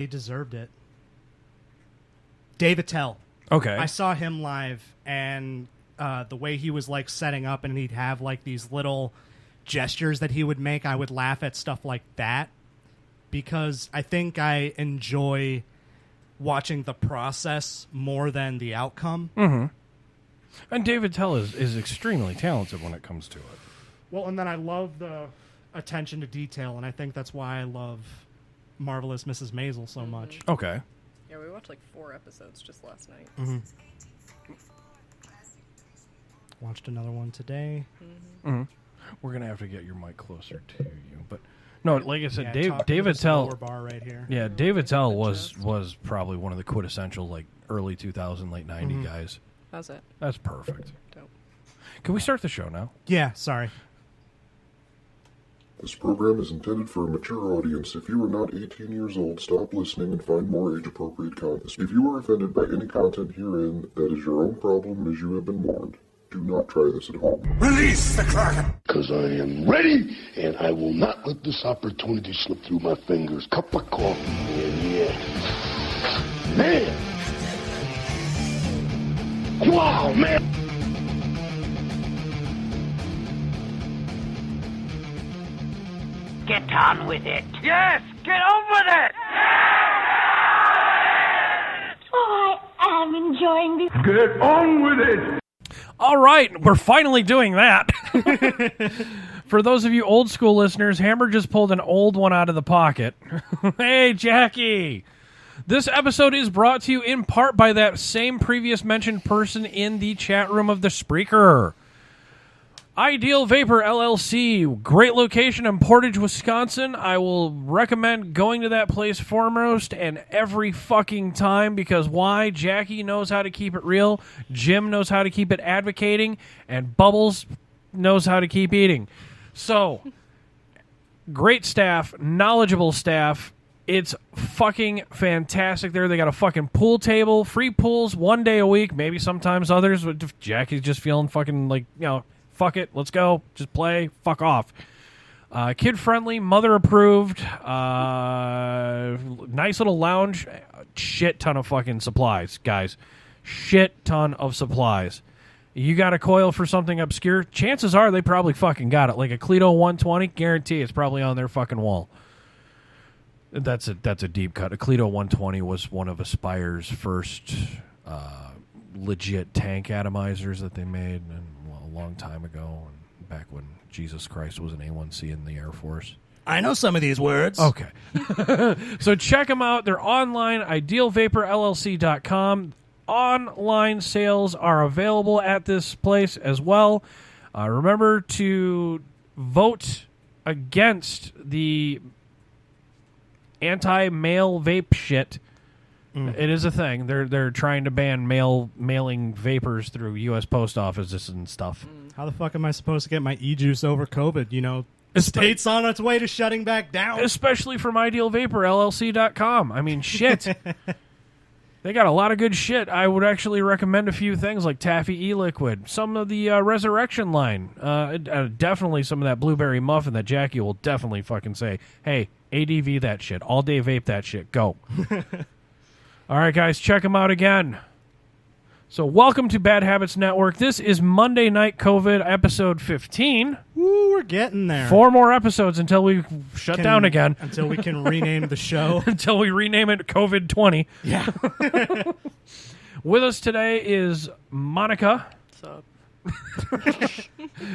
He deserved it. Dave Attell. Okay. I saw him live, and the way he was like setting up, and he'd have like these little gestures that he would make. I would laugh at stuff like that because I think I enjoy watching the process more than the outcome. Mm-hmm. And David Tell is extremely talented when it comes to it. Well, and then I love the attention to detail, and I think that's why I love Marvelous Mrs. Maisel so much. Okay. Yeah, we watched like 4 episodes just last night. Mm-hmm. Watched another one today. Mm-hmm. We're gonna have to get your mic closer to you, but no, like I said, Yeah, David Tell. Lower bar right here. Yeah, David Tell was probably one of the quintessential like early 2000, late 90 guys. How's it? That's perfect. Dope. Can we start the show now? Yeah, sorry. This program is intended for a mature audience. If you are not 18 years old, stop listening and find more age-appropriate content. If you are offended by any content herein, that is your own problem, as you have been warned. Do not try this at home. Release the Kraken! Because I am ready, and I will not let this opportunity slip through my fingers. Cup of coffee, man, yeah. Man! Wow, man! Get on with it. Yes, get on with it! Oh, I am enjoying this. Get on with it! All right, we're finally doing that. For those of you old school listeners, Hammer just pulled an old one out of the pocket. Hey, Jackie. This episode is brought to you in part by that same previous mentioned person in the chat room of the Spreaker. Ideal Vapor LLC, great location in Portage, Wisconsin. I will recommend going to that place foremost and every fucking time because why? Jackie knows how to keep it real, Jim knows how to keep it advocating, and Bubbles knows how to keep eating. So, great staff, knowledgeable staff. It's fucking fantastic there. They got a fucking pool table, free pools 1 day a week, maybe sometimes others. If Jackie's just feeling fucking like, you know, fuck it, let's go, just play, fuck off. Kid-friendly, mother-approved, nice little lounge, shit ton of fucking supplies, guys. Shit ton of supplies. You got a coil for something obscure, chances are they probably fucking got it. Like a Cleto 120, guarantee it's probably on their fucking wall. That's a deep cut. A Cleto 120 was one of Aspire's first legit tank atomizers that they made, and a long time ago, and back when Jesus Christ was an A1C in the Air Force. I know some of these words. Okay. So check them out. They're online, idealvaporllc.com. Online sales are available at this place as well. Remember to vote against the anti-male vape shit. It is a thing. They're trying to ban mailing vapors through U.S. post offices and stuff. How the fuck am I supposed to get my e-juice over COVID? You know, the state's on its way to shutting back down. Especially from idealvaporllc.com. I mean, shit. They got a lot of good shit. I would actually recommend a few things like Taffy E-Liquid, some of the Resurrection line, definitely some of that Blueberry Muffin that Jackie will definitely fucking say, hey, ADV that shit. All day vape that shit. Go. All right, guys, check them out again. So welcome to Bad Habits Network. This is Monday Night COVID, episode 15. Woo, we're getting there. 4 more episodes until we shut down again. Until we can rename the show. Until we rename it COVID-20. Yeah. With us today is Monica. What's up?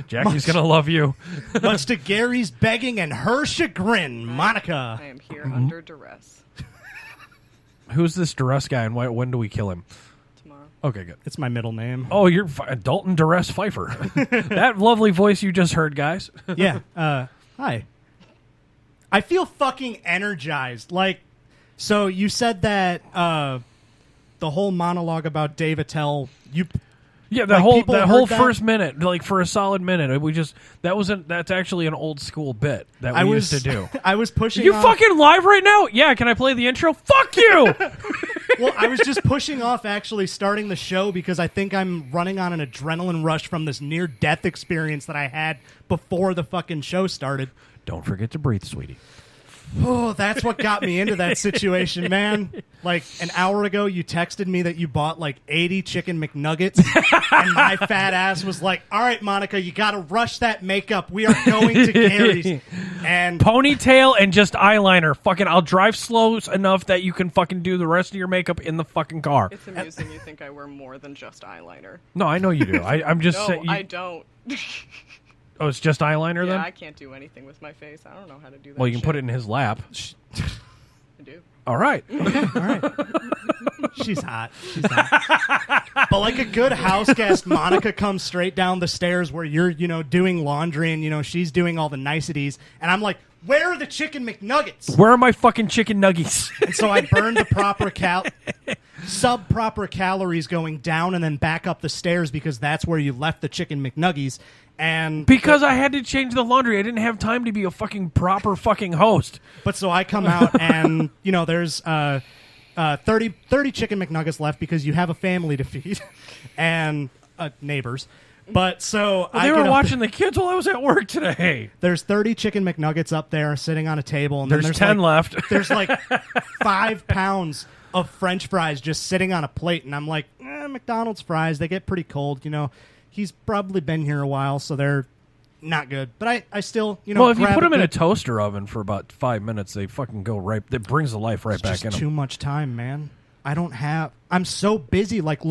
Jackie's going to love you. Much to Gary's begging and her chagrin, Monica. I am here under duress. Who's this duress guy, and when do we kill him? Tomorrow. Okay, good. It's my middle name. Oh, you're Dalton Duress Pfeiffer. That lovely voice you just heard, guys. Yeah. Hi. I feel fucking energized. Like, so you said that the whole monologue about Dave Attell, Yeah, like, that whole first minute, like for a solid minute, that's actually an old school bit that we used to do. I was pushing. You fucking live right now? Yeah, can I play the intro? Fuck you! Well, I was just pushing off actually starting the show because I think I'm running on an adrenaline rush from this near-death experience that I had before the fucking show started. Don't forget to breathe, sweetie. Oh, that's what got me into that situation, man. Like an hour ago, you texted me that you bought like 80 chicken McNuggets, and my fat ass was like, "All right, Monica, you got to rush that makeup. We are going to Gary's." And ponytail and just eyeliner. Fucking, I'll drive slow enough that you can fucking do the rest of your makeup in the fucking car. It's amusing you think I wear more than just eyeliner. No, I know you do. I'm just No, saying. I don't. Oh, it's just eyeliner then? Yeah, I can't do anything with my face. I don't know how to do that. Well, you can put it in his lap. I do. All right. all right. She's hot. She's hot. But like a good house guest, Monica comes straight down the stairs where you're, doing laundry and, she's doing all the niceties. And I'm like, where are the chicken McNuggets? Where are my fucking chicken nuggies? And so I burned the sub-proper calories going down and then back up the stairs because that's where you left the chicken McNuggies. And because I had to change the laundry. I didn't have time to be a fucking proper fucking host. But so I come out and, there's 30 chicken McNuggets left because you have a family to feed and neighbors. But so they were watching the kids while I was at work today. There's 30 chicken McNuggets up there sitting on a table. And there's 10 left. There's like 5 pounds of French fries just sitting on a plate. And I'm like, McDonald's fries, they get pretty cold, He's probably been here a while, so they're not good. But I still, well, if you put them in a toaster oven for about 5 minutes, they fucking go right. It brings the life right back in them. Too much time, man. I'm so busy. Like,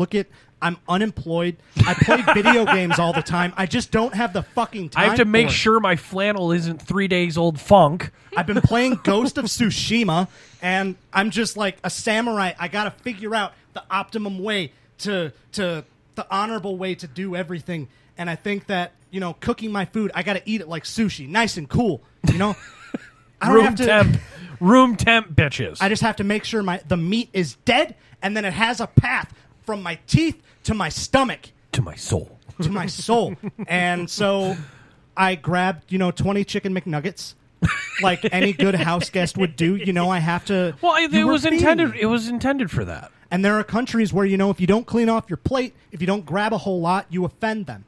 I'm unemployed. I play video games all the time. I just don't have the fucking time. I have to make sure my flannel isn't 3 days old funk. I've been playing Ghost of Tsushima, and I'm just like a samurai. I got to figure out the optimum way to the honorable way to do everything. And I think that, cooking my food, I got to eat it like sushi, nice and cool, I don't have to room temp bitches. I just have to make sure the meat is dead, and then it has a path from my teeth to my stomach. To my soul. To my soul. And so I grabbed, 20 chicken McNuggets. Like any good house guest would do, I have to. Well, it was intended for that. And there are countries where, if you don't clean off your plate, if you don't grab a whole lot, you offend them.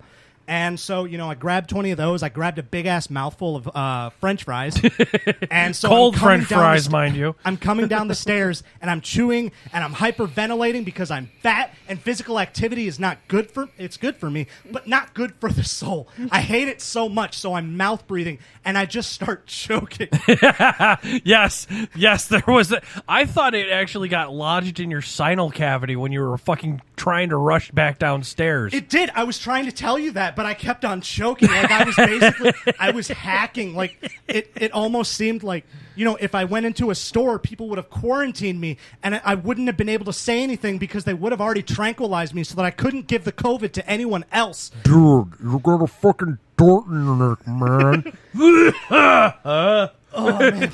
And so, I grabbed 20 of those. I grabbed a big-ass mouthful of French fries. And so cold French fries, mind you. I'm coming down the stairs, and I'm chewing, and I'm hyperventilating because I'm fat, and physical activity is not good it's good for me, but not good for the soul. I hate it so much, so I'm mouth-breathing, and I just start choking. Yes, there was I thought it actually got lodged in your sinal cavity when you were fucking trying to rush back downstairs. It did. I was trying to tell you that, but I kept on choking. Like I was hacking. Like it almost seemed like, if I went into a store, people would have quarantined me, and I wouldn't have been able to say anything because they would have already tranquilized me so that I couldn't give the COVID to anyone else. Dude, you got a fucking dirt in your neck, man. Oh, man.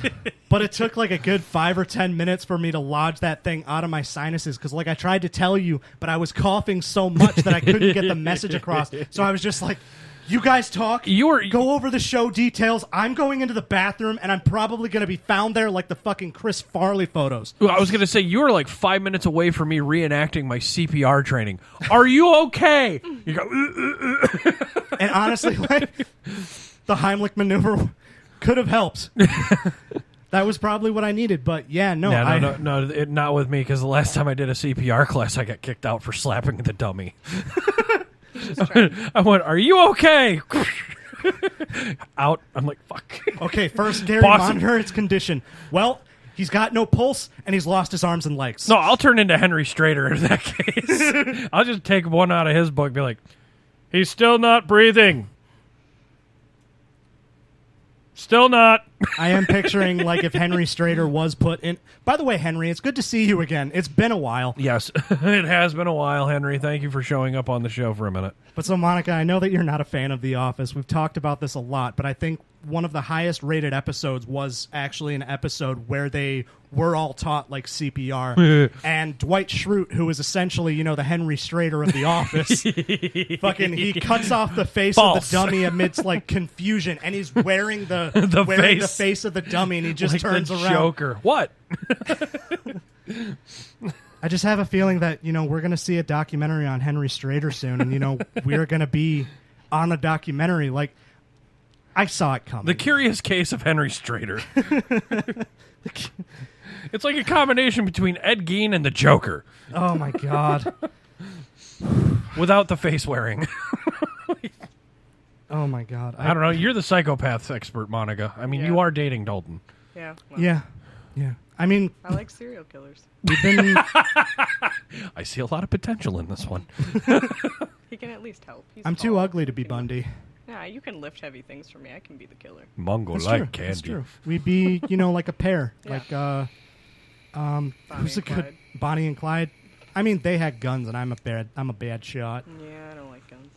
But it took like a good 5 or 10 minutes for me to lodge that thing out of my sinuses because, I tried to tell you, but I was coughing so much that I couldn't get the message across. So I was just like, you guys talk. Go over the show details. I'm going into the bathroom, and I'm probably going to be found there like the fucking Chris Farley photos. I was going to say, you were like 5 minutes away from me reenacting my CPR training. Are you okay? You go, And honestly, the Heimlich maneuver could have helped. That was probably what I needed, but no, not with me, because the last time I did a CPR class, I got kicked out for slapping the dummy. I went, "Are you okay?" Out. I'm like, "Fuck." Okay, first, Gary, monitor its condition. Well, he's got no pulse, and he's lost his arms and legs. No, I'll turn into Henry Strader in that case. I'll just take one out of his book and be like, "He's still not breathing. Still not." I am picturing if Henry Strader was put in. By the way, Henry, it's good to see you again. It's been a while. Yes, it has been a while, Henry. Thank you for showing up on the show for a minute. But so, Monica, I know that you're not a fan of The Office. We've talked about this a lot, but I think one of the highest rated episodes was actually an episode where they were all taught CPR. And Dwight Schrute, who is essentially, the Henry Strader of The Office, he cuts off the face of the dummy amidst confusion, and he's wearing the face of the dummy, and he just turns around. Joker. What? I just have a feeling that, we're going to see a documentary on Henry Strader soon, and, we're going to be on a documentary. I saw it coming. The Curious Case of Henry Strader. It's like a combination between Ed Gein and the Joker. Oh, my God. Without the face wearing. Oh, my God. I don't know. You're the psychopath expert, Monica. I mean, Yeah. you are dating Dalton. Yeah. Well, Yeah. I mean, I like serial killers. we've been... I see a lot of potential in this one. He can at least help. He's I'm too tall. ugly to be Bundy. Yeah, you can lift heavy things for me. I can be the killer. Mungo That's like true. candy. That's true. We'd be, like a pair. Yeah. Like, who's and a good... Clyde. Bonnie and Clyde? I mean, they had guns, and I'm a bad shot. Yeah, I don't like guns.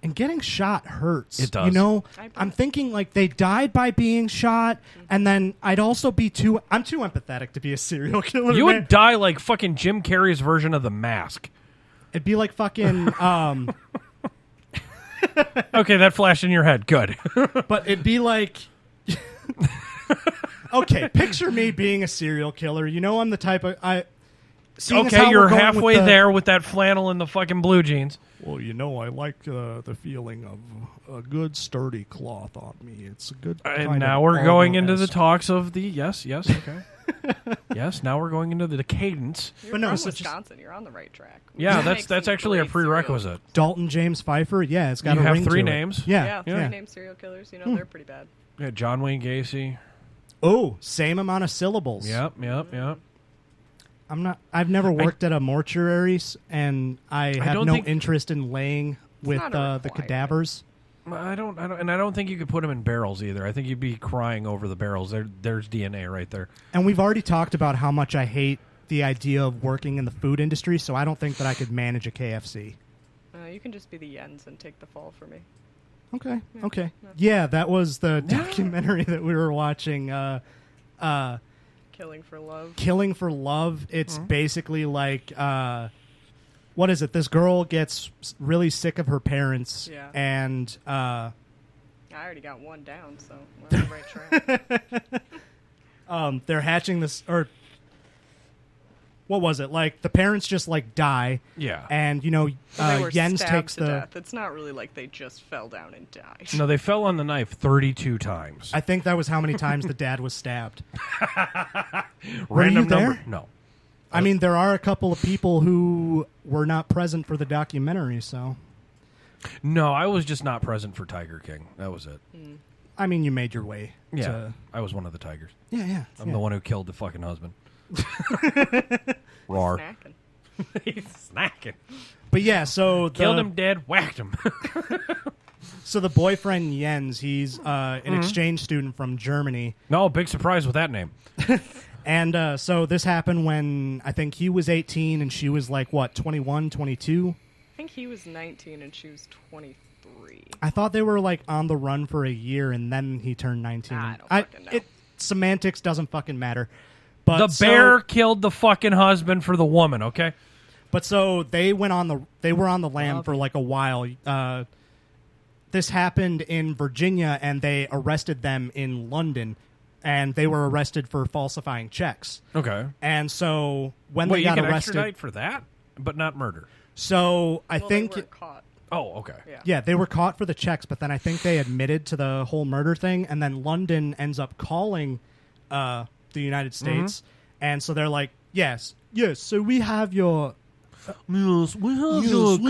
And getting shot hurts. It does. I bet. I'm thinking like they died by being shot, and then I'd also be I'm too empathetic to be a serial killer. You man. would die like fucking Jim Carrey's version of The Mask. It'd be like fucking, Okay, that flashed in your head. Good. but it'd be like, okay, picture me being a serial killer. I'm the type of seeing as Okay, how you're we're going halfway with there with that flannel and the fucking blue jeans. Well, I like the feeling of a good sturdy cloth on me. It's a good. And now we're going into the talks of the yes, okay. Yes, now we're going into the cadence. You're But no, from so just- Wisconsin. You're on the right track. We Yeah, can that's make that's some actually a great serial- prerequisite. Dalton James Pfeiffer. Yeah, it's got You a have ring 3 to it. names? Yeah, Yeah. three name serial killers. They're pretty bad. Yeah, John Wayne Gacy. Oh, same amount of syllables. Yep. I've never worked at a mortuary, and I have don't no think- interest in laying with not a the requirement. cadavers. I don't think you could put them in barrels either. I think you'd be crying over the barrels. There's DNA right there. And we've already talked about how much I hate the idea of working in the food industry, so I don't think that I could manage a KFC. You can just be the Yens and take the fall for me. Okay. Yeah, that was the documentary that we were watching. Killing for love. Killing for Love. It's basically like, what is it? This girl gets really sick of her parents, Yeah. and I already got one down, so we're on the right track. they're hatching this, or what was it? Like the parents just like die. Yeah. And They were Jens stabbed takes to the. death. It's not really like they just fell down and died. No, they fell on the knife 32 times. I think that was how many times the dad was stabbed. Random you there? number. No. I mean, there are a couple of people who were not present for the documentary, so. No, I was just not present for Tiger King. That was it. I mean, you made your way. Yeah. To, I was one of the tigers. yeah. I'm the one who killed the fucking husband. Roar. Snacking. He's snacking. But yeah, so Killed him dead, whacked him. So the boyfriend Jens, he's an exchange student from Germany. No, big surprise with that name. And so this happened when I think he was 18 and she was like, what, 21, 22? I think he was 19 and she was 23. I thought they were like on the run for a year and then he turned 19. I don't fucking know. Semantics doesn't fucking matter. But The so- bear killed the fucking husband for the woman, okay? But so they were on the lam for like a while. This happened in Virginia, and they arrested them in London, and they were arrested for falsifying checks. Okay. And so when Wait, they you got can arrested, extradite for that, but not murder. so I Well, think they weren't caught. Oh, okay. Yeah. they were caught for the checks, but then I think they admitted to the whole murder thing, and then London ends up calling the United States, and so they're like, yes, so we have your. Yes, we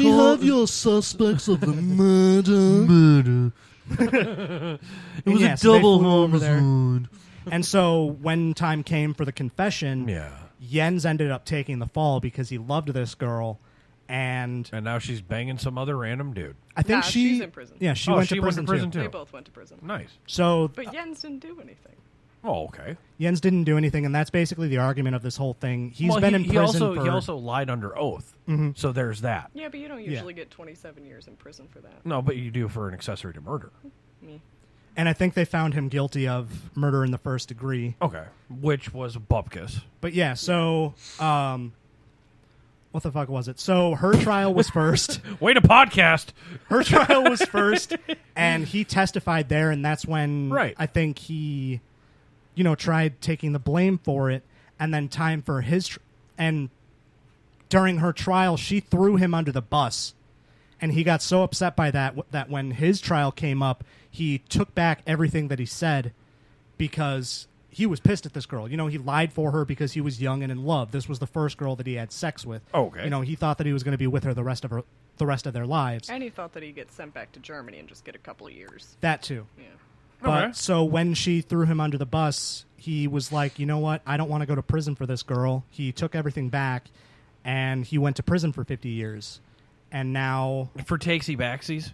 have your suspects of the murder. It was Yeah, a so they double flew over there. homicide. And so when time came for the confession, Yeah. Jens ended up taking the fall because he loved this girl, and And now she's banging some other random dude. I think Nah, she she's in prison. Yeah, she Oh, went she to went prison, to prison too. too. They both went to prison. Nice. So But Jens didn't do anything. Oh, okay. Jens didn't do anything, and that's basically the argument of this whole thing. He's Well, been in he prison also, for. he also lied under oath. Mm-hmm. So there's that. Yeah, but you don't usually get 27 years in prison for that. No, but you do for an accessory to murder. And I think they found him guilty of murder in the first degree. Okay. Which was bupkis. But yeah, so what the fuck was it? So her trial was first. Way to podcast. Her trial was first, and he testified there, and that's when Right. I think he, tried taking the blame for it, and then time for his, and during her trial, she threw him under the bus, And he got so upset by that that when his trial came up, he took back everything that he said because he was pissed at this girl. You know, he lied for her because he was young and in love. This was the first girl that he had sex with. Okay. You know, he thought that he was going to be with her the rest of their lives. And he thought that he'd get sent back to Germany and just get a couple of years. That too. Yeah. But Okay. so when she threw him under the bus, he was like, you know what? I don't want to go to prison for this girl. He took everything back, and he went to prison for 50 years. And now... For takesy backsies?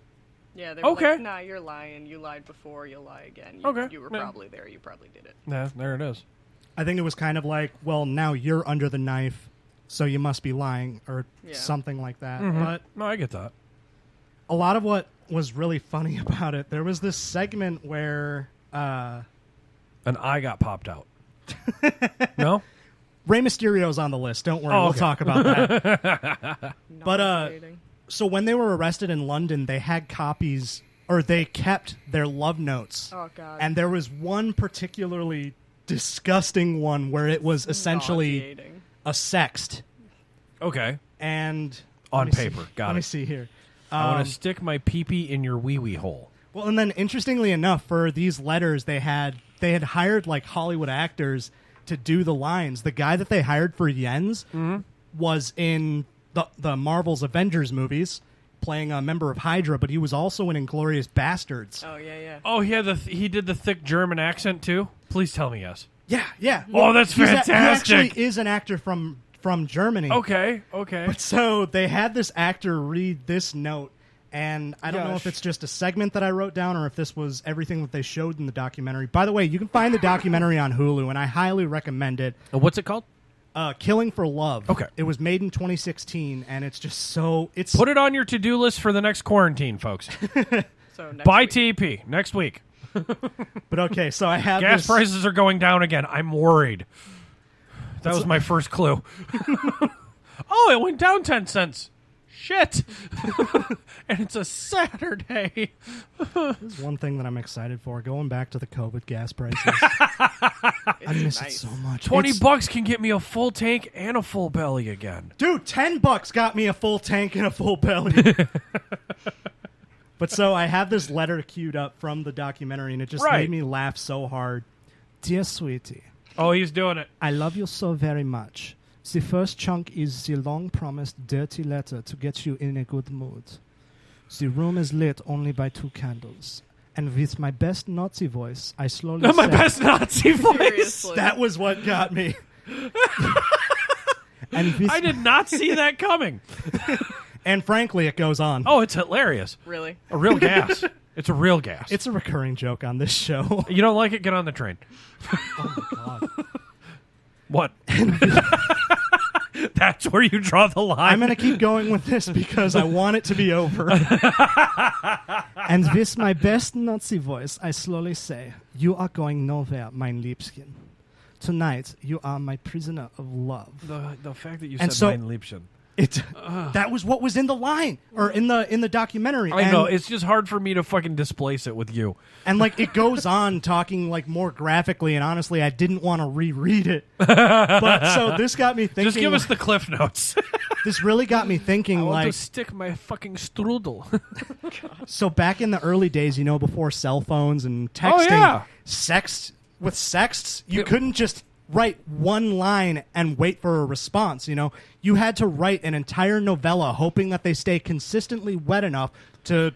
Yeah, they were Okay. like, nah, you're lying. You lied before, you'll lie again. Okay. You were Yeah. probably there. You probably did it. Yeah, there it is. I think it was kind of like, well, now you're under the knife, so you must be lying, or Yeah. something like that. Mm-hmm. But No, I get that. a lot of what was really funny about it, there was this segment where An eye got popped out. No? Rey Mysterio's on the list. Don't worry, Oh, we'll okay. talk about that. But Nauseating. so when they were arrested in London, they had copies, or they kept their love notes. Oh, God. And there was one particularly disgusting one where it was essentially Nauseating. a sext. Okay. And On let me see- paper. Got Let me it. see here. I want to stick my pee-pee in your wee-wee hole. Well, and then interestingly enough, for these letters, they had hired like Hollywood actors to do the lines. The guy that they hired for Jens was in the Marvel's Avengers movies, playing a member of Hydra, but he was also in Inglourious Bastards. Oh, yeah, yeah. Oh, he did the thick German accent, too? Please tell me yes. Yeah. Oh, that's He fantastic. actually is an actor from Germany. Okay. But so they had this actor read this note, and I don't know if Gosh. it's just a segment that I wrote down or if this was everything that they showed in the documentary. By the way, you can find the documentary on Hulu, and I highly recommend it. What's it called? Killing for Love. Okay. It was made in 2016, and it's just so... It's Put it on your to-do list for the next quarantine, folks. So next Buy week. TP next week. But okay, so I have Gas this... prices are going down again. I'm worried. That was my first clue. Oh, it went down 10 cents. Shit. And it's a Saturday. There's one thing that I'm excited for, going back to the COVID gas prices. I miss it so much. $20 can get me a full tank and a full belly again. Dude, $10 got me a full tank and a full belly. But so I have this letter queued up from the documentary, and it just Right. made me laugh so hard. Dear sweetie, Oh, he's doing it. I love you so very much. The first chunk is the long-promised dirty letter to get you in a good mood. The room is lit only by 2 candles. And with my best Nazi voice, I slowly My said, best Nazi voice. Seriously. That was what got me. And with I did not see that coming. And frankly, it goes on. Oh, it's hilarious. Really? A real gas. It's a real gas. It's a recurring joke on this show. You don't like it? Get on the train. Oh, my God. What? That's where you draw the line. I'm going to keep going with this because I want it to be over. And with my best Nazi voice, I slowly say, you are going nowhere, mein Liebchen. Tonight, you are my prisoner of love. The fact that you And said so- mein Liebchen. That was what was in the line, or in the documentary. I know. It's just hard for me to fucking displace it with you. And like it goes on talking like more graphically, and honestly, I didn't want to reread it. But so this got me thinking. Just give us the cliff notes. This really got me thinking. I want like to stick my fucking strudel. So back in the early days, before cell phones and texting, yeah. with sexts, you couldn't just write one line and wait for a response. You had to write an entire novella, hoping that they stay consistently wet enough to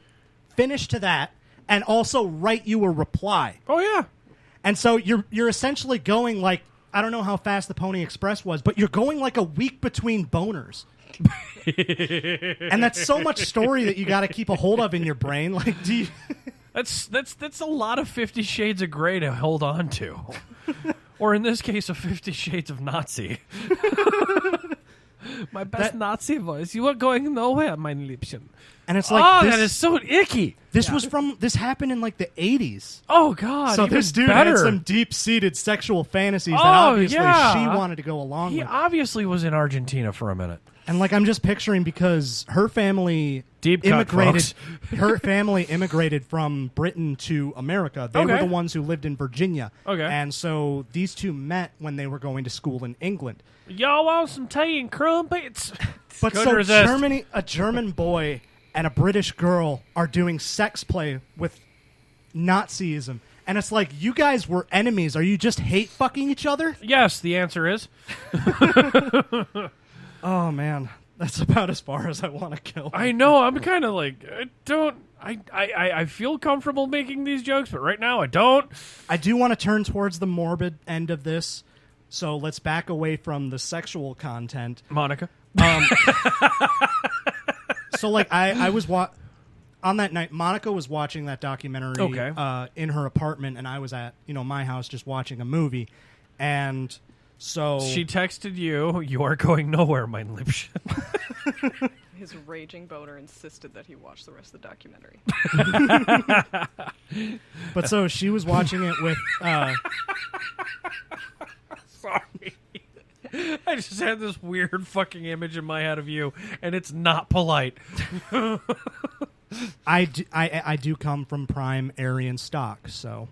finish to that, and also write you a reply. Oh yeah. And so you're essentially going like, I don't know how fast the Pony Express was, but you're going like a week between boners. And that's so much story that you got to keep a hold of in your brain. Like, do you? That's a lot of 50 Shades of Grey to hold on to. Or in this case, a 50 Shades of Nazi. My best Nazi voice. You are going nowhere, mein Liebchen. And it's like, that is so icky. This happened in like the 80s. Oh, God. So even this dude better. had some deep-seated sexual fantasies that Oh, obviously yeah. she wanted to go along He with. obviously was in Argentina for a minute. And like I'm just picturing, because her family Deep cut, immigrated. folks. Her family immigrated from Britain to America. They were Okay. the ones who lived in Virginia. Okay. And so these two met when they were going to school in England. Y'all want some tea and crumpets? But Couldn't so resist. a German boy and a British girl are doing sex play with Nazism. And it's like, you guys were enemies. Are you just hate fucking each other? Yes, the answer is. Oh, man. That's about as far as I want to go. I know. I'm kind of like, I feel comfortable making these jokes, but right now I don't. I do want to turn towards the morbid end of this, so let's back away from the sexual content. Monica. So, like, I was on that night, Monica was watching that documentary in her apartment, and I was at, my house just watching a movie. And so... She texted you, "You are going nowhere, mein Liebchen." His raging boner insisted that he watch the rest of the documentary. But so she was watching it with... Sorry. I just had this weird fucking image in my head of you, and it's not polite. I do come from prime Aryan stock, so...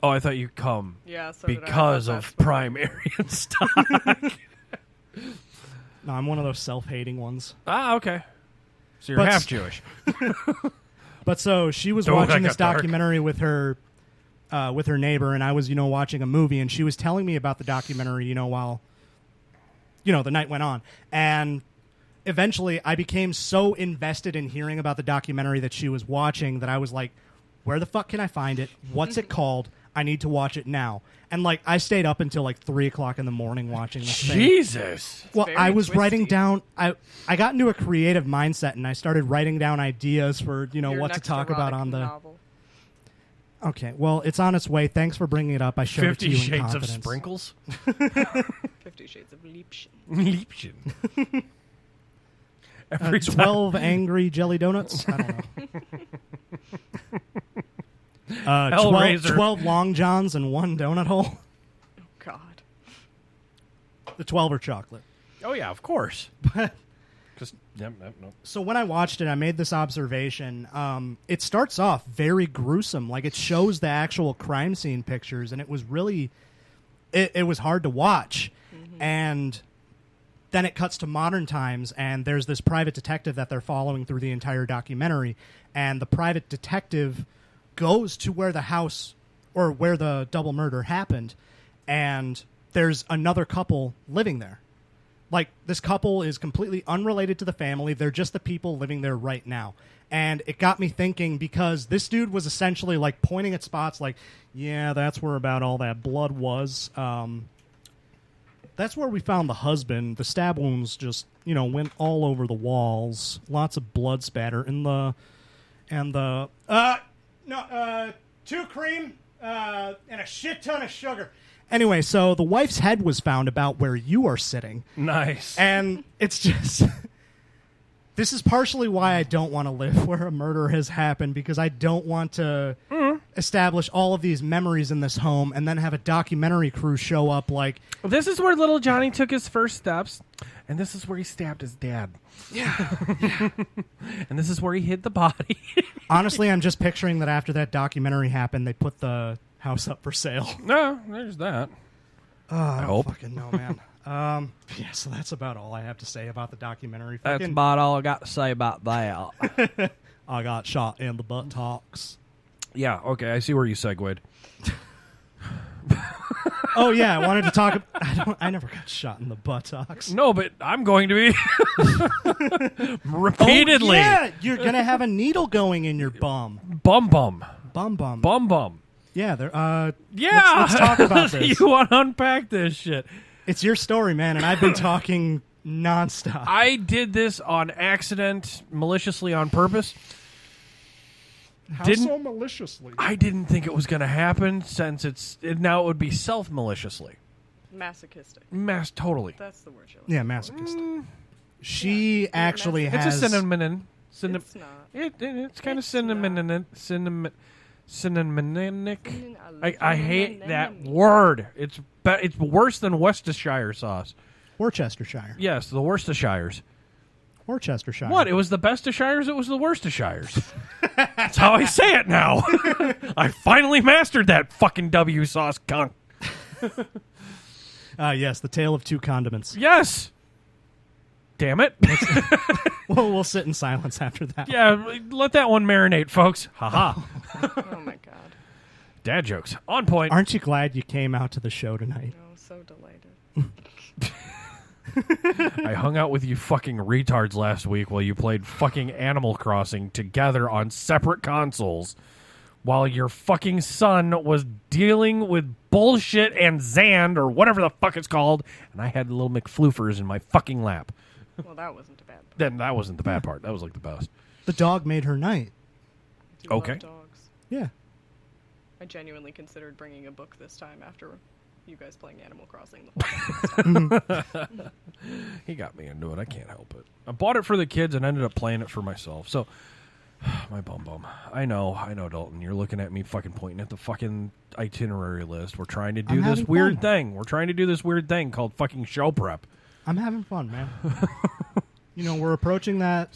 Oh, I thought you come So because of prime Aryan stock. No, I'm one of those self-hating ones. Ah, okay. So you're half Jewish. But so she was watching this documentary with her neighbor, and I was, watching a movie, and she was telling me about the documentary, while, the night went on. And eventually I became so invested in hearing about the documentary that she was watching that I was like, where the fuck can I find it? What's it called? I need to watch it now. And, like, I stayed up until, like, 3 o'clock in the morning watching this thing. Jesus! Well, I was writing down... I got into a creative mindset, and I started writing down ideas for, Your what to talk about on the... Novel. Okay, well, it's on its way. Thanks for bringing it up. I showed it to you in 50 Shades confidence. of Sprinkles? 50 Shades of Liebchen. Liebchen. Every 12 angry jelly donuts? I don't know. 12 long johns and 1 donut hole. Oh, God. The 12 are chocolate. Oh, yeah, of course. So when I watched it, I made this observation. It starts off very gruesome. Like, it shows the actual crime scene pictures, and it was really... It was hard to watch. Mm-hmm. And then it cuts to modern times, and there's this private detective that they're following through the entire documentary. And the private detective goes to where the house or where the double murder happened, and there's another couple living there. Like, this couple is completely unrelated to the family. They're just the people living there right now. And it got me thinking, because this dude was essentially, like, pointing at spots like, yeah, that's where about all that blood was. That's where we found the husband. The stab wounds just, went all over the walls. Lots of blood spatter. Two cream, and a shit ton of sugar. Anyway, so the wife's head was found about where you are sitting. Nice. And it's just... This is partially why I don't want to live where a murder has happened, because I don't want to establish all of these memories in this home and then have a documentary crew show up like... This is where little Johnny took his first steps, and this is where he stabbed his dad. Yeah. And this is where he hid the body. Honestly, I'm just picturing that after that documentary happened, they put the house up for sale. No, there's that. I don't hope. fucking know, man. Yeah, so that's about all I have to say about the documentary. That's about all I got to say about that. I got shot in the buttocks. Yeah, okay, I see where you segued. Oh, yeah, I wanted to talk... I never got shot in the buttocks. No, but I'm going to be... Repeatedly. Oh, yeah, you're going to have a needle going in your bum. Bum. Bum. Yeah, yeah. Let's talk about this. You want to unpack this shit. It's your story, man, and I've been talking nonstop. I did this on accident, maliciously on purpose. How so maliciously? I didn't think it was going to happen, since now it would be self-maliciously. Masochistic. Totally. That's the word you're Yeah, masochistic. She actually has... It's a cinnamon. It's not. It's kind of cinnamonic. I hate that word. It's worse than Worcestershire sauce. Worcestershire. Yes, the Worcestershires. Worcestershire. What? It was the best of Shires. It was the worst of Shires. That's how I say it now. I finally mastered that fucking W sauce cunt. Yes, the tale of two condiments. Yes. Damn it. Well, we'll sit in silence after that. Yeah, let that one marinate, folks. Ha-ha. Oh my god. Dad jokes. On point. Aren't you glad you came out to the show tonight? Oh, so delighted. I hung out with you fucking retards last week while you played fucking Animal Crossing together on separate consoles while your fucking son was dealing with bullshit and Zand or whatever the fuck it's called, and I had little McFloofers in my fucking lap. Well, that wasn't a bad part. Then that wasn't the bad part. That was like the best. The dog made her night. I do Okay. love dogs. Yeah. I genuinely considered bringing a book this time after you guys playing Animal Crossing the whole time. He got me into it. I can't help it. I bought it for the kids and ended up playing it for myself. So, my bum. I know, Dalton. You're looking at me fucking pointing at the fucking itinerary list. We're trying to do this weird thing. We're trying to do this weird thing called fucking show prep. I'm having fun, man. You know, we're approaching that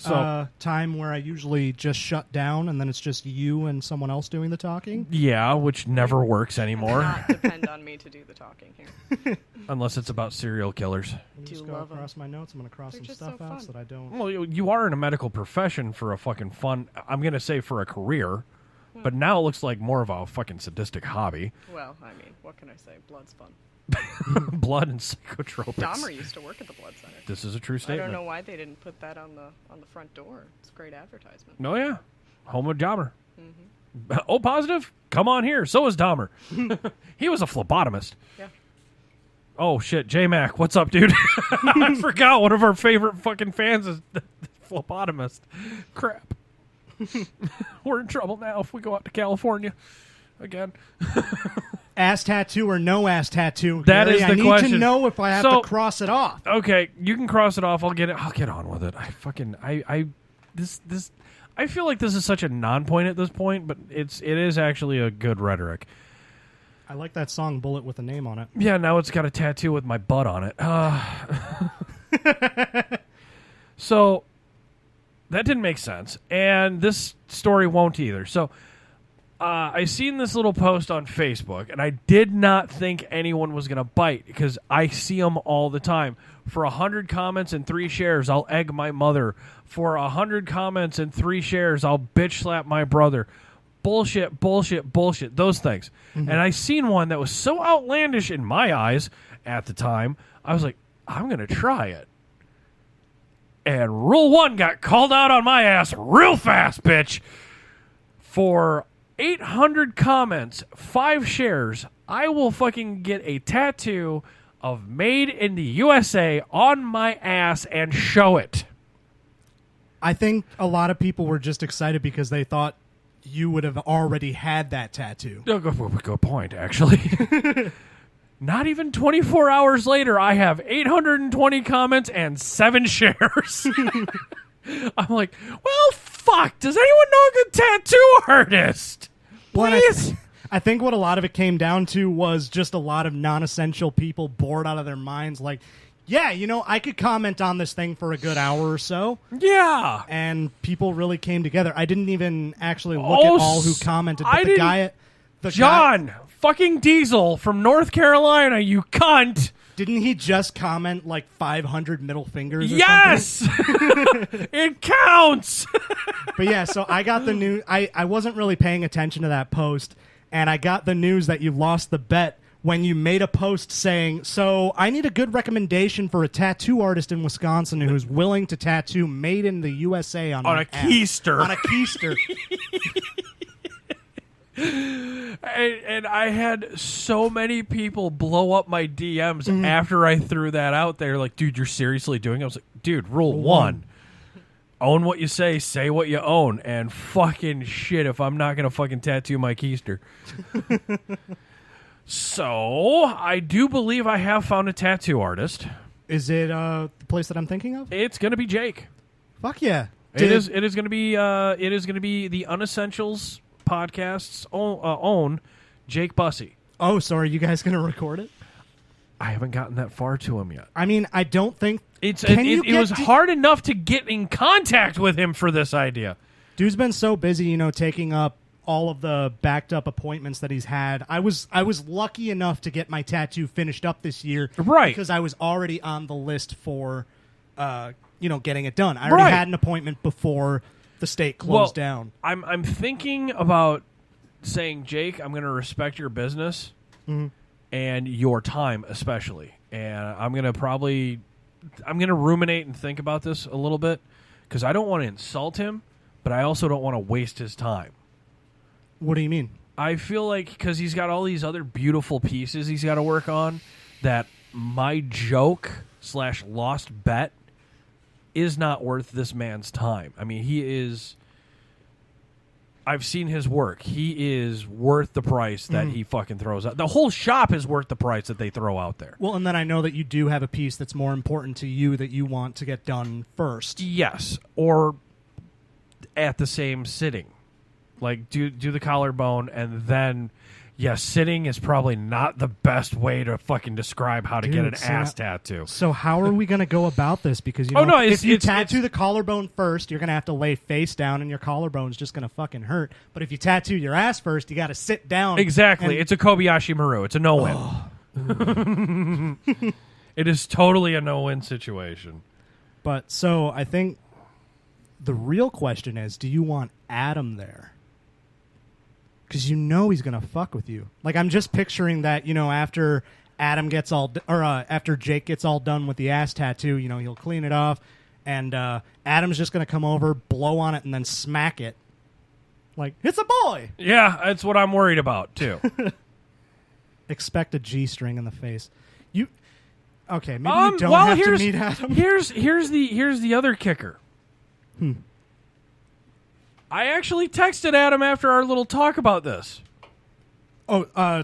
time where I usually just shut down and then it's just you and someone else doing the talking. Yeah, which never works anymore. Not depend on me to do the talking here. Unless it's about serial killers. I'm Do just you go love 'em? across my notes. I'm going to cross They're some just stuff so out fun. so that I don't. Well, you are in a medical profession for a fucking fun, I'm going to say for a career, but now it looks like more of a fucking sadistic hobby. Well, I mean, what can I say? Blood's fun. Blood and psychotropics. Dahmer used to work at the Blood Center. This is a true I statement. don't know why they didn't put that on the front door. It's great advertisement. Oh, yeah. Home of Dahmer. Mm-hmm. Oh, positive? Come on here. So is Dahmer. He was a phlebotomist. Yeah. Oh, shit. J-Mac, what's up, dude? I forgot one of our favorite fucking fans is the phlebotomist. Crap. We're in trouble now if we go out to California again. Ass tattoo or no ass tattoo? That Gary? is the I need question. to know if I have So- to cross it off. Okay, you can cross it off. I'll get on with it. I feel like this is such a non-point at this point, but it is actually a good rhetoric. I like that song "Bullet" with a name on it. Yeah, now it's got a tattoo with my butt on it. So that didn't make sense, and this story won't either. So I seen this little post on Facebook, and I did not think anyone was going to bite because I see them all the time. For 100 comments and 3 shares, I'll egg my mother. For 100 comments and 3 shares, I'll bitch slap my brother. Bullshit, those things. Mm-hmm. And I seen one that was so outlandish in my eyes at the time, I was like, I'm going to try it. And Rule 1 got called out on my ass real fast, bitch. For 800 comments, 5 shares, I will fucking get a tattoo of Made in the USA on my ass and show it. I think a lot of people were just excited because they thought you would have already had that tattoo. Good point, actually. Not even 24 hours later, I have 820 comments and 7 shares. I'm like, well, fuck. Does anyone know a good tattoo artist? Please. I think what a lot of it came down to was just a lot of non-essential people bored out of their minds. Like, yeah, you know, I could comment on this thing for a good hour or so. Yeah. And people really came together. I didn't even actually look at all who commented. But the guy... John fucking Diesel from North Carolina, you cunt. Didn't he just comment like 500 middle fingers or yes! something? It counts! But yeah, so I got the news. I wasn't really paying attention to that post, and I got the news that you lost the bet when you made a post saying, so I need a good recommendation for a tattoo artist in Wisconsin who's willing to tattoo Made in the USA on a keister. On a keister. And I had so many people blow up my DMs after I threw that out there. Like, dude, you're seriously doing it? I was like, dude, rule one. Own what you say what you own. And fucking shit if I'm not going to fucking tattoo my keister. So, I do believe I have found a tattoo artist. Is it the place that I'm thinking of? It's going to be Jake. Fuck yeah. It is going to be the Unessentials podcast's own Jake Bussey. Oh, so are you guys going to record it? I haven't gotten that far to him yet. I mean, I don't think... It was hard enough to get in contact with him for this idea. Dude's been so busy, you know, taking up all of the backed up appointments that he's had. I was lucky enough to get my tattoo finished up this year. Right. Because I was already on the list for getting it done. I already Right. had an appointment before the state closed down. I'm thinking about saying, Jake, I'm going to respect your business and your time especially. And I'm going to ruminate and think about this a little bit because I don't want to insult him, but I also don't want to waste his time. What do you mean? I feel like because he's got all these other beautiful pieces he's got to work on that my joke / lost bet is not worth this man's time. I mean, he is... I've seen his work. He is worth the price that he fucking throws out. The whole shop is worth the price that they throw out there. Well, and then I know that you do have a piece that's more important to you that you want to get done first. Yes, or at the same sitting. Like, do the collarbone, and then, sitting is probably not the best way to fucking describe how to get an ass tattoo. So how are we going to go about this? Because if you tattoo the collarbone first, you're going to have to lay face down, and your collarbone's just going to fucking hurt. But if you tattoo your ass first, you got to sit down. Exactly. It's a Kobayashi Maru. It's a no-win. It is totally a no-win situation. But so I think the real question is, do you want Adam there? Because he's going to fuck with you. Like, I'm just picturing that, after Adam gets after Jake gets all done with the ass tattoo, he'll clean it off, and Adam's just going to come over, blow on it, and then smack it. Like, it's a boy! Yeah, that's what I'm worried about, too. Expect a G-string in the face. Okay, maybe you don't have to meet Adam. Here's the other kicker. I actually texted Adam after our little talk about this.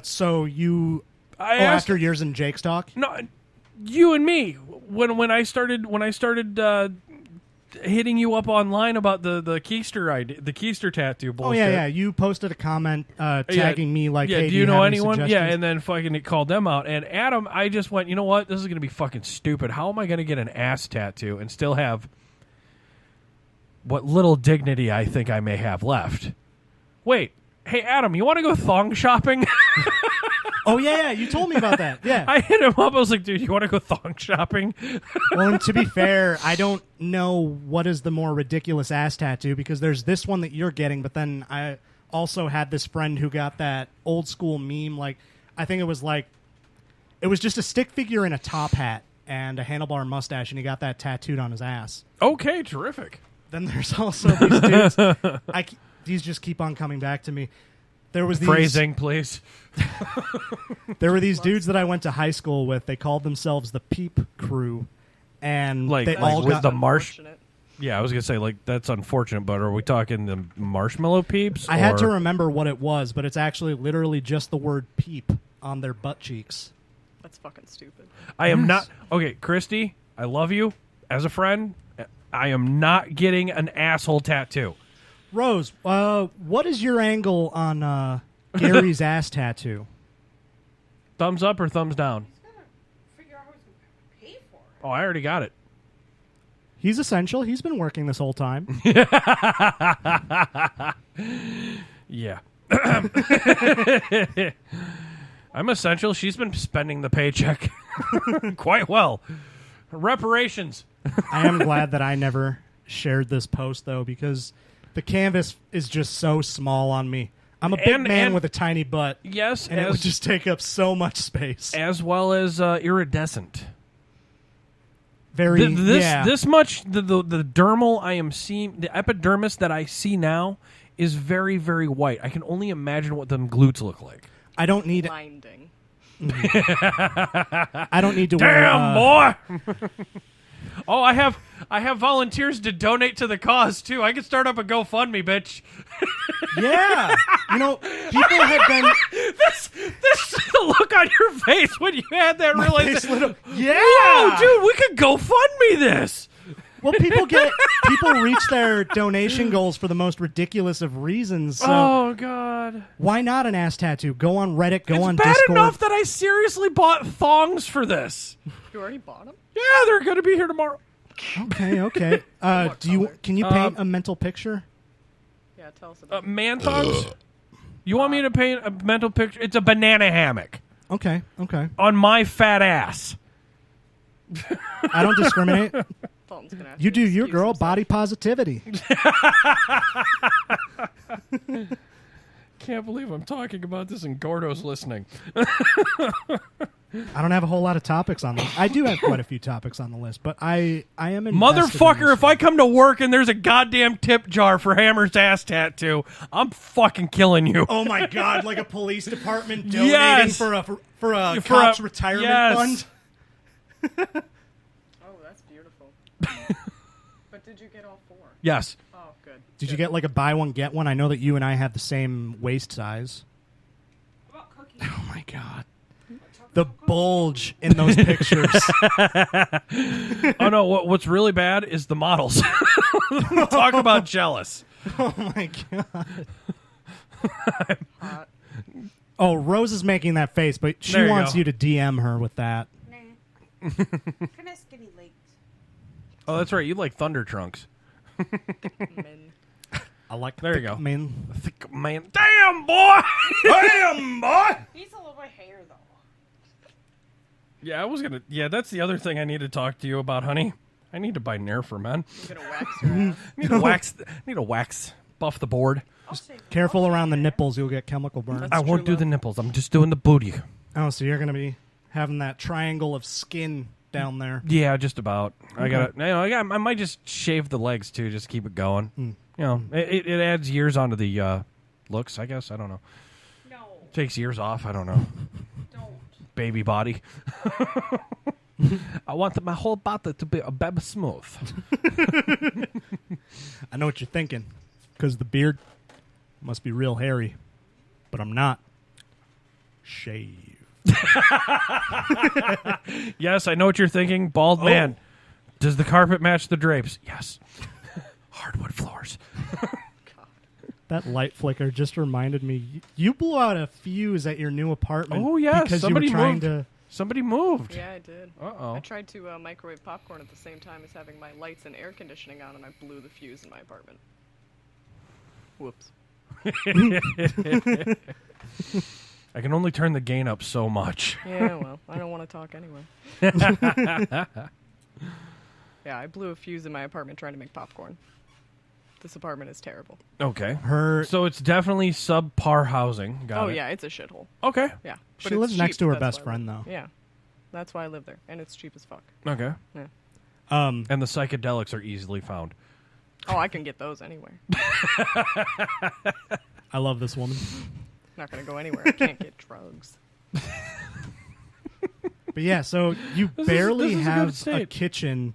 So you... after yours and Jake's talk? No, you and me. When I started hitting you up online about the keister tattoo bullshit. Oh, yeah. You posted a comment tagging me like, hey, do you know have anyone? Any yeah, and then fucking it called them out. And Adam, I just went, you know what? This is going to be fucking stupid. How am I going to get an ass tattoo and still have what little dignity I think I may have left? Wait, hey, Adam, you want to go thong shopping? Oh, yeah, you told me about that. Yeah. I hit him up. I was like, dude, you want to go thong shopping? Well, and to be fair, I don't know what is the more ridiculous ass tattoo because there's this one that you're getting, but then I also had this friend who got that old school meme. Like, I think it was just a stick figure in a top hat and a handlebar mustache, and he got that tattooed on his ass. Okay, terrific. Then there's also these dudes. These just keep on coming back to me. There was these phrasing, please. There were these dudes that I went to high school with. They called themselves the Peep Crew, and they all got the marsh. Yeah, I was gonna say that's unfortunate, but are we talking the marshmallow peeps? I had to remember what it was, but it's actually literally just the word "peep" on their butt cheeks. That's fucking stupid. I am not okay, Christy. I love you as a friend. I am not getting an asshole tattoo. Rose, what is your angle on Gary's ass tattoo? Thumbs up or thumbs down? He's gonna figure out how he's gonna pay for it. Oh, I already got it. He's essential. He's been working this whole time. Yeah. I'm essential. She's been spending the paycheck quite well. Reparations. I am glad that I never shared this post, though, because the canvas is just so small on me. I'm a big man with a tiny butt. Yes. And it would just take up so much space. As well as iridescent. Very, This much, the dermal I am seeing, the epidermis that I see now is very, very white. I can only imagine what them glutes look like. I don't need blinding. I don't need to Damn, boy! Oh, I have volunteers to donate to the cause, too. I can start up a GoFundMe, bitch. Yeah. People have been... This is the look on your face when you had that realization. Yeah. Whoa, dude, we could GoFundMe this. Well, people reach their donation goals for the most ridiculous of reasons. So oh, God. Why not an ass tattoo? Go on Reddit, go on Discord. Discord. Bad enough that I seriously bought thongs for this. You already bought them? Yeah, they're going to be here tomorrow. Okay. Can you paint a mental picture? Yeah, tell us about man thongs? You want me to paint a mental picture? It's a banana hammock. Okay. On my fat ass. I don't discriminate. Dalton's gonna have You to do your excuse girl, himself. body positivity. Can't believe I'm talking about this and Gordo's listening. I don't have a whole lot of topics on this. I do have quite a few topics on the list, but I am invested in Motherfucker, this if I come to work and there's a goddamn tip jar for Hammer's ass tattoo, I'm fucking killing you. Oh my god, like a police department donating Yes! for a For cop's a- retirement yes. fund. Oh, that's beautiful. But did you get all 4? Yes. Oh, good. Did you get like a buy one get one? I know that you and I have the same waist size. What about cookies? Oh my god. The bulge in those pictures. Oh no, what's really bad is the models. Talk about jealous. Oh my god. Hot. Oh, Rose is making that face, but she There you wants go. you to DM her with that. Nah. Kind of skinny legs. Oh, that's right. You like Thunder Trunks. Men. I like There you go. Man. Thick man. Damn, boy! Damn, boy! He's a little bit hair though. Yeah, I was gonna. Yeah, that's the other thing I need to talk to you about, honey. I need to buy Nair for men. You're gonna wax your ass. I need to wax. Buff the board. Careful around the nipples, you'll get chemical burns. I won't do the nipples. I'm just doing the booty. Oh, so you're going to be having that triangle of skin down there. Yeah, just about. I Okay. gotta. I might just shave the legs too, just to keep it going. You know, it adds years onto the looks. I guess I don't know. No. Takes years off. I don't know. Don't. Baby body. I want my whole body to be a baby smooth. I know what you're thinking, because the beard must be real hairy, but I'm not. Shave. Yes, I know what you're thinking. Bald man. Does the carpet match the drapes? Yes. Hardwood floors. That light flicker just reminded me. You blew out a fuse at your new apartment. Oh, yes. Because Somebody you were trying moved. to. Somebody moved. Yeah, I did. Uh-oh. I tried to microwave popcorn at the same time as having my lights and air conditioning on, and I blew the fuse in my apartment. Whoops. I can only turn the gain up so much. Yeah, well, I don't want to talk anyway. Yeah, I blew a fuse in my apartment trying to make popcorn. This apartment is terrible. Okay. Her. So it's definitely subpar housing. Got it. Yeah, it's a shithole. Okay. Yeah. She but lives it's next cheap, to her that's best why I friend, live- though. Yeah. That's why I live there, and it's cheap as fuck. Okay. Yeah. And the psychedelics are easily found. Oh, I can get those anywhere. I love this woman. Not gonna go anywhere. I can't get drugs. But yeah, so you This barely is a good have a state. kitchen.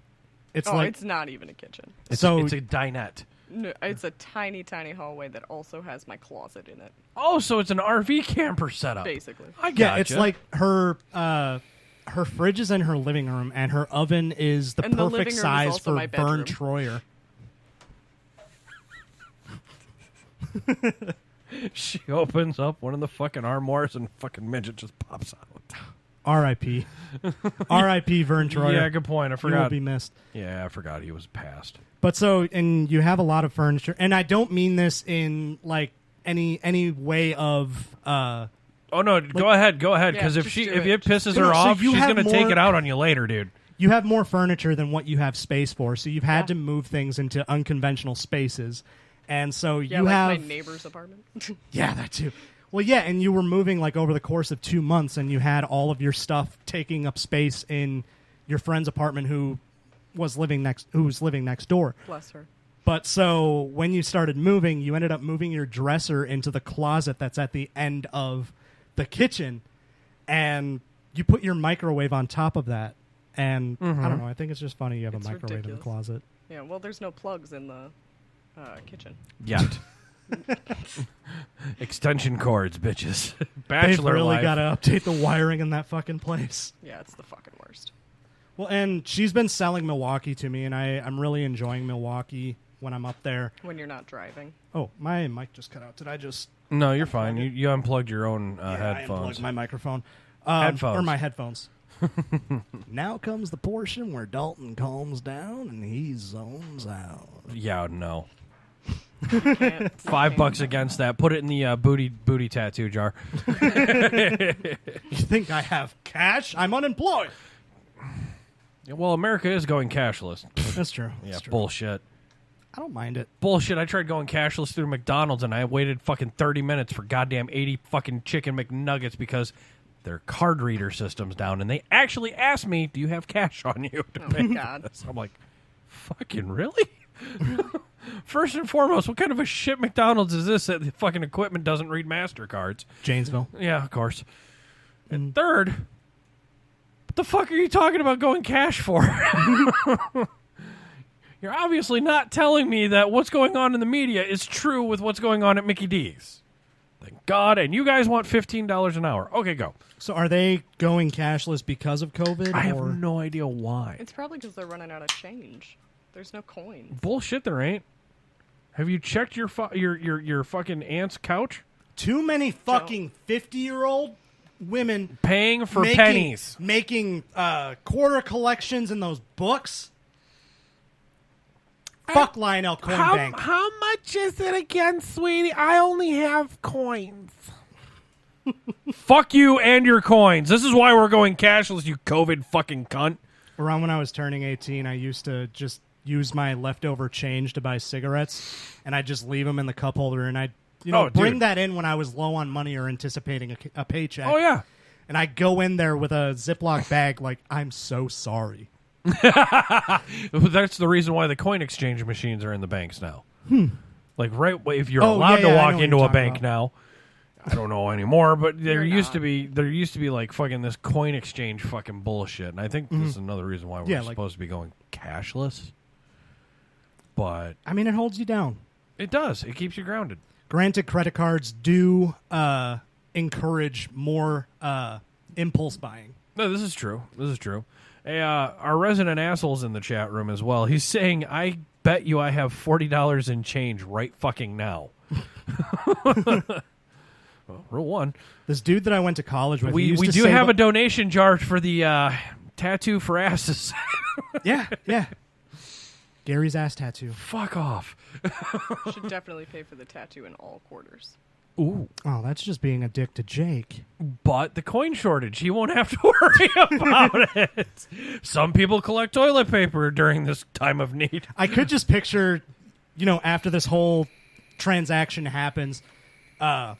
It's Oh, like it's not even a kitchen. It's So- it's a dinette. No, it's a tiny, tiny hallway that also has my closet in it. Oh, so it's an RV camper setup. Basically. I yeah, gotcha. it's like her fridge is in her living room, and her oven is the And the perfect living room is size also for my Vern bedroom. Troyer. She opens up one of the fucking armoires and fucking midget just pops out. R.I.P. R.I.P. Vern Troyer. Yeah, good point. I He will forgot. be missed. Yeah, I forgot he was passed. But so, and you have a lot of furniture, and I don't mean this in like any way of. Oh no, go ahead, because Yeah, if just she do if it. it pisses No, her so off, you she's have gonna take more- it out on you later, dude. You have more furniture than what you have space for, so you've had to move things into unconventional spaces, and so Yeah, you like have my neighbor's apartment. Yeah, that too. Well, yeah, and you were moving like over the course of 2 months, and you had all of your stuff taking up space in your friend's apartment who was living next door. Bless her. But so when you started moving, you ended up moving your dresser into the closet that's at the end of the kitchen, and you put your microwave on top of that. And I don't know, I think it's just funny you have It's a microwave in the ridiculous. closet. Yeah, well, there's no plugs in the kitchen. Yet. Extension cords, bitches. They've Bachelor really life. got to update the wiring in that fucking place. Yeah, it's the fucking worst. Well, and she's been selling Milwaukee to me, and I'm really enjoying Milwaukee when I'm up there. When you're not driving. Oh, my mic just cut out. Did I just... No, you're fine. You unplugged your own I headphones. unplugged my microphone. Headphones. Or my headphones. Now comes the portion where Dalton calms down and he zones out. Yeah, no. Can't- $5 against that. Put it in the booty tattoo jar. You think I have cash? I'm unemployed. Yeah, well, America is going cashless. That's true. Yeah, That's true. bullshit. I don't mind it. Bullshit. I tried going cashless through McDonald's, and I waited fucking 30 minutes for goddamn 80 fucking chicken McNuggets because their card reader system's down, and they actually asked me, do you have cash on you to pay my God. this? I'm like, fucking really? First and foremost, what kind of a shit McDonald's is this that the fucking equipment doesn't read MasterCards? Janesville. Yeah, of course. And third, what the fuck are you talking about going cash for? You're obviously not telling me that what's going on in the media is true with what's going on at Mickey D's. Thank God. And you guys want $15 an hour. Okay, go. So are they going cashless because of COVID? I have or? no idea why. It's probably because they're running out of change. There's no coins. Bullshit, there ain't. Have you checked your fucking aunt's couch? Too many fucking 50-year-old women paying for pennies, making quarter collections in those books. Fuck Lionel Coinbank. How much is it again, sweetie? I only have coins. Fuck you and your coins. This is why we're going cashless, you COVID fucking cunt. Around when I was turning 18, I used to just use my leftover change to buy cigarettes, and I'd just leave them in the cup holder, and I'd bring that in when I was low on money or anticipating a paycheck. Oh, yeah. And I'd go in there with a Ziploc bag like, I'm so sorry. That's the reason why the coin exchange machines are in the banks now. Like, right, if you're allowed to I walk know into what a you're bank talking now, I don't know anymore, but there used to be like fucking this coin exchange fucking bullshit, and I think this is another reason why we're supposed to be going cashless. But I mean, it holds you down. It does. It keeps you grounded. Granted, credit cards do encourage more impulse buying. No, this is true. This is true. Hey, our resident asshole's in the chat room as well. He's saying, I bet you I have $40 in change right fucking now. Well, rule one. This dude that I went to college with, we do have a donation jar for the tattoo for asses. Yeah. Gary's ass tattoo. Fuck off. Should definitely pay for the tattoo in all quarters. Ooh. Oh, that's just being a dick to Jake. But the coin shortage, he won't have to worry about it. Some people collect toilet paper during this time of need. I could just picture, after this whole transaction happens,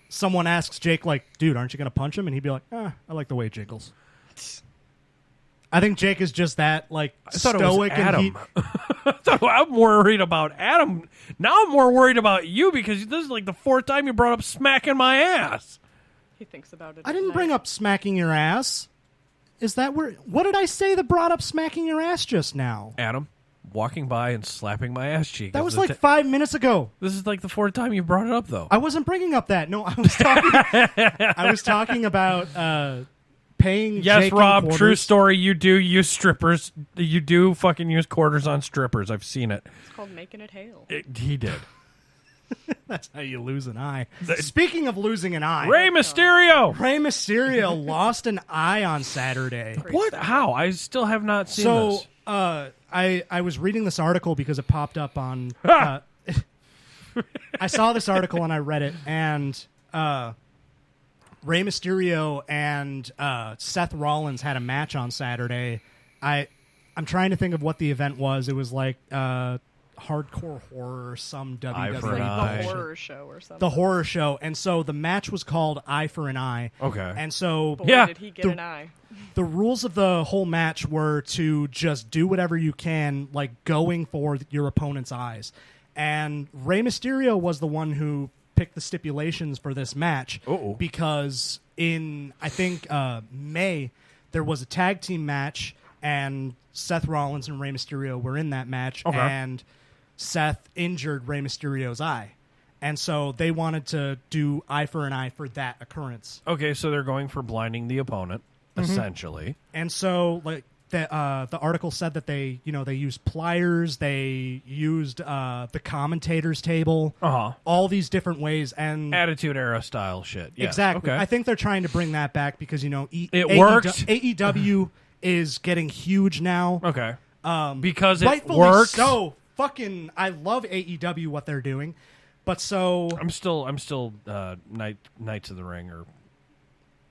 someone asks Jake, like, dude, aren't you going to punch him? And he'd be like, I like the way it jiggles. I think Jake is just that, like, stoic. Adam. I'm worried about Adam. Now I'm more worried about you because this is like the fourth time you brought up smacking my ass. He thinks about it. I didn't bring up smacking your ass. Is that where... What did I say that brought up smacking your ass just now? Adam, walking by and slapping my ass cheek. That was like 5 minutes ago. This is like the fourth time you brought it up, though. I wasn't bringing up that. No, I was talking... I was talking about... paying yes, Jake Rob, quarters. true story. You do use strippers. You do fucking use quarters on strippers. I've seen it. It's called making it hail. He did. That's how you lose an eye. Speaking of losing an eye. Rey Mysterio! Rey Mysterio lost an eye on Saturday. What? How? I still have not seen this. I was reading this article because it popped up on... I saw this article and I read it, and... Rey Mysterio and Seth Rollins had a match on Saturday. I'm trying to think of what the event was. It was like Hardcore Horror or some WWE. The horror show or something. The horror show. And so the match was called Eye for an Eye. Okay. And so... Boy, did he get an eye. The rules of the whole match were to just do whatever you can, like going for your opponent's eyes. And Rey Mysterio was the one who... pick the stipulations for this match because in I think May there was a tag team match and Seth Rollins and Rey Mysterio were in that match and Seth injured Rey Mysterio's eye, and so they wanted to do eye for an eye for that occurrence. Okay, so they're going for blinding the opponent essentially, and so like the article said that they used pliers, they used the commentators table, all these different ways, and Attitude Era style shit. Yes. Exactly. Okay. I think they're trying to bring that back because it works. AEW is getting huge now. Okay. Because it rightfully works. So fucking, I love AEW what they're doing, but so I'm still Knights of the Ring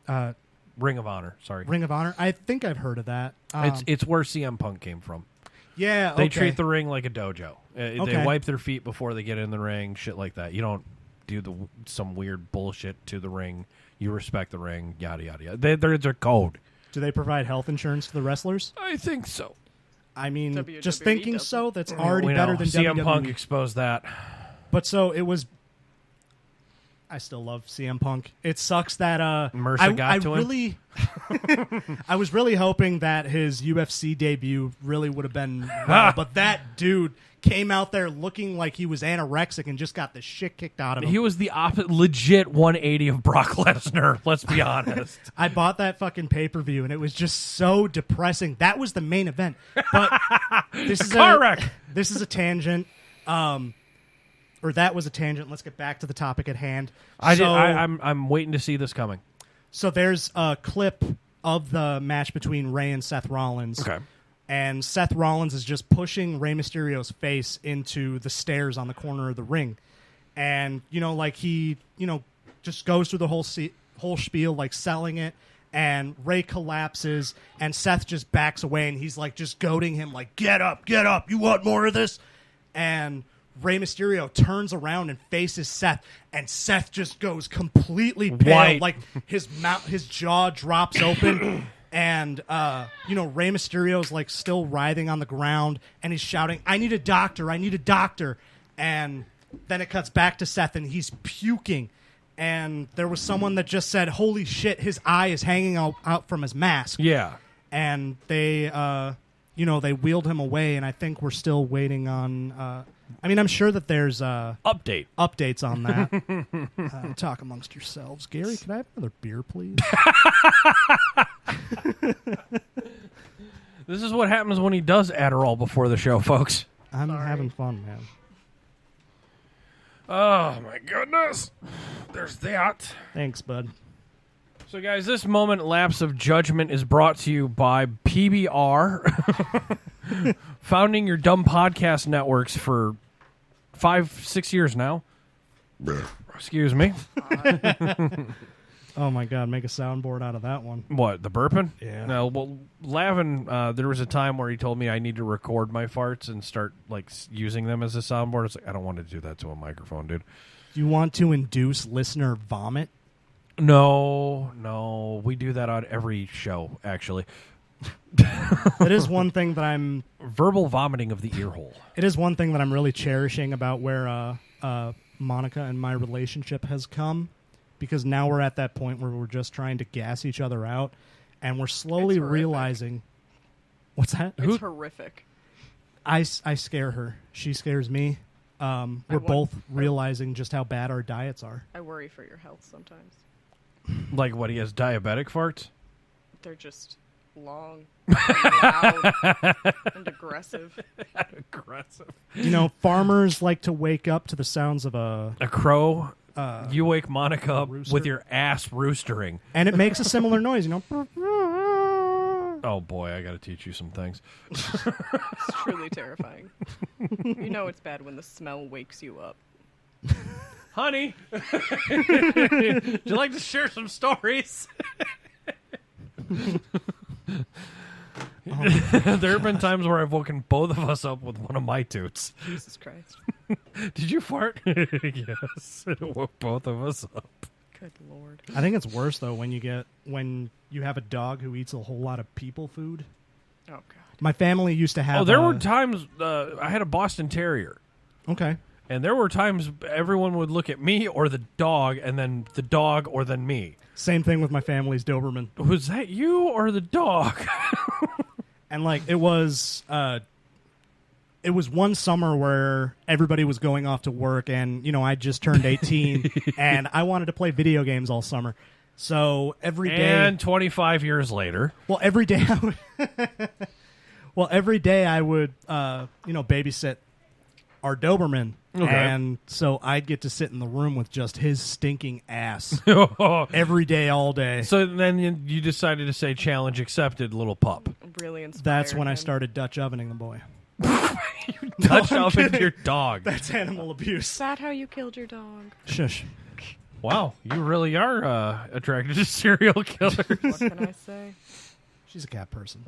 or Ring of Honor. Sorry, Ring of Honor. I think I've heard of that. It's where CM Punk came from. Yeah, They treat the ring like a dojo. They Okay. wipe their feet before they get in the ring, shit like that. You don't do some weird bullshit to the ring. You respect the ring, yada, yada, yada. There's a code. Do they provide health insurance to the wrestlers? I think so. I mean, WWE just thinking doesn't. so, that's already We better know. than CM WWE. Punk exposed that. But so it was. I still love CM Punk. It sucks that Mercer got to him? really, I was really hoping that his UFC debut really would have been, but that dude came out there looking like he was anorexic and just got the shit kicked out of him. He was the legit 180 of Brock Lesnar. Let's be honest. I bought that fucking pay-per-view and it was just so depressing. That was the main event. But this is car wreck. This is a tangent. Or that was a tangent. Let's get back to the topic at hand. I'm waiting to see this coming. So there's a clip of the match between Rey and Seth Rollins. Okay. And Seth Rollins is just pushing Rey Mysterio's face into the stairs on the corner of the ring. And, like he, just goes through the whole spiel, like selling it. And Rey collapses and Seth just backs away and he's like just goading him like, get up, you want more of this? And Rey Mysterio turns around and faces Seth, and Seth just goes completely pale. White. Like his jaw drops open, and Rey Mysterio's like still writhing on the ground, and he's shouting, "I need a doctor! I need a doctor!" And then it cuts back to Seth, and he's puking. And there was someone that just said, "Holy shit! His eye is hanging out from his mask." Yeah. And they, they wheeled him away, and I think we're still waiting on. I'm sure that there's updates on that. Talk amongst yourselves. Gary, can I have another beer, please? This is what happens when he does Adderall before the show, folks. I'm having fun, man. Oh, my goodness. There's that. Thanks, bud. So, guys, this moment lapse of judgment is brought to you by PBR, founding your dumb podcast networks for 5-6 years now. Excuse me. Oh, my God. Make a soundboard out of that one. What, the burping? Yeah. No, well, Lavin, there was a time where he told me I need to record my farts and start, using them as a soundboard. It's like, I don't want to do that to a microphone, dude. Do you want to induce listener vomit? No, we do that on every show, actually. It is one thing that I'm... Verbal vomiting of the ear hole. It is one thing that I'm really cherishing about where Monica and my relationship has come, because now we're at that point where we're just trying to gas each other out, and we're slowly realizing... What's that? It's horrific. I scare her. She scares me. We're both realizing just how bad our diets are. I worry for your health sometimes. Like what, he has diabetic farts? They're just long, and loud, and aggressive. Farmers like to wake up to the sounds of a crow. You wake Monica up rooster. with your ass roostering. And it makes a similar noise, Oh, boy, I got to teach you some things. It's truly terrifying. It's bad when the smell wakes you up. Honey, would you like to share some stories? There have been times where I've woken both of us up with one of my toots. Jesus Christ. Did you fart? Yes. It woke both of us up. Good Lord. I think it's worse, though, when you have a dog who eats a whole lot of people food. Oh, God. My family used to have... there were times... I had a Boston Terrier. Okay. And there were times everyone would look at me or the dog, and then the dog or then me. Same thing with my family's Doberman. Was that you or the dog? And it was one summer where everybody was going off to work, and I just turned 18, and I wanted to play video games all summer. So every day, and 25 years later, every day I would babysit our Doberman. Okay. And so I'd get to sit in the room with just his stinking ass every day, all day. So then you decided to say challenge accepted, little pup. Really inspired. That's when I him. started Dutch ovening the boy. Dutch ovened your dog. That's animal abuse. Is that how you killed your dog? Shush. Wow, you really are attracted to serial killers. What can I say? She's a cat person.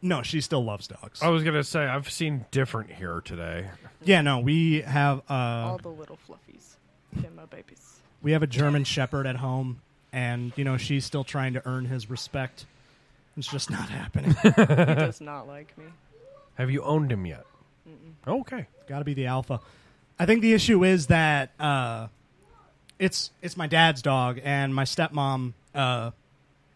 No, she still loves dogs. I was going to say, I've seen different here today. Yeah, no, we have All the little fluffies. Get my babies. we have a German Shepherd at home, and she's still trying to earn his respect. It's just not happening. He does not like me. Have you owned him yet? Mm-mm. Okay. Got to be the alpha. I think the issue is that it's my dad's dog, and my stepmom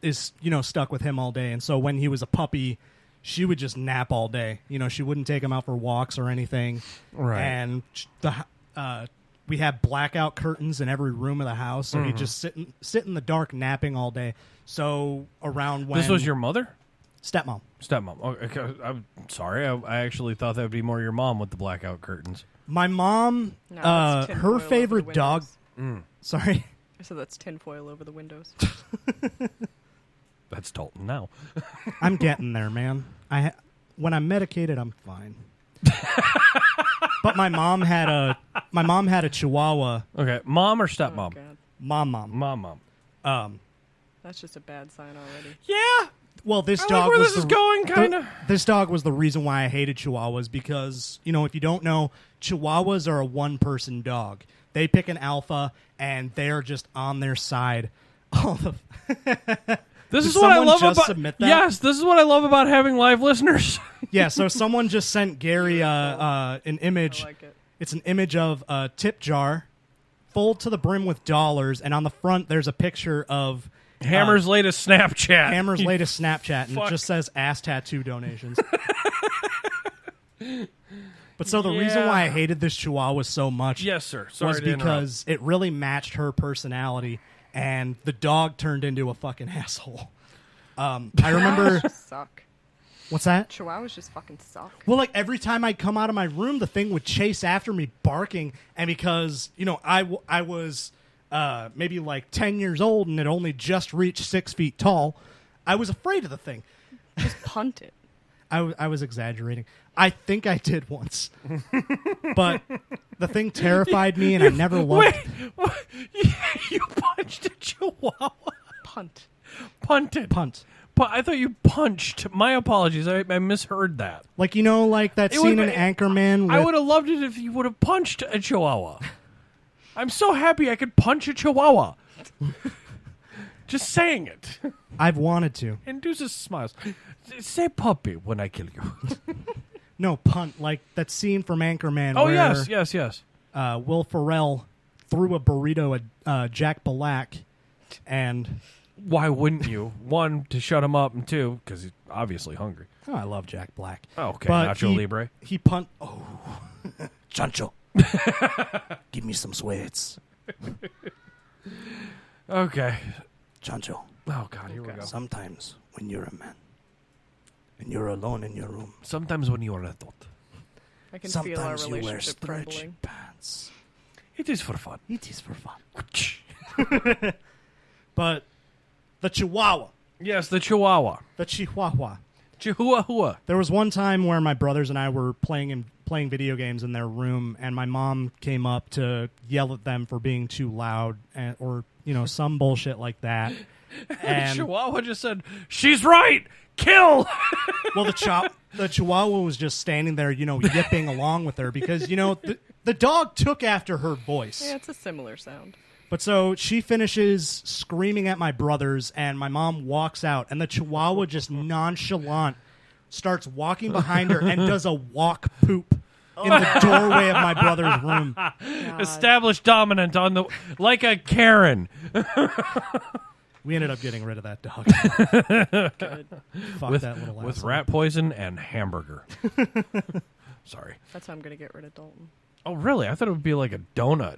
is stuck with him all day. And so when he was a puppy, she would just nap all day. She wouldn't take him out for walks or anything. Right. And we have blackout curtains in every room of the house, so he'd just sit in the dark napping all day. So around when This was your mother? stepmom. Stepmom. Okay, I'm sorry. I actually thought that would be more your mom with the blackout curtains. My mom, No, that's tinfoil her over the favorite dog. windows. Sorry. So that's tinfoil over the windows. That's Dalton now. I'm getting there, man. When I'm medicated, I'm fine. But my mom had a Chihuahua. Okay, mom or stepmom? Oh, God. Mom. That's just a bad sign already. Yeah. Well, this I dog like where was this is going, kind of. This dog was the reason why I hated Chihuahuas because if you don't know, Chihuahuas are a one-person dog. They pick an alpha and they're just on their side. This is Did what I someone love just about. submit that? Yes, this is what I love about having live listeners. Yeah, so someone just sent Gary an image. I like it. It's an image of a tip jar, full to the brim with dollars, and on the front there's a picture of Hammer's latest Snapchat. Hammer's latest Snapchat, and Fuck. it just says ass tattoo donations. But so the reason why I hated this Chihuahua so much Yes, sir. Sorry was to interrupt. because it really matched her personality, and the dog turned into a fucking asshole. I remember... Just suck. What's that? Chihuahuas just fucking suck. Well, like every time I'd come out of my room, the thing would chase after me, barking, and because I was maybe like 10 years old and it only just reached 6 feet tall, I was afraid of the thing. Just punt it. I was exaggerating. I think I did once, but the thing terrified me, and I never loved. Wait, you punched a Chihuahua. Punt. Punted. Punt. I thought you punched. My apologies. I misheard that. Like like that It scene in would- Anchorman. I with- would have loved it if you would have punched a Chihuahua. I'm so happy I could punch a Chihuahua. Just saying it. I've wanted to. Induces smiles. Say puppy when I kill you. No, punt. Like that scene from Anchorman. Oh, where, yes. Will Ferrell threw a burrito at Jack Black, and Why wouldn't you? One, to shut him up, and two, because he's obviously hungry. oh, I love Jack Black. Oh, okay. But Nacho Libre. He punt. Oh, Chancho, give me some sweats, Okay. Chancho. Oh, God, here we go. Sometimes when you're a man and you're alone in your room, Sometimes when you are a thought, I can feel our sometimes you wear relationship stretchy crumbling. pants. it is for fun. It is for fun. But the Chihuahua. Yes, the Chihuahua. The Chihuahua. Chihuahua. There was one time where my brothers and I were playing video games in their room, and my mom came up to yell at them for being too loud, or some bullshit like that. And Chihuahua just said, "She's right. Kill." well, the Chihuahua was just standing there, yipping along with her because the dog took after her voice. Yeah, it's a similar sound. But so she finishes screaming at my brothers, and my mom walks out, and the Chihuahua just nonchalant starts walking behind her and does a walk poop in the doorway of my brother's room. Established dominant on the like a Karen. We ended up getting rid of that dog. Good. Fuck with, that little with asshole. rat poison and hamburger. Sorry. That's how I'm going to get rid of Dalton. Oh, really? I thought it would be like a donut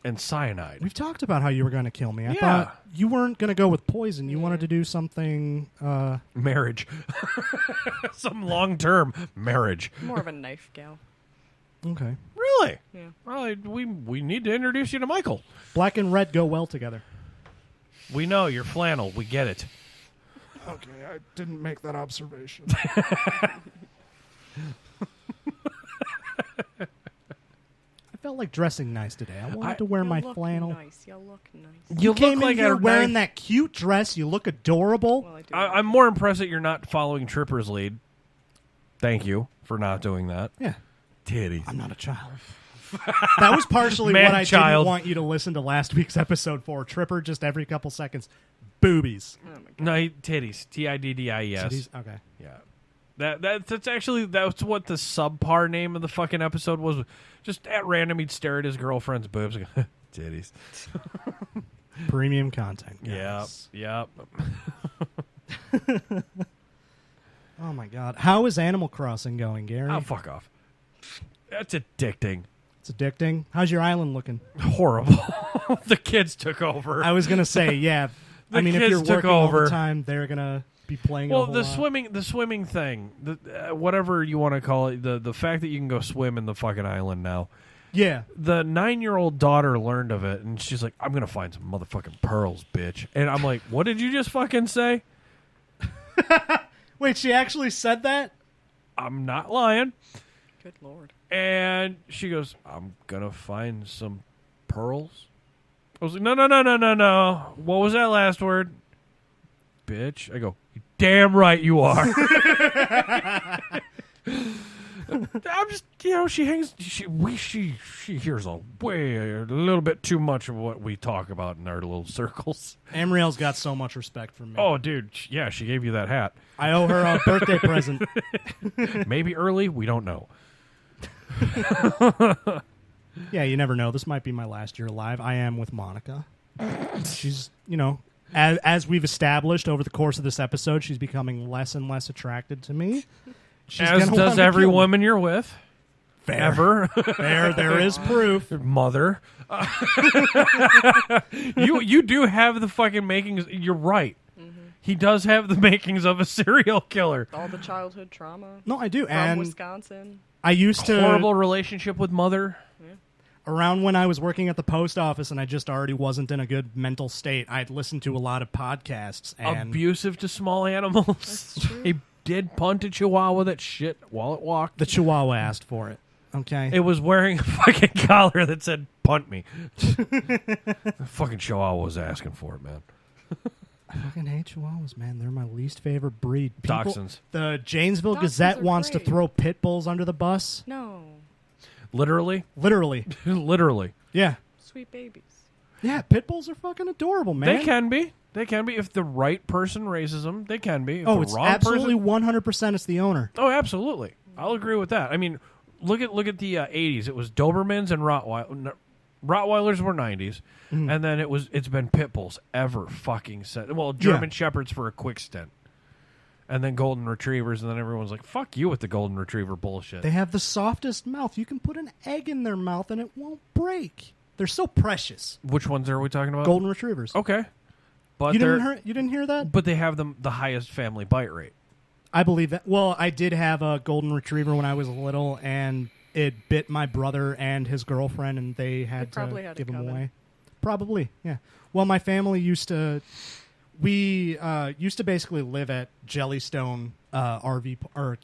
and cyanide. We've talked about how you were going to kill me. I Yeah. thought you weren't going to go with poison. You wanted to do something. Marriage. Some long-term marriage. More of a knife gal. Okay. Really? Yeah. Well, we need to introduce you to Michael. Black and red go well together. We know you're flannel. We get it. Okay, I didn't make that observation. I felt like like dressing nice today. I wanted to wear my flannel. Nice. You look nice. You came look like in here a wearing nice- that cute dress. You look adorable. Well, I do. I'm more impressed that you're not following Tripper's lead. Thank you for not doing that. Yeah. Titties. I'm not a child. That was partially what I Man-child. didn't want you to listen to last week's episode for. Tripper, just every couple seconds, boobies. Oh my God. No, titties. TIDDIES. Titties? Okay. Yeah. That's actually that's what the subpar name of the fucking episode was. Just at random, he'd stare at his girlfriend's boobs. And go, titties. Premium content. Guys. Yep. Oh my God. How is Animal Crossing going, Gary? Oh, fuck off. That's addicting. It's addicting. How's your island looking? Horrible. The kids took over. I was gonna say, yeah. The I mean, if kids you're took working all over. the time, they're gonna be playing. Well, a whole the lot. swimming thing, whatever you want to call it, the fact that you can go swim in the fucking island now. Yeah. The 9-year-old daughter learned of it, and she's like, "I'm gonna find some motherfucking pearls, bitch." And I'm like, "What did you just fucking say?" Wait, she actually said that? I'm not lying. Good Lord. And she goes, "I'm gonna find some pearls." I was like, No. What was that last word? Bitch. I go, damn right you are. I'm just, she hangs, she hears a little bit too much of what we talk about in our little circles. Amriel's got so much respect for me. Oh, dude, yeah, she gave you that hat. I owe her a birthday present. Maybe early, we don't know. Yeah, you never know. This might be my last year alive. I am with Monica. She's, as we've established over the course of this episode, she's becoming less and less attracted to me. She's As gonna does wanna every kill me. woman you're with. Fair. Ever. There is proof. Mother. You do have the fucking makings. You're right. Mm-hmm. He does have the makings of a serial killer. All the childhood trauma. No, I do. From And Wisconsin. I used to Horrible relationship with mother. around when I was working at the post office and I just already wasn't in a good mental state. I'd listened to a lot of podcasts and Abusive to small animals. That's true. He did punt a chihuahua that shit while it walked. the Chihuahua asked for it. Okay. It was wearing a fucking collar that said "punt me." The fucking chihuahua was asking for it, man. I fucking hate Chihuahuas, man. They're my least favorite breed. People- Dachshunds. The Janesville Dachshunds Gazette are wants to great. throw pit bulls under the bus. No. Literally, Literally. literally. Yeah. Sweet babies. Yeah, pit bulls are fucking adorable, man. They can be. They can be if the right person raises them. They can be. If Oh, the it's wrong absolutely person, 100% it's the owner. Oh, absolutely. I'll agree with that. I mean, look at the 80s. It was Dobermans and Rottweilers were 90s, and then it's been pit bulls ever fucking since. Well, German Shepherds for a quick stint, and then golden retrievers, and then everyone's like, "Fuck you with the golden retriever bullshit." They have the softest mouth. You can put an egg in their mouth and it won't break. They're so precious. Which ones are we talking about? Golden retrievers. Okay, but You they're didn't hear that? but they have the highest family bite rate. I believe that. Well, I did have a golden retriever when I was little, and it bit my brother and his girlfriend, and they had probably to had give it him coming. away. Probably, yeah. Well, my family used to. We used to basically live at Jellystone RV or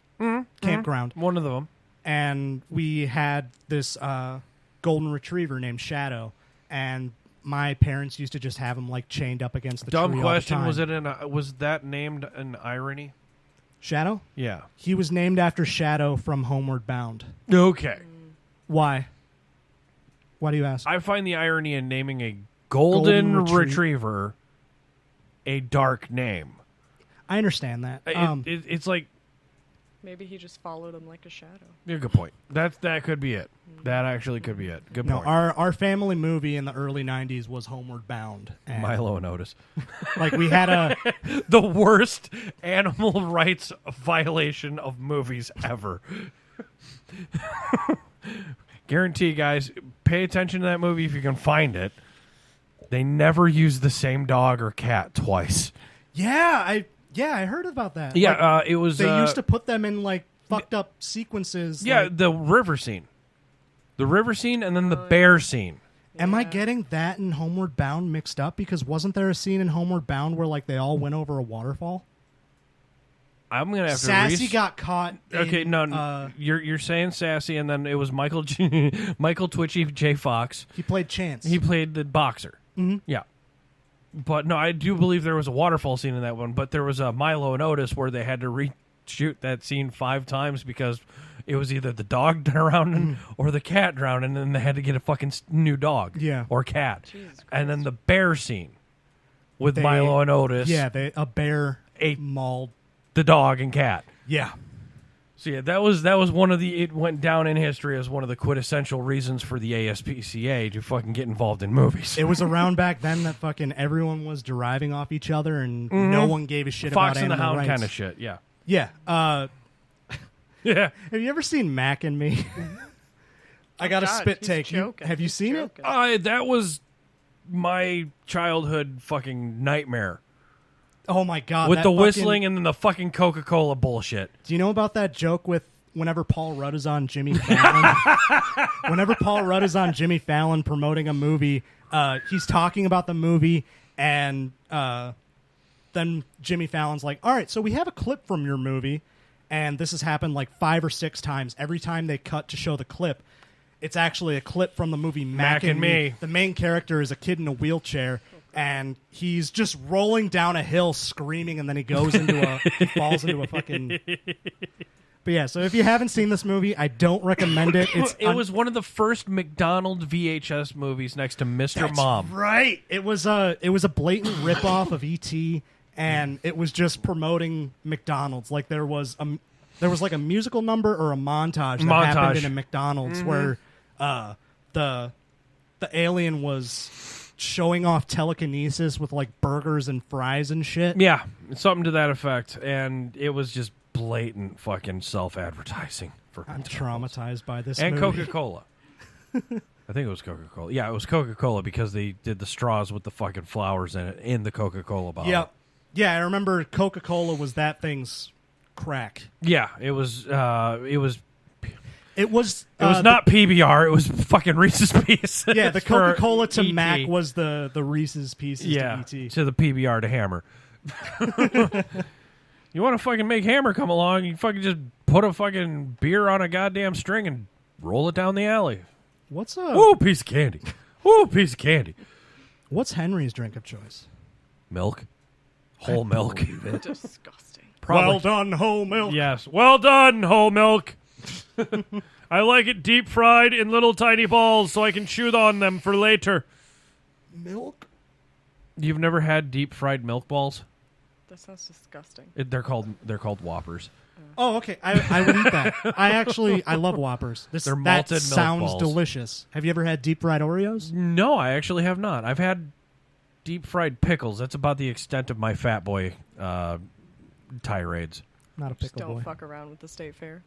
campground, One of them. and we had this golden retriever named Shadow, and my parents used to just have him like chained up against the Dumb tree all the question. time. Was that named an irony? Shadow? Yeah. He was named after Shadow from Homeward Bound. Okay. Why? Why do you ask? I find the irony in naming a golden Golden retriever a dark name. I understand that. It's like Maybe he just followed him like a shadow. yeah, good point. That could be it. That actually could be it. Good no, point. our family movie in the early '90s was Homeward Bound. And, Milo and Otis. like we had a The worst animal rights violation of movies ever. Guarantee, guys, pay attention to that movie if you can find it. They never use the same dog or cat twice. I heard about that. Yeah, Like, it was. they used to put them in like fucked up sequences. Yeah, like- the river scene. The river scene and then the bear scene. Am I getting that and Homeward Bound mixed up? Because wasn't there a scene in Homeward Bound where like they all went over a waterfall? I'm gonna have to. Sassy got caught. Okay, no, you're saying Sassy, and then it was Michael Twitchy J. Fox. He played Chance. He played the boxer. Mhm. Yeah, but no, I do believe there was a waterfall scene in that one. But there was a Milo and Otis where they had to reshoot that scene 5 times because it was either the dog drowning or the cat drowning, and then they had to get a fucking new dog, or cat. And then the bear scene with Milo and Otis. Yeah, a bear mauled the dog and cat. Yeah. So yeah, that was one of the. It went down in history as one of the quintessential reasons for the ASPCA to fucking get involved in movies. It was around back then that fucking everyone was deriving off each other and no one gave a shit Fox about and the animal Hound rights. kind of shit. Yeah. Yeah. Yeah. Have you ever seen Mac and Me? I got a spit take. Have you seen it? That was my childhood fucking nightmare. Oh my god! With that the fucking- whistling and then the fucking Coca-Cola bullshit. Do you know about that joke with whenever Paul Rudd is on Jimmy Fallon? Whenever Paul Rudd is on Jimmy Fallon promoting a movie, he's talking about the movie, and then Jimmy Fallon's like, "All right, so we have a clip from your movie," and this has happened like 5 or 6 times. Every time they cut to show the clip, it's actually a clip from the movie Mac and Me. The main character is a kid in a wheelchair. And he's just rolling down a hill screaming, and then he goes into he falls into a fucking... But yeah, so if you haven't seen this movie, I don't recommend it. It was one of the first McDonald's VHS movies next to Mr. Mom. Right. It was a blatant ripoff of E.T., and it was just promoting McDonald's. Like there was like a musical number or a montage that happened in a McDonald's where the alien was showing off telekinesis with like burgers and fries and shit. Yeah, something to that effect, and it was just blatant fucking self-advertising for. I'm traumatized by this and movie. Coca-Cola. I think it was Coca-Cola. Yeah, it was Coca-Cola because they did the straws with the fucking flowers in it in the Coca-Cola bottle. Yep. Yeah, I remember Coca-Cola was that thing's crack. Yeah, it was. It was not PBR. It was fucking Reese's Pieces. Yeah, the Coca-Cola to E.T. Mac was the Reese's Pieces to E.T. to the PBR to Hammer. You want to fucking make Hammer come along, you fucking just put a fucking beer on a goddamn string and roll it down the alley. What's up? Ooh, piece of candy. Ooh, piece of candy. What's Henry's drink of choice? Milk. Whole milk. Disgusting. Probably. Well done, whole milk. Yes. Well done, whole milk. I like it deep fried in little tiny balls so I can chew on them for later. Milk? You've never had deep fried milk balls? That sounds disgusting. They're called Whoppers. Oh, okay. I would eat that. I love Whoppers. They're malted milk sounds balls. delicious. Have you ever had deep fried Oreos? No, I actually have not. I've had deep fried pickles. That's about the extent of my fat boy tirades. Not a Just pickle don't boy. fuck around with the state fair.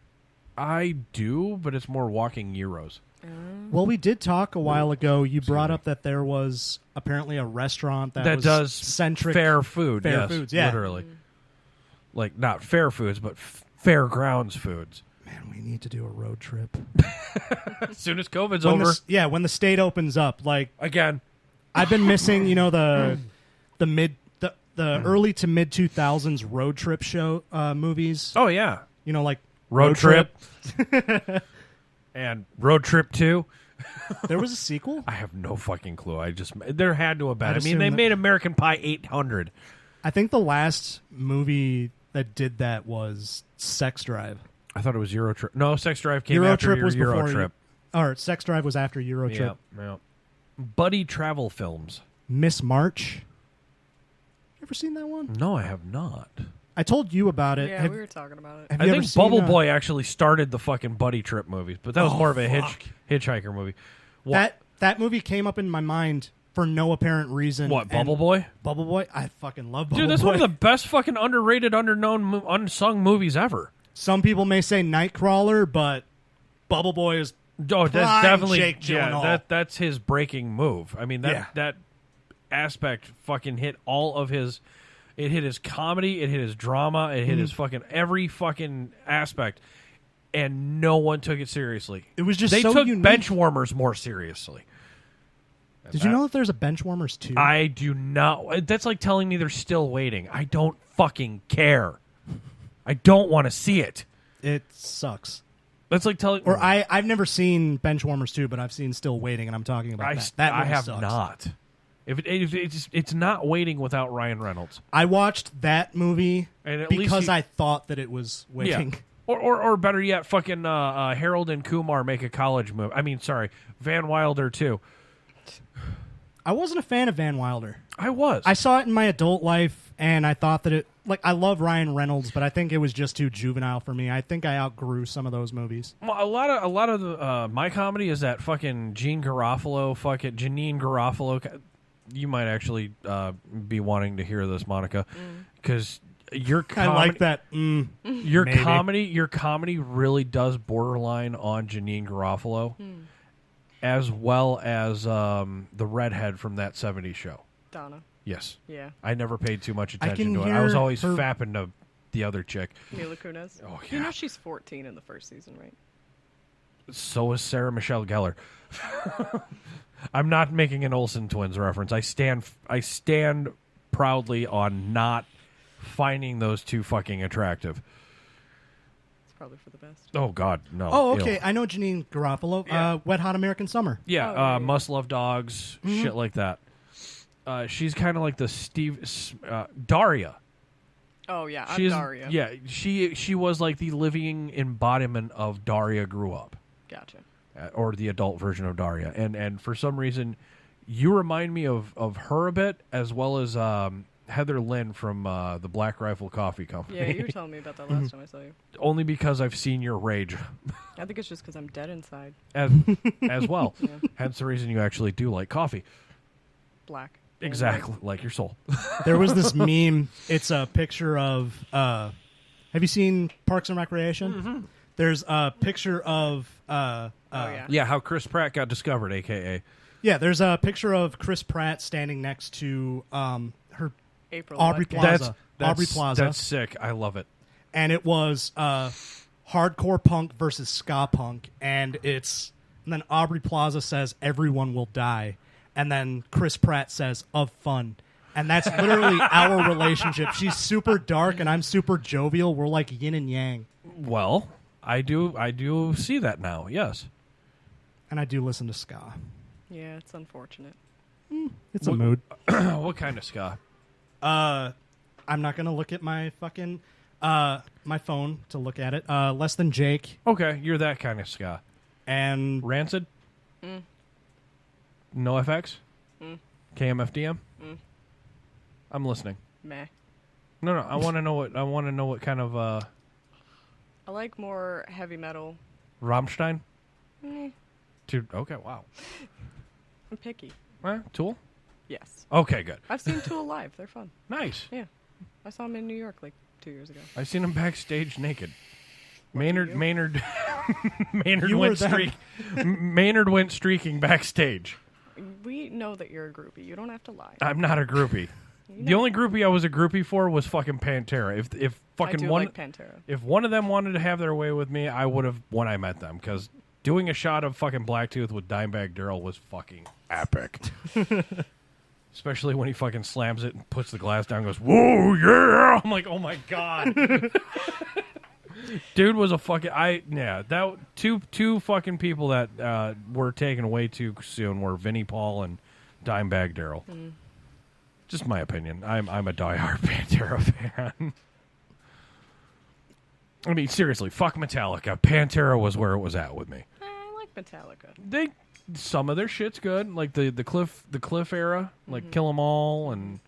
I do, but it's more walking gyros. Well, we did talk a while ago. You brought up that there was apparently a restaurant that was does centric fair food. Fair yes, foods, yeah. Literally. Like not fair foods, but fairgrounds foods. Man, we need to do a road trip. As soon as COVID's When over. when the state opens up. Like again, I've been missing, the early to mid 2000s road trip show movies. Oh yeah, Like Road Trip. And Road Trip 2. There was a sequel? I have no fucking clue. There had to have been. I'd I mean, they assume made American Pie 800. I think the last movie that did that was Sex Drive. I thought it was Euro Trip. No, Sex Drive came Euro after Trip was Euro before Trip. Or Sex Drive was after Euro Trip. Yeah. Buddy travel films. Miss March. You ever seen that one? No, I have not. I told you about it. Yeah, we were talking about it. Have I you think ever seen, Bubble Boy actually started the fucking buddy trip movies, but that was more of a hitchhiker movie. That movie came up in my mind for no apparent reason. What, Bubble Boy? Bubble Boy? I fucking love Bubble Boy. Dude, that's one of the best fucking underrated, unsung movies ever. Some people may say Nightcrawler, but Bubble Boy is that's definitely Jake Gyllenhaal. that's his breaking move. I mean that aspect fucking hit all of his. It hit his comedy, it hit his drama, it hit his fucking every fucking aspect, and no one took it seriously. It was just they so took unique. Benchwarmers more seriously. Did you know that there's a Benchwarmers too? I do not. That's like telling me they're still waiting. I don't fucking care. I don't want to see it. It sucks. That's like telling. Or I've never seen Benchwarmers 2, but I've seen Still Waiting, and I'm talking about that. That I movie have sucks. not. If it's not Waiting without Ryan Reynolds. I watched that movie And at because least I thought that it was Waiting. Yeah. Or better yet, fucking Harold and Kumar make a college movie. I mean, sorry, Van Wilder too. I wasn't a fan of Van Wilder. I was. I saw it in my adult life, and I thought that I love Ryan Reynolds, but I think it was just too juvenile for me. I think I outgrew some of those movies. Well, a lot of the, my comedy is that fucking Janine Garofalo. You might actually be wanting to hear this, Monica, because your I like that. Your maybe. your comedy really does borderline on Janine Garofalo, as well as the redhead from that '70s show. Donna. Yes. Yeah. I never paid too much attention can to it. hear I was always her- fapping to the other chick. Mila Kunis. Oh, You yeah. know she's 14 in the first season, right? So is Sarah Michelle Gellar. I'm not making an Olsen twins reference. I stand proudly on not finding those two fucking attractive. It's probably for the best. Oh God, no. Oh, Ew. okay. I know Janine Garofalo. Yeah. Wet Hot American Summer. Yeah, Oh, yeah, yeah. Must Love Dogs, shit like that. She's kind of like the Daria. Oh yeah, I'm She's, Daria. Yeah, she was like the living embodiment of Daria grew up. Gotcha. Or the adult version of Daria. And for some reason, you remind me of her a bit, as well as Heather Lynn from the Black Rifle Coffee Company. Yeah, you were telling me about that last time I saw you. Only because I've seen your rage I think it's just because I'm dead inside. as well. Yeah. Hence the reason you actually do like coffee. Black. Exactly, like your soul. There was this meme. It's a picture of. Have you seen Parks and Recreation? Mm-hmm. There's a picture of. yeah. Yeah, how Chris Pratt got discovered, a.k.a. Yeah, there's a picture of Chris Pratt standing next to her April. Aubrey O'Neil. Plaza. Aubrey Plaza. That's sick. I love it. And it was hardcore punk versus ska punk, and then Aubrey Plaza says everyone will die, and then Chris Pratt says of fun, and that's literally our relationship. She's super dark, and I'm super jovial. We're like yin and yang. Well, I do see that now. Yes. And I do listen to ska. Yeah, it's unfortunate. It's a mood. What kind of ska? I'm not gonna look at my fucking my phone to look at it. Less Than Jake Okay, you're that kind of ska. and Rancid? No FX? KMFDM? I'm listening. Meh. No, I want to know what kind of I like more heavy metal. Rammstein? Eh, Dude, okay, wow. I'm picky. Tool? Yes. Okay, good. I've seen Tool live. They're fun. Nice. Yeah. I saw them in New York like 2 years ago. I seen him backstage naked. Maynard You were went them. Maynard went streaking backstage. We know that you're a groupie. You don't have to lie. I'm not a groupie. The only groupie I was a groupie for was fucking Pantera. If I fucking do one like Pantera. if one of them wanted to have their way with me, I would have when I met them, because doing a shot of fucking Blacktooth with Dimebag Darrell was fucking epic. Especially when he fucking slams it and puts the glass down and goes, "Whoa, yeah!" I'm like, oh my god. Dude was a fucking that two fucking people that were taken away too soon were Vinnie Paul and Dimebag Darrell. Just my opinion. I'm a diehard Pantera fan. I mean, seriously, fuck Metallica. Pantera was where it was at with me. I like Metallica. Some of their shit's good, like the Cliff era, like Kill 'Em All and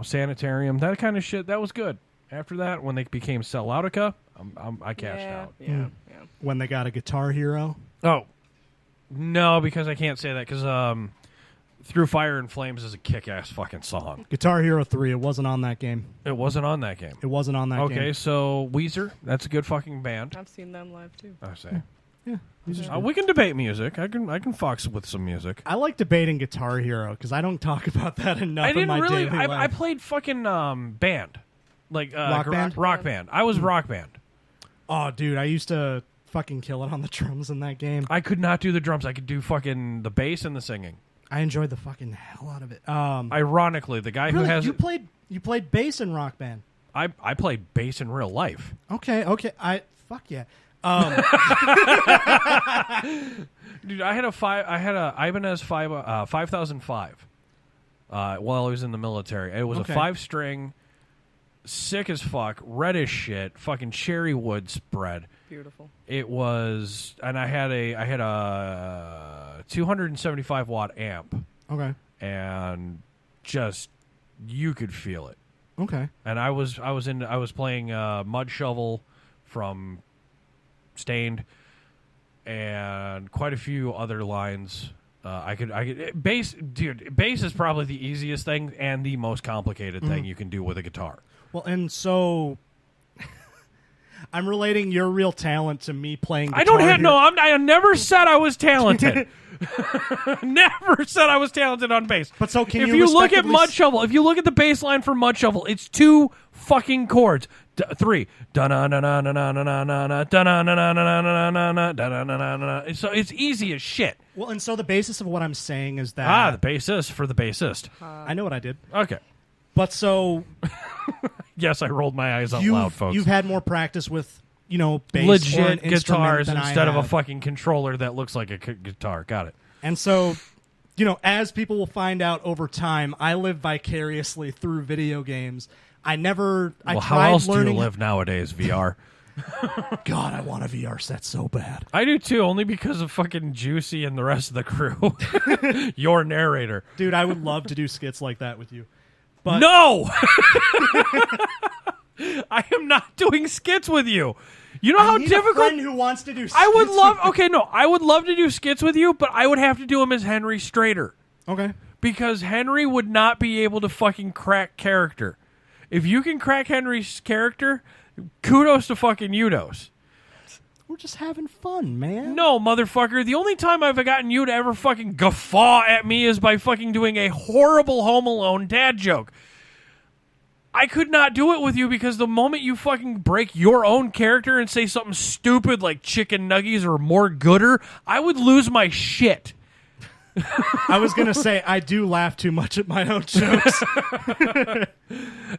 Sanitarium, that kind of shit. That was good. After that, when they became Selloutica, I cashed out. Yeah. when they got a Guitar Hero. Oh no, because I can't say that because Through Fire and Flames is a kick-ass fucking song. Guitar Hero 3, it wasn't on that game. It wasn't on that game. It wasn't on that game. Okay, so Weezer, that's a good fucking band. I've seen them live too. I say. Yeah. We can debate music. I can fox with some music. I like debating Guitar Hero because I don't talk about that enough I didn't in my really. daily I life. played fucking band, like Rock band? Rock band. I was rock band. Oh, dude, I used to fucking kill it on the drums in that game. I could not do the drums. I could do fucking the bass and the singing. I enjoyed the fucking hell out of it. Ironically, the guy really, who has you played bass in Rock Band. I play bass in real life. Okay. Fuck yeah. Dude, I had a Ibanez 5005 while I was in the military. It was a 5-string, sick as fuck, red as shit, fucking cherry wood spread. Beautiful. It was, and I had a 275 watt amp. Okay. And just you could feel it. Okay. And I was playing Mud Shovel from Stained and quite a few other lines. Bass is probably the easiest thing and the most complicated thing you can do with a guitar. Well, and so I'm relating your real talent to me playing guitar. I never said I was talented. Never said I was talented on bass. But so can if you you look at respectively Mud Shovel, if you look at the bass line for Mud Shovel, it's 2 fucking chords. 3. So it's easy as shit. Well, and so the basis of what I'm saying is that the bassist for the bassist. I know what I did. Okay. But so yes, I rolled my eyes out loud, folks. You've had more practice with, bass legit or an guitars than instead I of a have. fucking controller that looks like a guitar. Got it. And so, as people will find out over time, I live vicariously through video games. I How tried else learning. do you live nowadays, VR? God, I want a VR set so bad. I do too, only because of fucking Juicy and the rest of the crew. Your narrator. Dude, I would love to do skits like that with you. But no! I am not doing skits with you. You know how difficult. A friend who wants to do skits I would love. with you. Okay, no, I would love to do skits with you, but I would have to do them as Henry Strader Okay. because Henry would not be able to fucking crack character. If you can crack Henry's character, kudos to fucking Udos. We're just having fun, man. No, motherfucker. The only time I've gotten you to ever fucking guffaw at me is by fucking doing a horrible Home Alone dad joke. I could not do it with you because the moment you fucking break your own character and say something stupid like chicken nuggies or more gooder, I would lose my shit. I was going to say, I do laugh too much at my own jokes.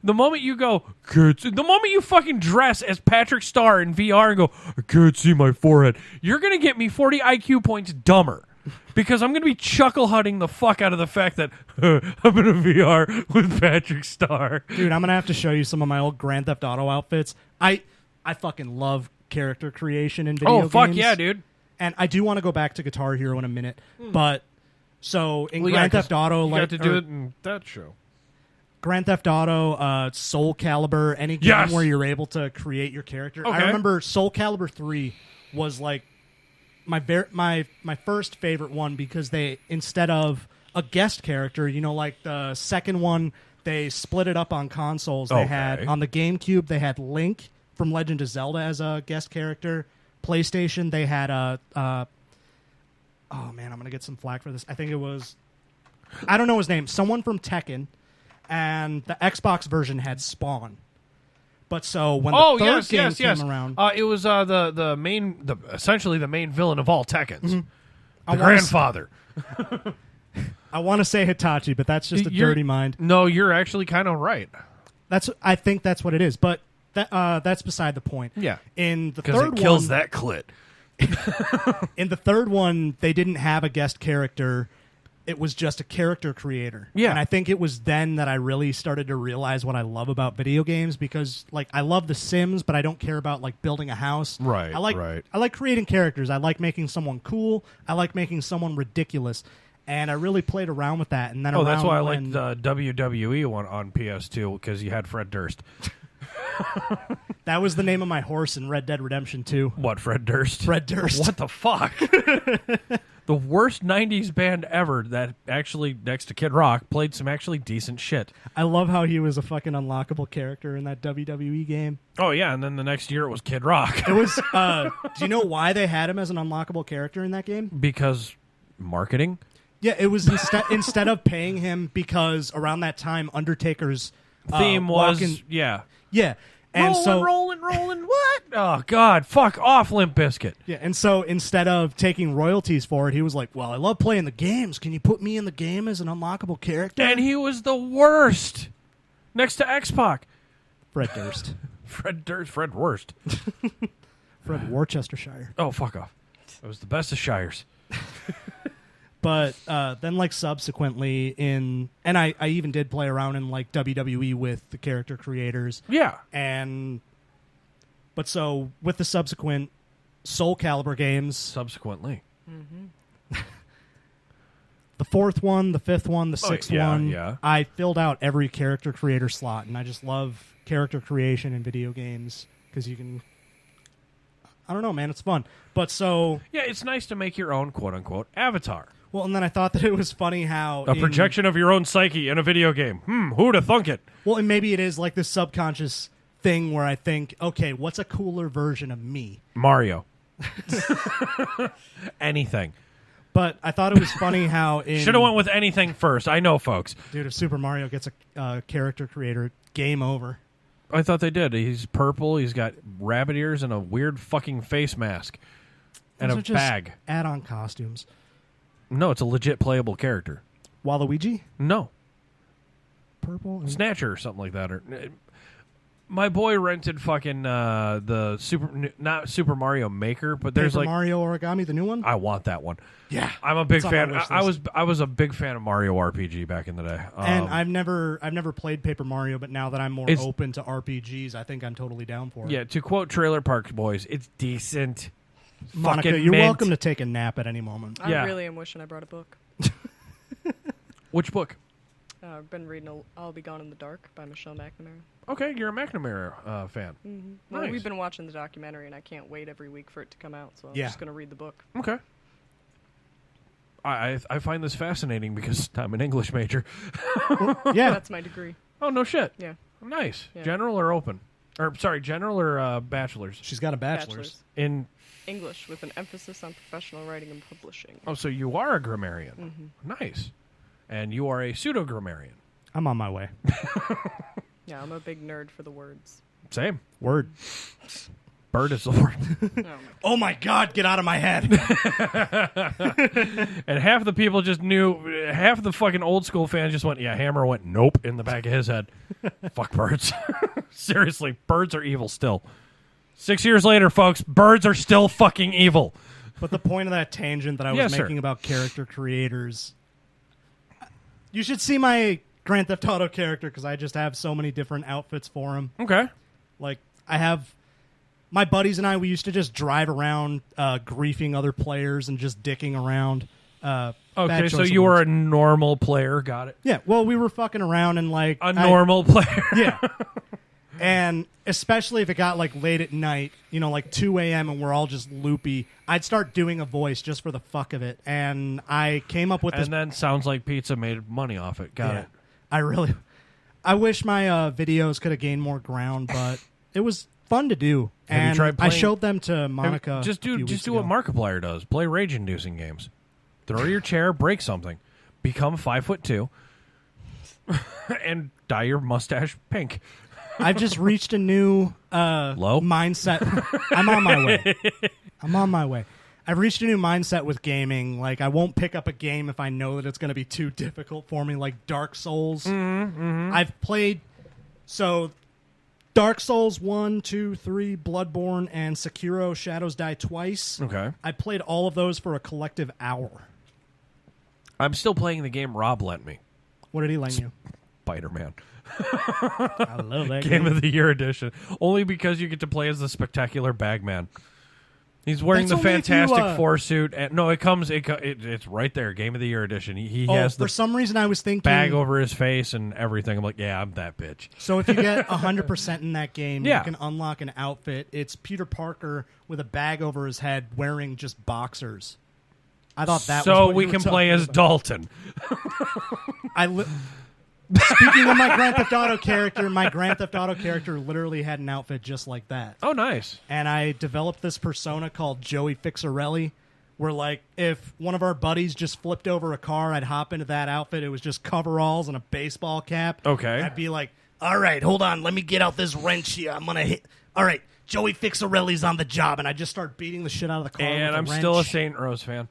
The moment you go, the moment you fucking dress as Patrick Starr in VR and go, I can't see my forehead, you're going to get me 40 IQ points dumber. Because I'm going to be chuckle-hutting the fuck out of the fact that I'm in a VR with Patrick Starr. Dude, I'm going to have to show you some of my old Grand Theft Auto outfits. I fucking love character creation in video games. Oh, fuck yeah, dude. And I do want to go back to Guitar Hero in a minute. But, so, in Well, Grand Theft Auto... You got to do it in that show. Grand Theft Auto, Soul Calibur, any game where you're able to create your character. Okay. I remember Soul Calibur 3 was like my first favorite one because they, instead of a guest character, like the second one, they split it up on consoles. They had, on the GameCube, they had Link from Legend of Zelda as a guest character. PlayStation, they had oh man, I'm going to get some flack for this. I think it was, I don't know his name, someone from Tekken. And the Xbox version had Spawn. But so when the third game came around, it was essentially the main villain of all Tekkens, Mm-hmm. the grandfather. I want to say Hitachi, but that's just a dirty mind. No, you're actually kind of right. I think that's what it is, but that's beside the point. Yeah, in the because third it kills one, that clit. In the third one, they didn't have a guest character. It was just a character creator. Yeah. And I think it was then that I really started to realize what I love about video games because, like, I love The Sims, but I don't care about, like, building a house. Right, I like creating characters. I like making someone cool. I like making someone ridiculous. And I really played around with that. And then that's why I liked the WWE one on PS2 because you had Fred Durst. That was the name of my horse in Red Dead Redemption 2. What, Fred Durst? Fred Durst. What the fuck? The worst 90s band ever that actually, next to Kid Rock, played some actually decent shit. I love how he was a fucking unlockable character in that WWE game. Oh, yeah, and then the next year it was Kid Rock. It was, do you know why they had him as an unlockable character in that game? Because marketing? Yeah, it was instead of paying him because around that time Undertaker's theme was, yeah. Yeah. And rolling, what? Oh, God, fuck off, Limp Bizkit. Yeah, and so instead of taking royalties for it, he was like, well, I love playing the games. Can you put me in the game as an unlockable character? And he was the worst. Next to X-Pac. Fred Durst. Fred Durst, Fred Worst. Fred Worcestershire. Oh, fuck off. It was the best of Shires. But then, like, subsequently and I even did play around in, like, WWE with the character creators. Yeah. But so, with the subsequent Soul Calibur games... Subsequently. The fourth one, the fifth one, the sixth one. Yeah. I filled out every character creator slot, and I just love character creation in video games because you can... I don't know, man. It's fun. But so... Yeah, it's nice to make your own quote-unquote avatar. Well, and then I thought that it was funny how... A projection of your own psyche in a video game. Who'd have thunk it? Well, and maybe it is like this subconscious thing where I think, okay, what's a cooler version of me? Mario. Anything. But I thought it was funny how in... Should have went with anything first. I know, folks. Dude, if Super Mario gets a character creator, game over. I thought they did. He's purple. He's got rabbit ears and a weird fucking face mask. And Those a are just bag. Add-on costumes. No, it's a legit playable character. Waluigi? No. Purple? Snatcher or something like that. Or my boy rented fucking the not Super Mario Maker, but there's Paper like Mario Origami, the new one? I want that one. Yeah. I'm a big It's on fan. my wish I list. was a big fan of Mario RPG back in the day. And I've never played Paper Mario, but now that I'm more It's- open to RPGs, I think I'm totally down for it. Yeah, to quote Trailer Park Boys, it's decent. Monica, Fucking you're mint. welcome to take a nap at any moment. Yeah. I really am wishing I brought a book. Which book? I've been reading I'll Be Gone in the Dark by Michelle McNamara. Okay, you're a McNamara fan. Mm-hmm. Well, Nice. we've been watching the documentary, and I can't wait every week for it to come out, so I'm Yeah. just going to read the book. Okay. I find this fascinating because I'm an English major. Yeah. That's my degree. Oh, no shit. Yeah. Nice. Yeah. General or open? Or, sorry, general or bachelor's? She's got a bachelor's. In... English with an emphasis on professional writing and publishing. Oh, so you are a grammarian. Mm-hmm. Nice. And you are a pseudo-grammarian. I'm on my way. Yeah, I'm a big nerd for the words. Same. Word. Bird is the word. Oh my God, get out of my head. And half the people just knew, half the fucking old school fans just went, yeah, Hammer went, nope, in the back of his head. Fuck birds. Seriously, birds are evil still. 6 years later, folks, birds are still fucking evil. But the point of that tangent that I was Yes, sir. making about character creators, you should see my Grand Theft Auto character because I just have so many different outfits for him. Okay. Like, I have my buddies and we used to just drive around griefing other players and just dicking around. Okay, so you were a normal player. Got it. Yeah, well, we were fucking around and like... A normal player. Yeah. And especially if it got like late at night, like 2 a.m. and we're all just loopy, I'd start doing a voice just for the fuck of it. And I came up with this... And then Sounds Like Pizza made money off it. Got it. I wish my videos could have gained more ground, but it was fun to do. Have you And tried I playing- showed them to Monica. Just a few do weeks what ago. Markiplier does. Play rage-inducing games. Throw your chair, break something, become 5'2", and dye your mustache pink. I've just reached a new mindset. I'm on my way. I've reached a new mindset with gaming. Like, I won't pick up a game if I know that it's going to be too difficult for me, like Dark Souls. I've played... So, Dark Souls 1, 2, 3, Bloodborne, and Sekiro Shadows Die Twice. Okay. I played all of those for a collective hour. I'm still playing the game Rob lent me. What did he lend you? Spider-Man. I love that Game of the Year edition. Only because you get to play as the spectacular Bagman. He's wearing That's the only if you, Fantastic Four suit. And, no, it's right there. Game of the Year edition. He has the for some reason I was thinking... bag over his face and everything. I'm like, yeah, I'm that bitch. So if you get 100% in that game, Yeah. you can unlock an outfit. It's Peter Parker with a bag over his head wearing just boxers. I thought that was So what we you were can talking play as about. Dalton. Speaking of my Grand Theft Auto character, my Grand Theft Auto character literally had an outfit just like that. Oh, nice. And I developed this persona called Joey Fixarelli, where, like, if one of our buddies just flipped over a car, I'd hop into that outfit. It was just coveralls and a baseball cap. Okay. I'd be like, all right, hold on, let me get out this wrench here. I'm going to hit... All right, Joey Fixarelli's on the job. And I just start beating the shit out of the car And with a I'm wrench. still a St. Rose fan.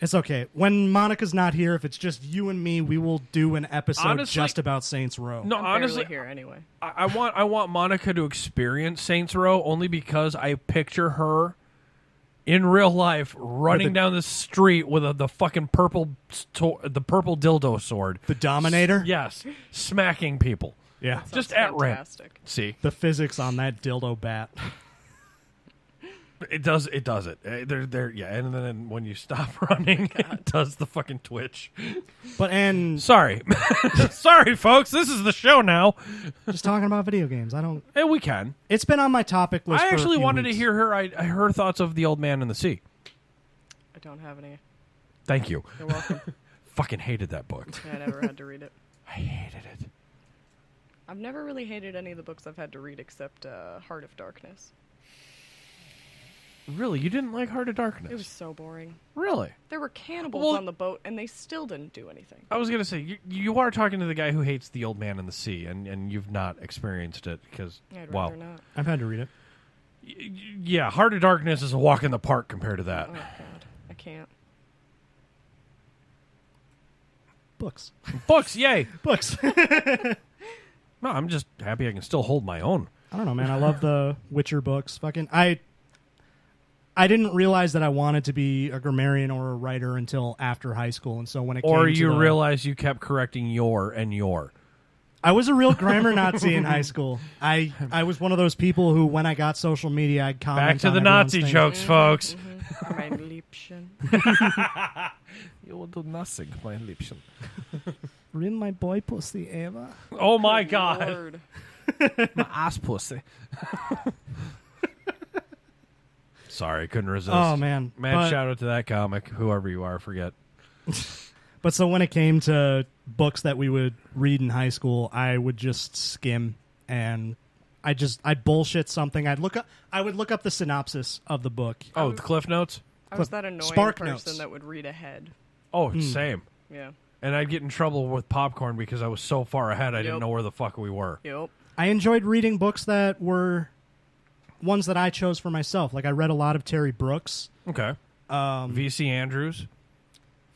It's okay. When Monica's not here, if it's just you and me, we will do an episode Honestly, just about Saints Row. No, I'm honestly, barely here anyway. I want Monica to experience Saints Row only because I picture her in real life running down the street with the fucking purple dildo sword. The Dominator? Yes. Smacking people. Yeah. Just at random. Fantastic. See? The physics on that dildo bat. It does it. Yeah, and then when you stop running, it does the fucking twitch. Sorry. Sorry, folks. This is the show now. Just talking about video games. Hey, we can. It's been on my topic list. I for actually a few wanted weeks. to hear her thoughts of The Old Man in the Sea. I don't have any. Thank you. You're welcome. Fucking hated that book. I never had to read it. I hated it. I've never really hated any of the books I've had to read except Heart of Darkness. Really? You didn't like Heart of Darkness? It was so boring. Really? There were cannibals on the boat, and they still didn't do anything. I was going to say, you are talking to the guy who hates The Old Man in the Sea, and you've not experienced it because, I'd rather not. I've had to read it. Yeah, Heart of Darkness is a walk in the park compared to that. Oh, God. I can't. Books. Books, yay. Books. No, I'm just happy I can still hold my own. I don't know, man. I love the Witcher books. Fucking, I didn't realize that I wanted to be a grammarian or a writer until after high school, and so when it Or came to you realize you kept correcting your. I was a real grammar Nazi in high school. I was one of those people who, when I got social media, I'd comment. Back to on the everyone's Nazi things. jokes, folks. Mein Liebchen. You will do nothing, my Liebchen. Rin my boy pussy, Eva. Oh my God. Lord. My ass pussy. Sorry, couldn't resist. Oh, man. Man, shout out to that comic, whoever you are, forget. But so when it came to books that we would read in high school, I would just skim and I'd bullshit something. I would look up the synopsis of the book. Oh, the Cliff Notes? I was that annoying Spark person Notes. that would read ahead. Oh, same. Yeah. And I'd get in trouble with popcorn because I was so far ahead I didn't know where the fuck we were. Yep. I enjoyed reading books that were ones that I chose for myself. Like I read a lot of Terry Brooks. Okay. V.C. Andrews.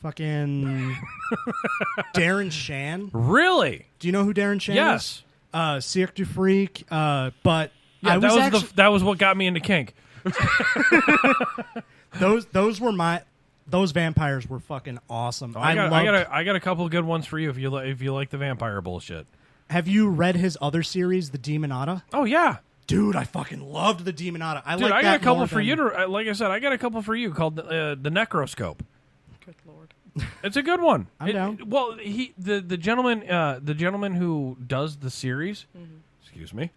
Fucking Darren Shan. Really? Do you know who Darren Shan Yes. is? Cirque du Freak. But Yeah, I was that was what got me into kink. those were those vampires were fucking awesome. I got a couple of good ones for you if you like the vampire bullshit. Have you read his other series, The Demonata? Oh yeah. Dude, I fucking loved The Demonata. I got a couple for you to like I said, I got a couple for you called the Necroscope. Good Lord. It's a good one. I'm down. Well, the gentleman who does the series, excuse me,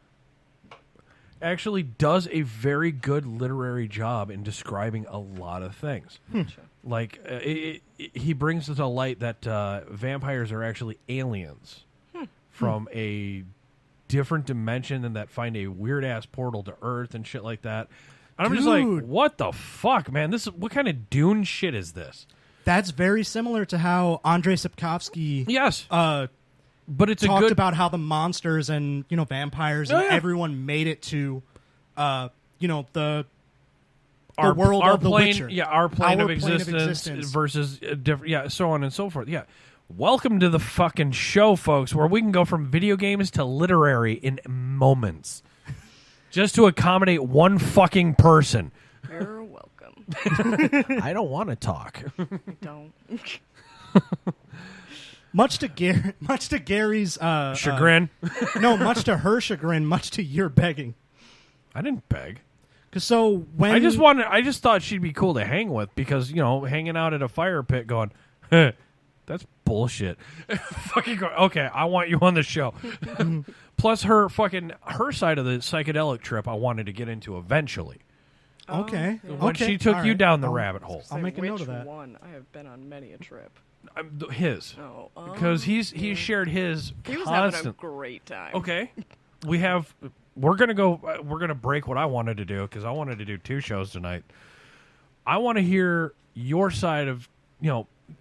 actually does a very good literary job in describing a lot of things. Like he brings to light that vampires are actually aliens from a different dimension and that find a weird ass portal to Earth and shit like that. And I'm just like, what the fuck, man? What kind of Dune shit is this? That's very similar to how Andrei Sapkowski but it's talked about how the monsters and vampires and everyone made it to the world of the plane, Witcher. Yeah, our plane of existence versus different, so on and so forth. Yeah. Welcome to the fucking show, folks, where we can go from video games to literary in moments. Just to accommodate one fucking person. You're welcome. I don't want to talk. I don't. Much to Gary's chagrin. No, much to her chagrin, much to your begging. I didn't beg. So when I just thought she'd be cool to hang with because hanging out at a fire pit going, that's bullshit. Fucking okay, I want you on the show. Plus her side of the psychedelic trip I wanted to get into eventually. Okay. When she took you down the rabbit hole. I'll make a note of that. Which one? I have been on many a trip. His. Oh, because he's shared his He was constant. having a great time. Okay. We're gonna break what I wanted to do because I wanted to do 2 shows tonight. I want to hear your side of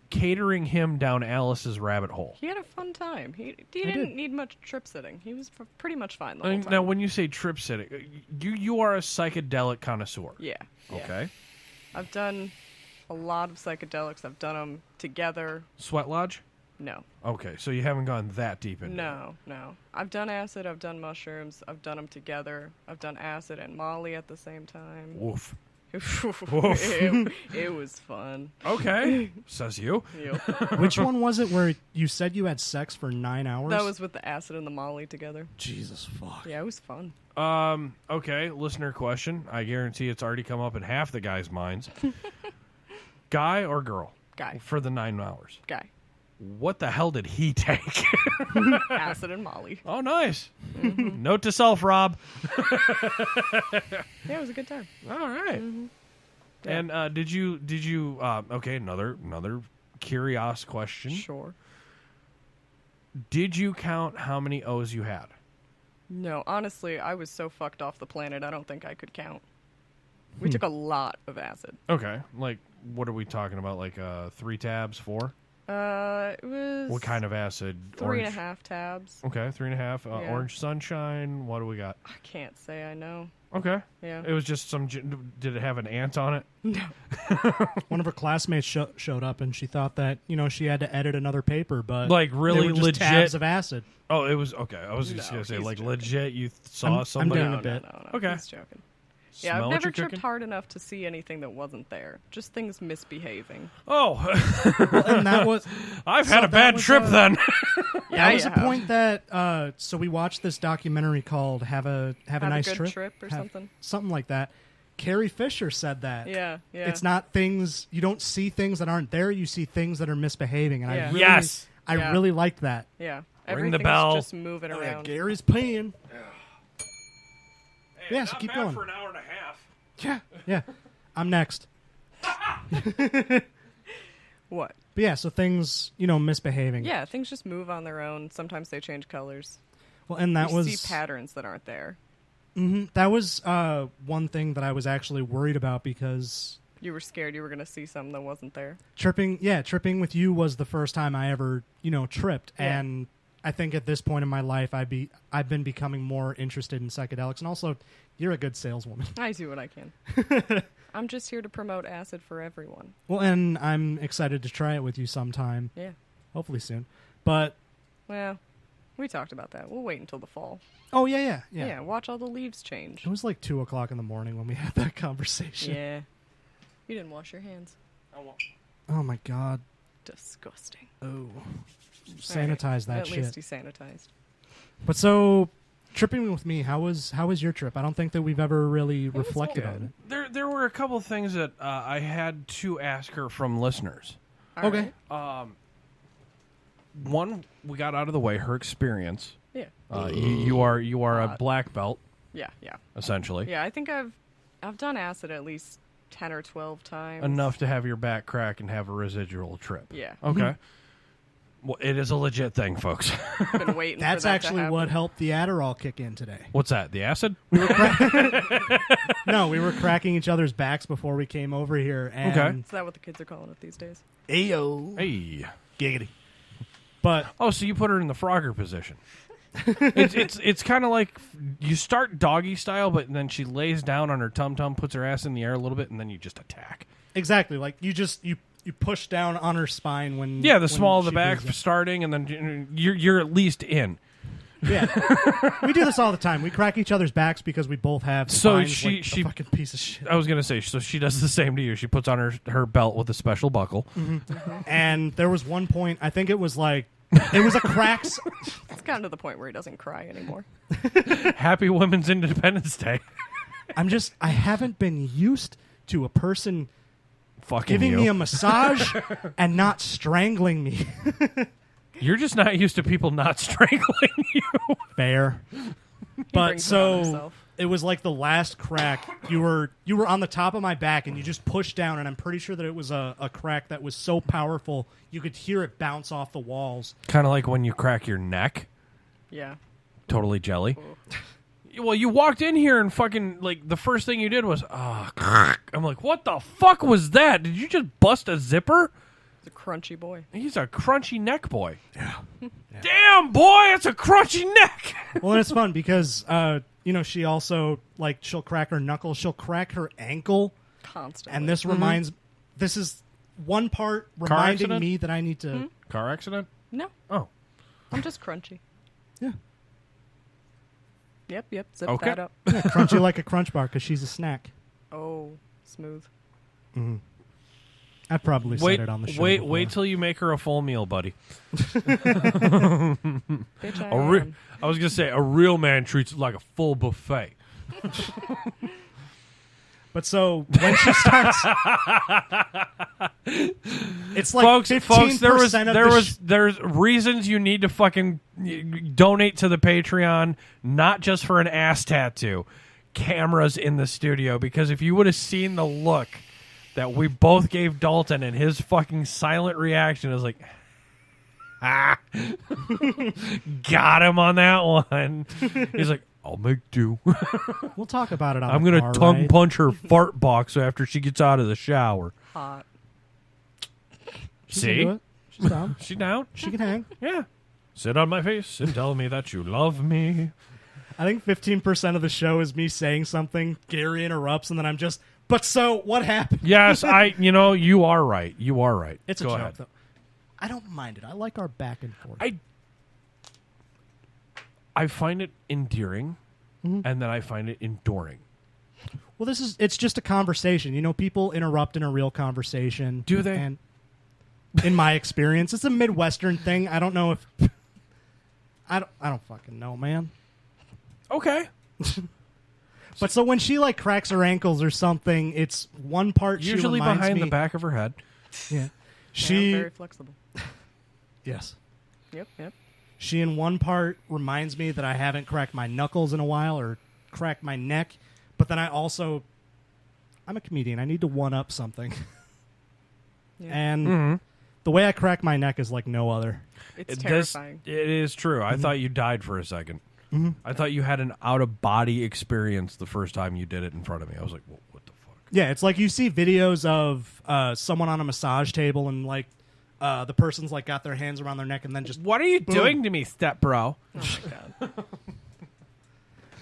catering him down Alice's rabbit hole. He had a fun time. He didn't need much trip sitting. He was pretty much fine the whole time. Now, when you say trip sitting, you are a psychedelic connoisseur. Yeah. Okay. I've done A lot of psychedelics. I've done them together. Sweat Lodge? No. Okay, so you haven't gone that deep into it. No. I've done acid. I've done mushrooms. I've done them together. I've done acid and Molly at the same time. Woof. It was fun. Okay, says you. Yep. Which one was it where you said you had sex for 9 hours? That was with the acid and the Molly together. Jesus fuck. Yeah, it was fun. Okay, listener question. I guarantee it's already come up in half the guys' minds. Guy or girl? Guy. For the 9 hours. Guy. What the hell did he take? Acid and Molly. Oh, nice. Note to self, Rob. Yeah, it was a good time. All right. Yeah. And did you? Okay, another curious question. Sure. Did you count how many O's you had? No, honestly, I was so fucked off the planet, I don't think I could count. We took a lot of acid. Okay, like what are we talking about? Like 3 tabs, 4? It was... What kind of acid? 3.5 tabs. Okay, 3.5. Yeah. Orange Sunshine. What do we got? I can't say I know. Okay. Yeah. It was just some... Did it have an ant on it? No. One of her classmates showed up, and she thought that, she had to edit another paper, but like really they were just legit tabs of acid. Oh, it was... Okay, I was just going to say, like, joking. legit, you saw somebody... I'm doing a bit. No, okay. He's joking. Yeah, Smell I've what never you're tripped cooking? hard enough to see anything that wasn't there. Just things misbehaving. Oh. And that was... I've had a bad trip then. That was a point that... so we watched this documentary called Have a Nice Good Trip. Trip or something. Something like that. Carrie Fisher said that. Yeah. It's not things... You don't see things that aren't there. You see things that are misbehaving. And Yeah. I really liked that. Yeah. Ring Everything's the bell. just moving Oh, around. yeah, Gary's paying. Hey, Yeah, so keep going. for an hour and a half. Yeah. I'm next. What? But yeah, so things, misbehaving. Yeah, things just move on their own. Sometimes they change colors. Well, and that you was... see patterns that aren't there. That was one thing that I was actually worried about because... You were scared you were going to see something that wasn't there. Tripping with you was the first time I ever, tripped. Yeah. And I think at this point in my life, I've been becoming more interested in psychedelics. And also, you're a good saleswoman. I do what I can. I'm just here to promote acid for everyone. Well, and I'm excited to try it with you sometime. Yeah. Hopefully soon. But... Well, we talked about that. We'll wait until the fall. Oh, yeah. Yeah, watch all the leaves change. It was like 2 o'clock in the morning when we had that conversation. Yeah. You didn't wash your hands. Oh, my God. Disgusting. Oh. Sanitize that At shit. least he sanitized. But so, tripping with me, how was your trip? I don't think that we've ever really reflected on it. There were a couple of things that I had to ask her from listeners. All Okay. right. One, we got out of the way, her experience. Yeah. You are a black belt, Yeah. essentially. Yeah, I think I've done acid at least 10 or 12 times. Enough to have your back crack and have a residual trip. Yeah. Okay. Well, it is a legit thing, folks. Been waiting That's for that actually to what happen. helped the Adderall kick in today. What's that? The acid? No, we were cracking each other's backs before we came over here. And Okay. Is that what the kids are calling it these days? Ayo. Hey. Giggity. But Oh, so you put her in the Frogger position. It's kind of like you start doggy style, but then she lays down on her tum-tum, puts her ass in the air a little bit, and then you just attack. exactly, like you push down on her spine when Yeah, the when small of the she back brings it. starting, and then you're at least in. Yeah, we do this all the time. We crack each other's backs because we both have So spines she- like she- a fucking piece of shit. I was gonna say, so she does the same to you. She puts on her belt with a special buckle. And there was one point, I think it was like it was a crack. It's gotten to the point where he doesn't cry anymore. Happy Women's Independence Day. I haven't been used to a person Fucking giving you. me a massage and not strangling me. You're just not used to people not strangling you. Fair. But brings it on so himself. it was like the last crack. You were on the top of my back and you just pushed down, and I'm pretty sure that it was a crack that was so powerful you could hear it bounce off the walls. Kind of like when you crack your neck. Yeah. Totally jelly. Well, you walked in here and fucking, like, the first thing you did was, I'm like, what the fuck was that? Did you just bust a zipper? He's a crunchy boy. He's a crunchy neck boy. Yeah. Damn, boy, it's a crunchy neck. Well, and it's fun because, she also, like, she'll crack her knuckles. She'll crack her ankle. Constantly. And this reminds this is one part reminding accident? me that I need to. Car accident? No, Oh. I'm just crunchy. Yeah. Yep. Zip Okay. that up. Yeah, crunchy like a crunch bar because she's a snack. Oh, smooth. I probably said it on the show. before. Wait till you make her a full meal, buddy. Bitch, I am. I was gonna say a real man treats it like a full buffet. But so when she starts, it's like folks, 15% there's reasons you need to fucking donate to the Patreon, not just for an ass tattoo. Cameras in the studio, because if you would have seen the look that we both gave Dalton and his fucking silent reaction is like, got him on that one. He's like, I'll make do. We'll talk about it on I'm the gonna car tongue ride. punch her fart box after she gets out of the shower. Hot. She can See? do it. She's down. She down? She can hang. Yeah. Sit on my face and tell me that you love me. I think 15% of the show is me saying something. Gary interrupts, and then I'm just. But so what happened? Yes, you are right. You are right. It's a Go joke, ahead. though. I don't mind it. I like our back and forth. I find it endearing, and then I find it enduring. Well, it's just a conversation. You know, people interrupt in a real conversation. Do they? And in my experience, it's a Midwestern thing. I don't know if I don't fucking know, man. Okay. But so when she like cracks her ankles or something, it's one part Usually she reminds behind me, the back of her head. Yeah. I'm She very flexible. Yes. Yep. She in one part reminds me that I haven't cracked my knuckles in a while or cracked my neck, but then I'm a comedian. I need to one up something. Yeah. And the way I crack my neck is like no other. It's terrifying. It is true. I thought you died for a second. I thought you had an out-of-body experience the first time you did it in front of me. I was like, well, what the fuck? Yeah, it's like you see videos of someone on a massage table and like the person's like got their hands around their neck and then just What are you boom. doing to me, step bro? Oh my god.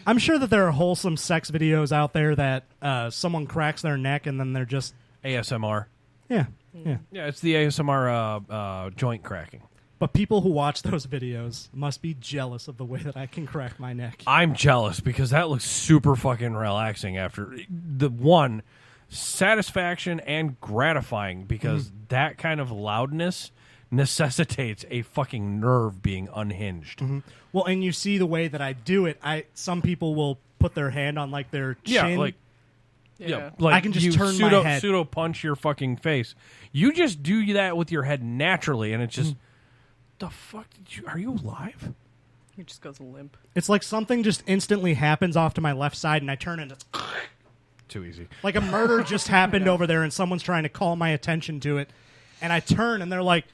I'm sure that there are wholesome sex videos out there that someone cracks their neck and then they're just ASMR. yeah. Yeah, it's the ASMR joint cracking. But people who watch those videos must be jealous of the way that I can crack my neck. I'm jealous because that looks super fucking relaxing after the one satisfaction and gratifying because that kind of loudness necessitates a fucking nerve being unhinged. Well, and you see the way that I do it. Some people will put their hand on like their chin. Yeah. Like I can just you turn my head. pseudo punch your fucking face. You just do that with your head naturally, and it's just the fuck did you? Are you alive? He just goes limp. It's like something just instantly happens off to my left side, and I turn and it's Too easy. like a murder just happened over there, and someone's trying to call my attention to it. And I turn, and they're like,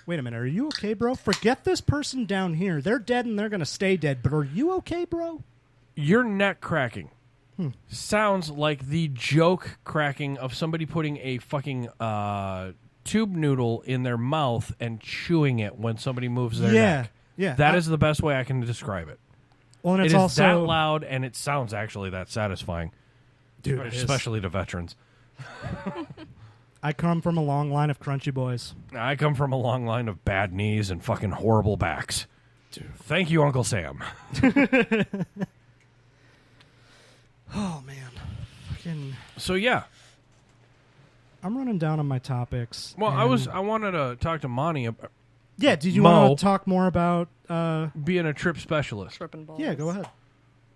"Wait a minute, are you okay, bro? Forget this person down here. They're dead, and they're gonna stay dead. But are you okay, bro?" Your neck cracking sounds like the joke cracking of somebody putting a fucking tube noodle in their mouth and chewing it when somebody moves their neck. Yeah. That is the best way I can describe it. Well, and It it's is also that loud, and it sounds actually that satisfying, dude. it is. especially to veterans. I come from a long line of crunchy boys. I come from a long line of bad knees and fucking horrible backs. Dude. Thank you, Uncle Sam. Oh man, fucking. So yeah. I'm running down on my topics. Well, and- I wanted to talk to Monty about Yeah, did you Mo. want to talk more about? being a trip specialist. Tripping balls. Yeah, go ahead.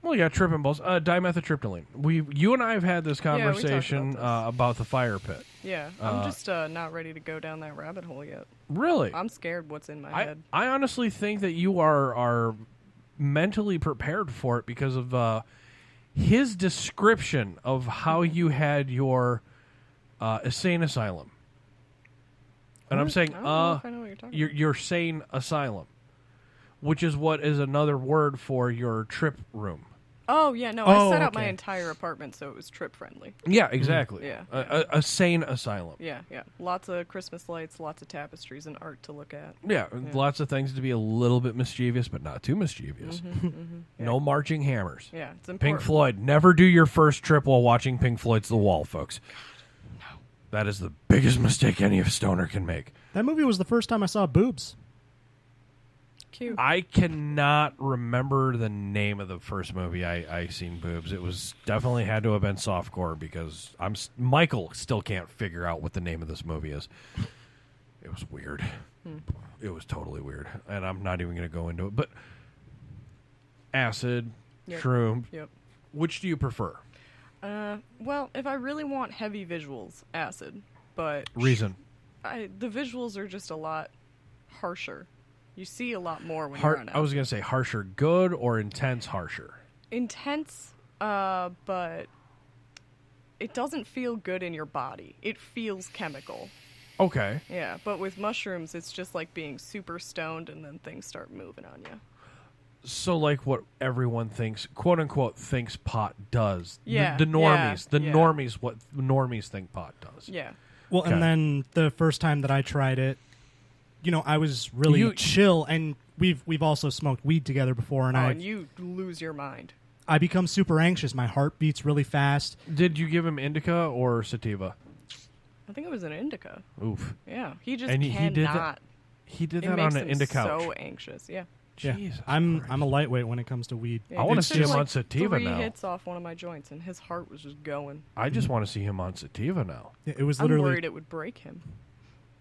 Well, yeah, tripping balls. Dimethyltryptamine. You and I have had this we talked conversation about about the fire pit. Yeah, I'm just not ready to go down that rabbit hole yet. Really? I'm scared what's in my head. I honestly think that you are mentally prepared for it because of his description of how you had your insane asylum. And I'm saying, I don't know if I know what you're talking about. your sane asylum, which is what is another word for your trip room. Oh, yeah, no, I set up my okay. entire apartment so it was trip friendly. Yeah, exactly. Yeah. A sane asylum. Yeah. Lots of Christmas lights, lots of tapestries and art to look at. Yeah, lots of things to be a little bit mischievous, but not too mischievous. No marching hammers. Yeah, it's important. Pink Floyd. Never do your first trip while watching Pink Floyd's The Wall, folks. That is the biggest mistake any stoner can make. That movie was the first time I saw boobs. Cute. I cannot remember the name of the first movie I seen boobs. It was definitely had to have been softcore because Michael still can't figure out what the name of this movie is. It was weird. It was totally weird, and I'm not even going to go into it. But acid, shroom. Yep. Which do you prefer? Well, if I really want heavy visuals, acid. But Reason. The visuals are just a lot harsher. You see a lot more when you're on acid. I was going to say harsher good or intense harsher? Intense, but it doesn't feel good in your body. It feels chemical. Okay. Yeah, but with mushrooms, it's just like being super stoned and then things start moving on you. So like what everyone thinks, quote unquote, thinks pot does. Yeah. The normies. Yeah. Normies, what normies think pot does. Yeah. Well, Okay. and then the first time that I tried it, I was really chill, and we've also smoked weed together before, and you lose your mind. I become super anxious. My heart beats really fast. Did you give him indica or sativa? I think it was an indica. Oof. Yeah, he just And cannot. he did that. He did It that makes on an him indica couch. so anxious. Yeah. Jesus I'm Christ. a lightweight when it comes to weed. Yeah, I want to he see took him on like sativa 3 now. hits off one of my joints, and his heart was just going. I just want to see him on sativa now. It was I'm literally. worried it would break him.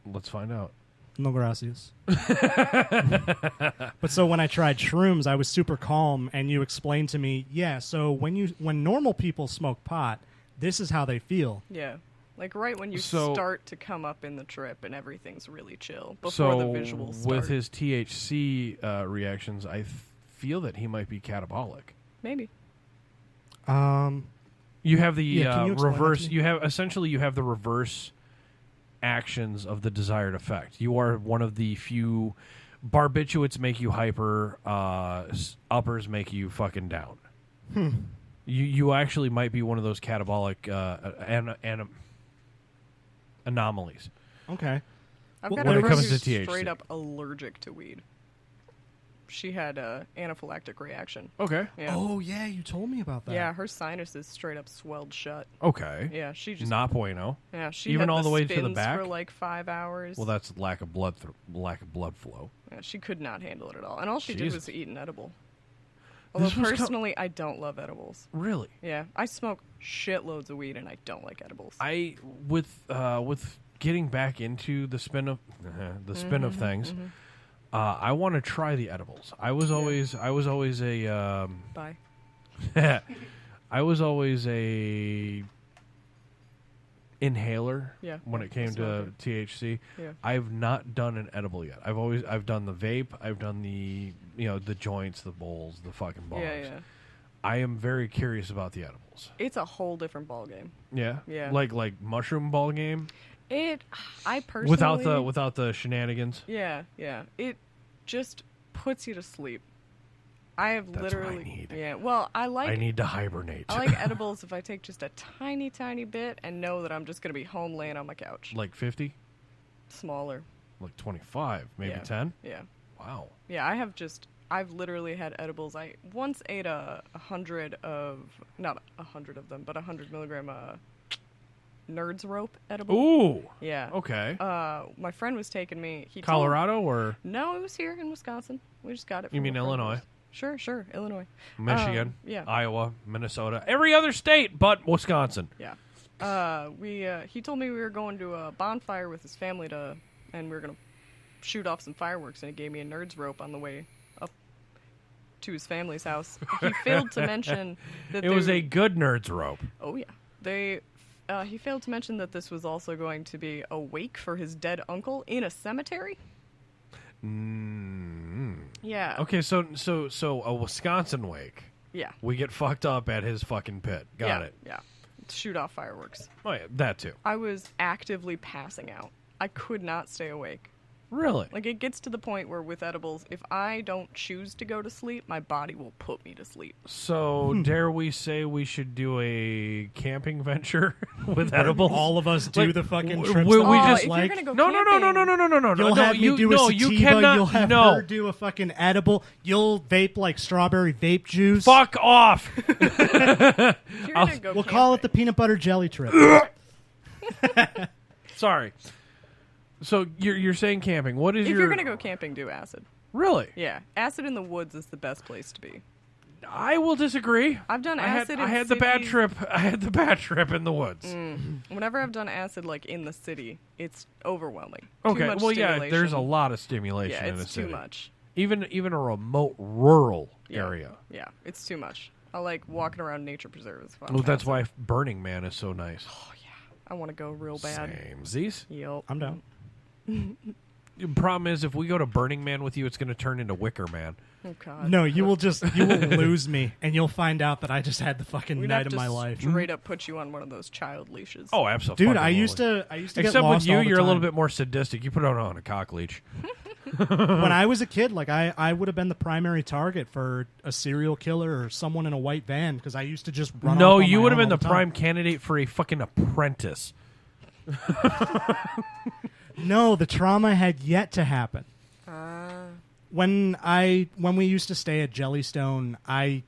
Let's find out. No gracias. But so when I tried shrooms, I was super calm, and you explained to me, so when normal people smoke pot, this is how they feel. Yeah. Like right when you So- start to come up in the trip and everything's really chill before the visuals start. with his THC reactions, I feel that he might be catabolic. Maybe. You have the can you explain that reverse. to me? You have the reverse actions of the desired effect. You are one of the few. Barbiturates make you hyper. Uppers make you fucking down. You actually might be one of those catabolic anomalies. Okay. I've Well, got when a it friend comes to who's THC. straight up allergic to weed. She had a anaphylactic reaction. Okay. Yeah. Oh yeah, you told me about that. Yeah, her sinuses straight up swelled shut. Okay. Yeah, she just Not bueno. Yeah, she Even had all the way to the spins back? for like 5 hours. Well, that's lack of blood flow. Yeah, she could not handle it at all, and all she did Jesus. was eat an edible. Although This was personally, I don't love edibles. Really? Yeah, I smoke shitloads of weed, and I don't like edibles. With getting back into the spin of things, I want to try the edibles. I was always a Bye. I was always a inhaler Yeah, when it came to smoker. THC. Yeah. I've not done an edible yet. I've done the vape, I've done the the joints, the bowls, the fucking bongs. Yeah. I am very curious about the edibles. It's a whole different ballgame. Yeah. Yeah. Like mushroom ball game I personally without the shenanigans. Yeah. It just puts you to sleep. I have That's what I literally need. Yeah. Well, I need to hibernate. I like edibles if I take just a tiny, tiny bit and know that I'm just gonna be home laying on my couch. Like 50, Smaller. like 25, maybe Yeah. 10. Yeah. Wow. Yeah, I've literally had edibles. I once ate not 100 of them, but 100 milligram Nerds Rope edible. Ooh. Yeah. Okay. My friend was taking me. Colorado or No, it was here in Wisconsin. We just got it. You from mean a friend of Illinois? ours. Sure, Illinois. Michigan, Yeah. Iowa, Minnesota, every other state but Wisconsin. Yeah. He told me we were going to a bonfire with his family and we were gonna shoot off some fireworks, and he gave me a Nerds Rope on the way up to his family's house. He failed to mention that It was a good Nerds Rope. Oh yeah. He failed to mention that this was also going to be a wake for his dead uncle in a cemetery. Yeah. Okay, so a Wisconsin wake. Yeah. We get fucked up at his fucking pit. Got it. Yeah. Shoot off fireworks. Oh yeah, that too. I was actively passing out. I could not stay awake. Really? Like, it gets to the point where with edibles, if I don't choose to go to sleep, my body will put me to sleep. So, dare we say we should do a camping venture with edibles? All of us do the fucking trips. We that just if like. you're gonna go No. You'll have me do a sativa. You cannot. You'll have her do a fucking edible. You'll vape like strawberry vape juice. Fuck off. If you're gonna go We'll call it the camping- peanut butter jelly trip. Sorry. So you're saying camping. What is If your... you're gonna go camping, do acid. Really? Yeah, acid in the woods is the best place to be. I will disagree. I've done acid. I had the bad trip. I had the bad trip in the woods. Whenever I've done acid, like in the city, it's overwhelming. Okay. Too much Well, yeah. stimulation. There's a lot of stimulation Yeah, in the it's city. too much. Even a remote rural Yeah. area. Yeah, it's too much. I like walking around nature preserves. Well, that's why Burning Man is so nice. I want to go real bad. Samesies. Yep. I'm down. The problem is, if we go to Burning Man with you, it's going to turn into Wicker Man. Oh God. No, you will lose me, and you'll find out that I just had the fucking We'd night have of to my life. straight up put you on one of those child leashes. Oh, absolutely. Dude, I used to Except get with lost you, all the you're a little time. bit more sadistic. You put it on a cock leech. When I was a kid, like I would have been the primary target for a serial killer or someone in a white van because I used to just run. No, off on you my would have own been all the time. prime candidate for a fucking apprentice. No, the trauma had yet to happen. When we used to stay at Jellystone, I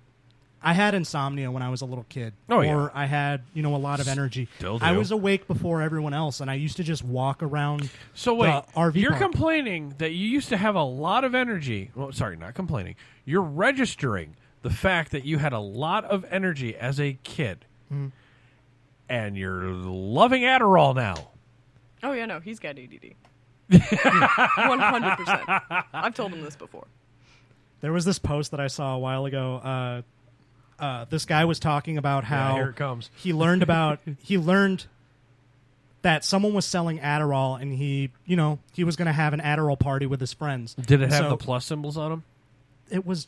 had insomnia when I was a little kid. Oh, yeah. Or I had, a lot of energy. Still do. I was awake before everyone else, and I used to just walk around So wait, the RV you're park. complaining that you used to have a lot of energy. Well, sorry, not complaining. You're registering the fact that you had a lot of energy as a kid, and you're loving Adderall now. Oh yeah, no, he's got ADD. 100%. I've told him this before. There was this post that I saw a while ago. This guy was talking about how here it comes. he learned that someone was selling Adderall, and he was going to have an Adderall party with his friends. Did it have So the plus symbols on them? It was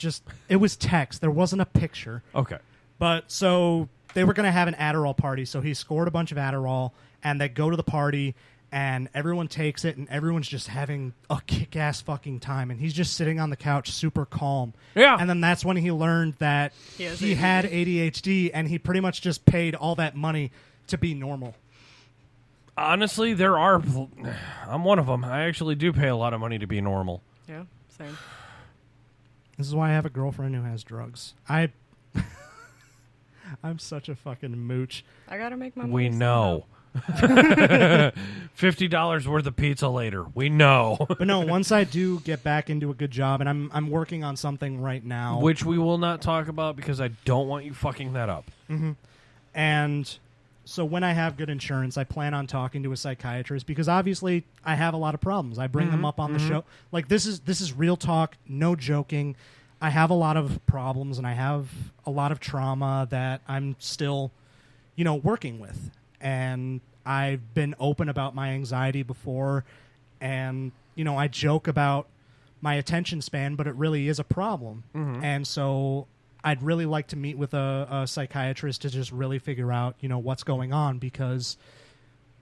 text. There wasn't a picture. Okay. But so they were going to have an Adderall party, so he scored a bunch of Adderall, and they go to the party, and everyone takes it, and everyone's just having a kick-ass fucking time, and he's just sitting on the couch super calm. Yeah. And then that's when he learned that he had ADHD, and he pretty much just paid all that money to be normal. Honestly, I'm one of them. I actually do pay a lot of money to be normal. Yeah, same. This is why I have a girlfriend who has drugs. I'm such a fucking mooch. I gotta make my money. We know. $50 worth of pizza later. We know. But no, once I do get back into a good job, and I'm working on something right now, Which we will not talk about because I don't want you fucking that up. and so when I have good insurance, I plan on talking to a psychiatrist because obviously I have a lot of problems. I bring them up on the show. Like this is real talk, no joking. I have a lot of problems, and I have a lot of trauma that I'm still, working with. And I've been open about my anxiety before, and I joke about my attention span, but it really is a problem. And so I'd really like to meet with a psychiatrist to just really figure out what's going on, because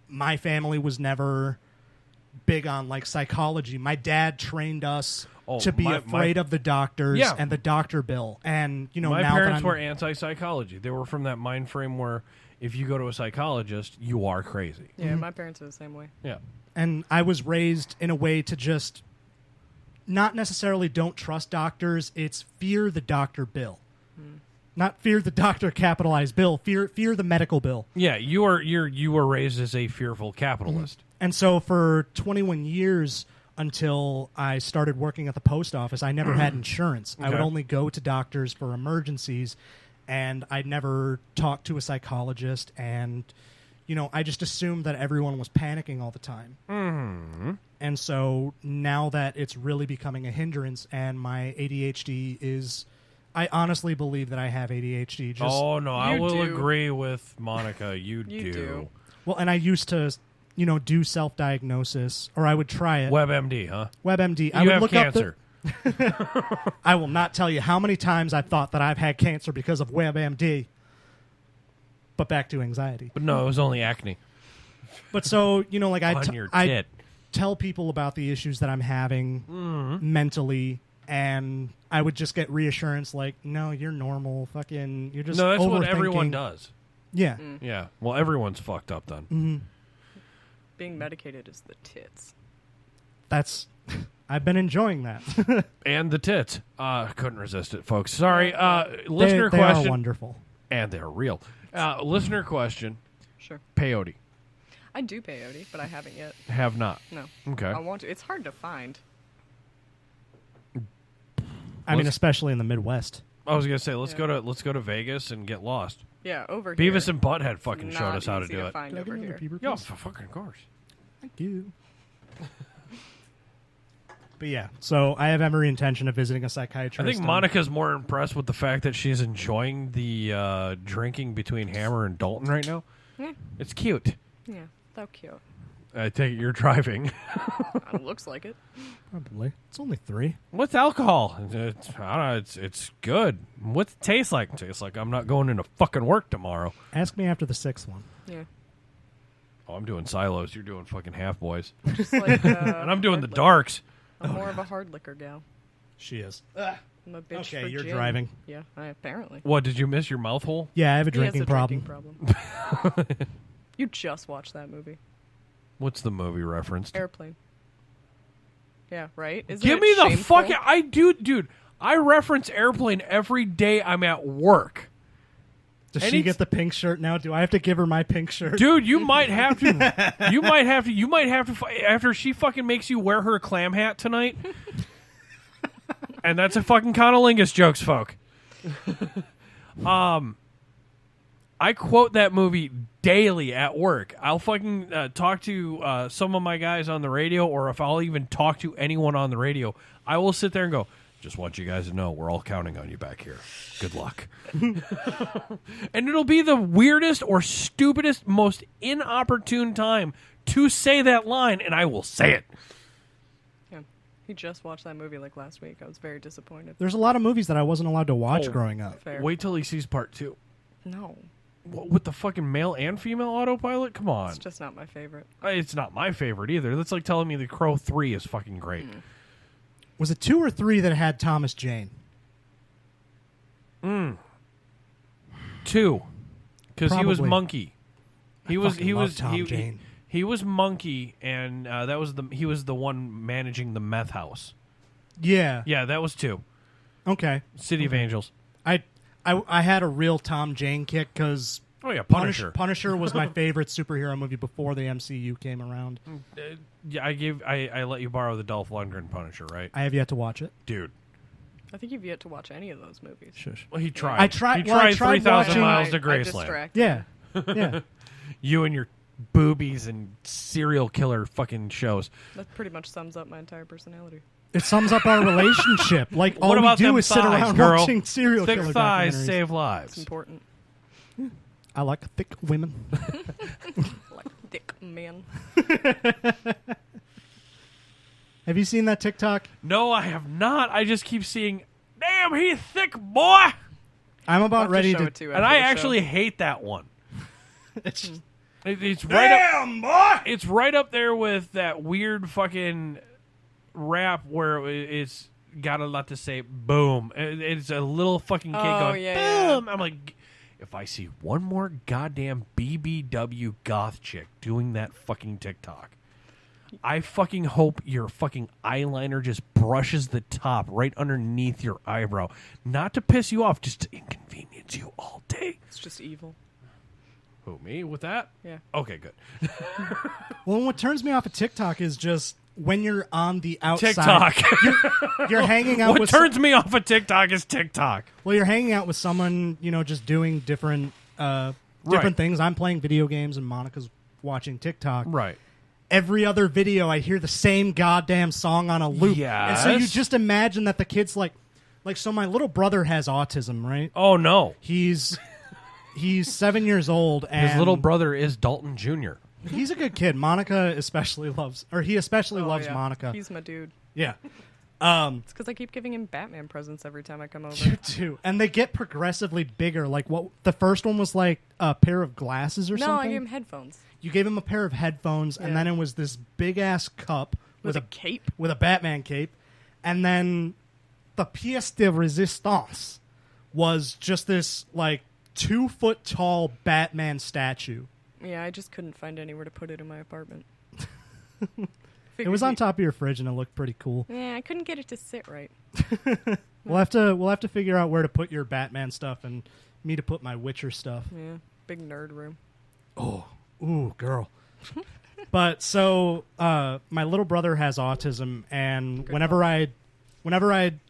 my family was never big on like psychology. My dad trained us to be afraid of the doctors and the doctor bill, and my now parents that were anti-psychology. They were from that mind frame where if you go to a psychologist, you are crazy. Yeah, my parents are the same way. Yeah. And I was raised in a way to just not necessarily don't trust doctors. It's fear the doctor bill, not fear the doctor capitalized bill. Fear the medical bill. Yeah, you were raised as a fearful capitalist. And so for 21 years until I started working at the post office, I never had insurance. I would Okay. only go to doctors for emergencies, and I'd never talk to a psychologist, and I just assumed that everyone was panicking all the time. And so now that it's really becoming a hindrance, and my ADHD is, I honestly believe that I have ADHD. Oh no, I You will do. agree with Monica. You You do. Well, and I used to, do self-diagnosis, or I would try it. WebMD, huh? WebMD. I You would have look cancer. I will not tell you how many times I've thought that I've had cancer because of WebMD. But back to anxiety. But no, it was only acne. But so, like On your I tit. tell people about the issues that I'm having mentally, and I would just get reassurance like, no, you're normal. Fucking, you're just No, that's what overthinking." everyone does. Yeah. Yeah. Well, everyone's fucked up then. Being medicated is the tits. That's... I've been enjoying that. And the tits. Couldn't resist it, folks. Sorry. Listener they question. are wonderful. And they're real. Listener question. Sure. Peyote. I do peyote, but I haven't yet. Have not. No. Okay. I want to. It's hard to find. I mean, especially in the Midwest. I was gonna say let's go to Vegas and get lost. Yeah, over here. Beavis and Butthead fucking showed us how to Not easy do to it. find over here. Yeah, fucking course. Thank you. But yeah, so I have every intention of visiting a psychiatrist. I think and- Monica's more impressed with the fact that she's enjoying the drinking between Hammer and Dalton right now. Yeah. It's cute. Yeah, so cute. I take it you're driving. It looks like it. Probably. It's only 3. What's alcohol? It's, I don't know. It's good. What's it taste like? It tastes like I'm not going into fucking work tomorrow. Ask me after the 6th one. Yeah. Oh, I'm doing silos. You're doing fucking half boys. Just like, and I'm doing the hard liquor. darks. I'm more of a hard liquor gal. She is. I'm a bitch Okay, for you're gin. driving. Yeah, apparently. What, did you miss your mouth hole? Yeah, I have a He has drinking a problem. drinking problem. You just watched that movie. What's the movie referenced? Airplane. Yeah, right? Isn't Give it me the shameful? fucking... dude, I reference Airplane every day I'm at work. Does she get the pink shirt now? Do I have to give her my pink shirt? Dude, you might have to. You might have to after she fucking makes you wear her clam hat tonight. And that's a fucking conolingus jokes, folk. I quote that movie daily at work. I'll fucking talk to some of my guys on the radio, or if I'll even talk to anyone on the radio, I will sit there and go, just want you guys to know we're all counting on you back here. Good luck. And it'll be the weirdest or stupidest, most inopportune time to say that line, and I will say it. Yeah. He just watched that movie like last week. I was very disappointed. There's a lot of movies that I wasn't allowed to watch Oh, growing up. Fair. Wait till he sees part 2. No. With the fucking male and female autopilot? Come on. It's just not my favorite. It's not my favorite either. That's like telling me The Crow 3 is fucking great. Was it 2 or 3 that had Thomas Jane? 2. Because he was Probably. Monkey. He was Tom Jane. He was Monkey, and he was the one managing the meth house. Yeah. Yeah, that was 2. Okay. City of Angels. I had a real Tom Jane kick because Oh yeah, Punisher. Punisher was my favorite superhero movie before the MCU came around. Yeah, I let you borrow the Dolph Lundgren Punisher, right? I have yet to watch it. Dude. I think you've yet to watch any of those movies. Shush. Well, he tried. I tried. He well, I tried tried 3,000 watching- miles to I Graceland. distracted. Yeah. Yeah. You and your boobies and serial killer fucking shows. That pretty much sums up my entire personality. It sums up our relationship. Like all What we about do them is sit thighs, around girl? watching serial Thick killer thighs documentaries. save It's lives. important. I like thick women. Like thick men. Have you seen that TikTok? No, I have not. I just keep seeing, damn, he's thick, boy. I'm about ready show to. it to you And after I the show. actually hate that one. It's It's right up, it's right up there with that weird fucking rap where it's got a lot to say. Boom. It's a little fucking kid Oh, going, yeah, boom. I'm like, if I see one more goddamn BBW goth chick doing that fucking TikTok, I fucking hope your fucking eyeliner just brushes the top right underneath your eyebrow. Not to piss you off, just to inconvenience you all day. It's just evil. Who, me with that? Yeah. Okay, good. Well, what turns me off of TikTok is just when you're on the outside. TikTok. You're hanging out What with. turns me off of TikTok is TikTok. Well, you're hanging out with someone, just doing different things. I'm playing video games and Monica's watching TikTok. Right. Every other video, I hear the same goddamn song on a loop. And so you Yes. just imagine that the kid's like, so my little brother has autism, right? Oh, no. He's 7 years old, and His little brother is Dalton Jr. he's a good kid. Monica especially loves Yeah. Monica. He's my dude. Yeah. It's because I keep giving him Batman presents every time I come over. You too. And they get progressively bigger. Like what the first one was like a pair of glasses or No, something. I gave him headphones. You gave him a pair of headphones, and Yeah. then it was this big ass cup With a cape. with a Batman cape, and then the pièce de résistance was just this like 2 foot tall Batman statue. Yeah, I just couldn't find anywhere to put it in my apartment. It was on top of your fridge, and it looked pretty cool. Yeah, I couldn't get it to sit right. We'll have to figure out where to put your Batman stuff and me to put my Witcher stuff. Yeah, big nerd room. Oh, ooh, girl. But so my little brother has autism, and whenever I'd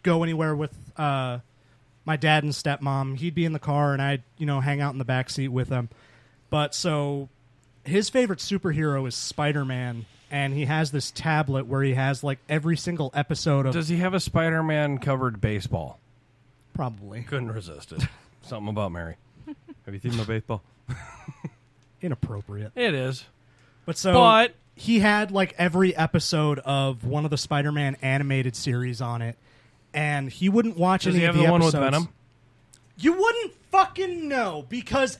go anywhere with my dad and stepmom, he'd be in the car, and I'd hang out in the back seat with him. But so his favorite superhero is Spider-Man, and he has this tablet where he has like every single episode of. Does he have a Spider-Man covered baseball? Probably. Couldn't resist it. Something about Mary. Have you seen my baseball? Inappropriate. It is. But he had like every episode of one of the Spider-Man animated series on it, and he wouldn't watch Does any he of have the one episodes. with Venom? You wouldn't fucking know because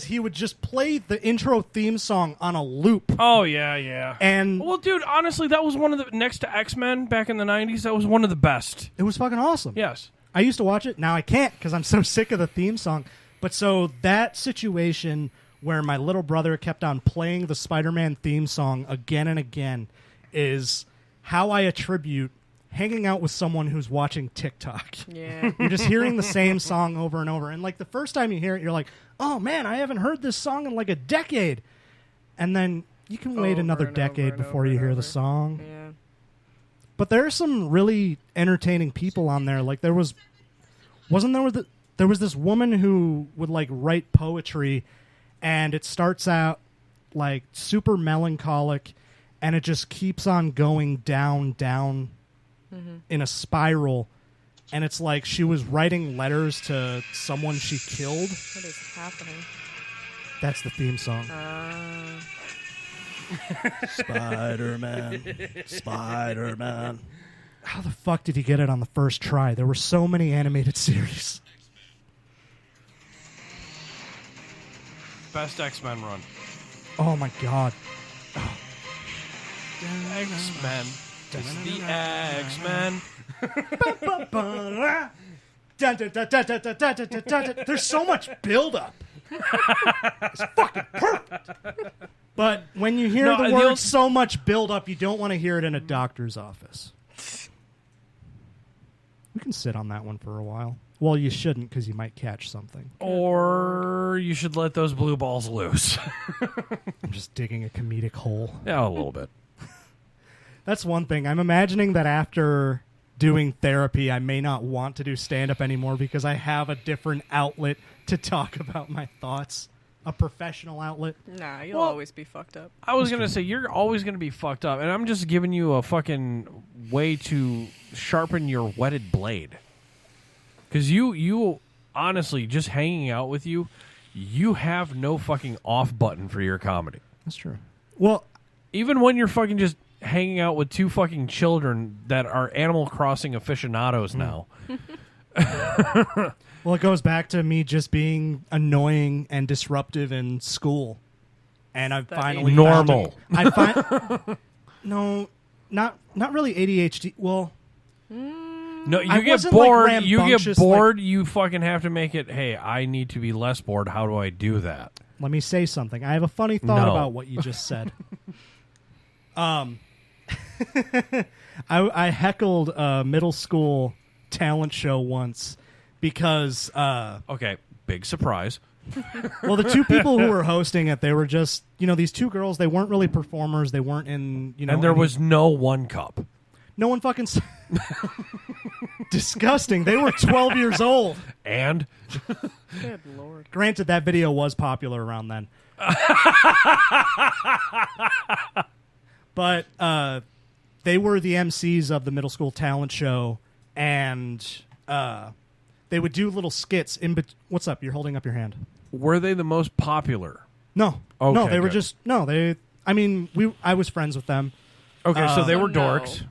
he would just play the intro theme song on a loop. Oh yeah. And well, dude, honestly, that was one of the next to X-Men back in the 90s. That was one of the best. It was fucking awesome. Yes. I used to watch it. Now I can't because I'm so sick of the theme song. But so that situation where my little brother kept on playing the Spider-Man theme song again and again is how I attribute hanging out with someone who's watching TikTok. Yeah. You're just hearing the same song over and over. And like the first time you hear it, you're like, oh man, I haven't heard this song in like a decade. And then you can wait another decade before you hear the song. Yeah. But there are some really entertaining people on there. Like there was this woman who would like write poetry, and it starts out like super melancholic, and it just keeps on going down in a spiral. And it's like she was writing letters to someone she killed. What is happening? That's the theme song. Spider-Man. How the fuck did he get it on the first try? There were so many animated series. Best X-Men run. Oh my god. X-Men. It's the X-Men. There's so much buildup. It's fucking perfect. But when you hear the word so much buildup, you don't want to hear it in a doctor's office. We can sit on that one for a while. Well, you shouldn't because you might catch something. Or you should let those blue balls loose. I'm just digging a comedic hole. Yeah, a little bit. That's one thing. I'm imagining that after doing therapy, I may not want to do stand-up anymore because I have a different outlet to talk about my thoughts. A professional outlet. Nah, you'll always be fucked up. I was going to say, you're always going to be fucked up. And I'm just giving you a fucking way to sharpen your whetted blade. Because you honestly, just hanging out with you have no fucking off button for your comedy. That's true. Well, even when you're fucking just hanging out with two fucking children that are Animal Crossing aficionados now. Well, it goes back to me just being annoying and disruptive in school. And I've finally normal. No, not really ADHD. Well, no, you I get wasn't, bored. like, You get rambunctious, bored. You fucking have to make it. Hey, I need to be less bored. How do I do that? Let me say something. I have a funny thought No. about what you just said. I heckled a middle school talent show once because okay, big surprise. Well, the two people who were hosting it, they were just these two girls. They weren't really performers. They weren't in and there was no one cup. No one fucking. Disgusting. They were 12 years old. And Good lord. Granted, that video was popular around then. But they were the MCs of the middle school talent show, and they would do little skits in What's up? You're holding up your hand. Were they the most popular? No. Okay, no, they were good. just I mean, I was friends with them. Okay, so they were no. dorks.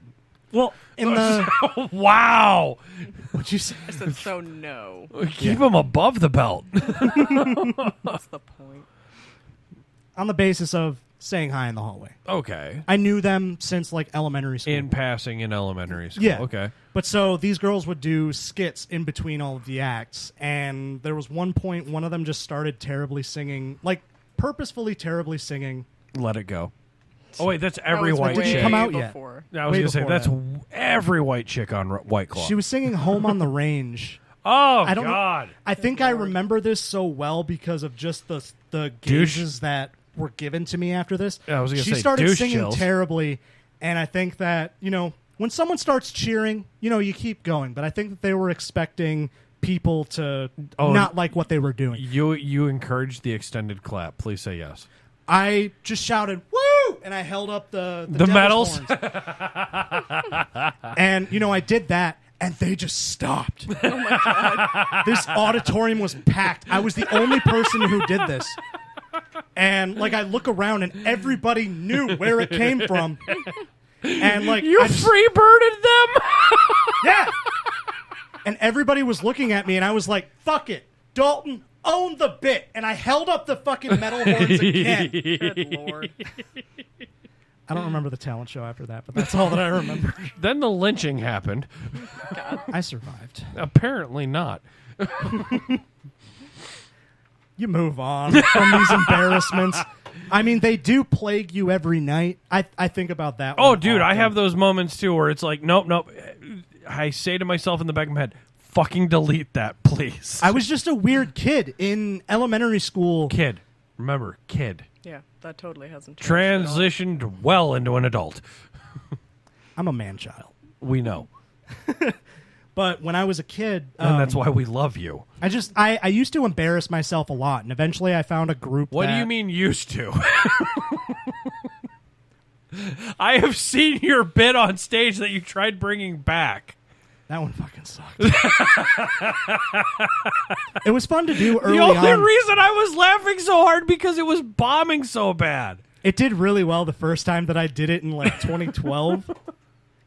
Well, in the Wow. What'd you say? I said so no. Keep them above the belt. What's the point? On the basis of saying hi in the hallway. Okay. I knew them since like elementary school. In passing in elementary school. Yeah. Okay. But so these girls would do skits in between all of the acts, and there was one point one of them just started terribly singing, like purposefully terribly singing. Let it go. Oh wait, that's every was white Didn't chick. come out yet. before. I was Way gonna say before that's that. every white chick on White Claw. She was singing "Home on the Range." oh God! I think I remember this so well because of just the gauges that were given to me after this. Yeah, I was gonna she say, started douche singing chills. terribly, and I think that, when someone starts cheering, you keep going. But I think that they were expecting people to not like what they were doing. You encouraged the extended clap. Please say yes. I just shouted, "Woo!" and I held up the medals. And, I did that, and they just stopped. Oh my god. This auditorium was packed. I was the only person who did this. And, I look around, and everybody knew where it came from. And, You free-birded them? Yeah. And everybody was looking at me, and I was like, fuck it. Dalton, own the bit. And I held up the fucking metal horns again. Good lord. I don't remember the talent show after that, but that's all that I remember. Then the lynching happened. God. I survived. Apparently not. You move on from these embarrassments. I mean, they do plague you every night. I think about that. Oh, one dude, I often. have those moments too where it's like, nope. I say to myself in the back of my head, fucking delete that, please. I was just a weird kid in elementary school. Kid. Remember, kid. Yeah, that totally hasn't changed at all. Transitioned well into an adult. I'm a man-child. We know. But when I was a kid... And that's why we love you. I used to embarrass myself a lot, and eventually I found a group What do you mean used to? I have seen your bit on stage that you tried bringing back. That one fucking sucked. It was fun to do early The only on. reason I was laughing so hard because it was bombing so bad. It did really well the first time that I did it in 2012.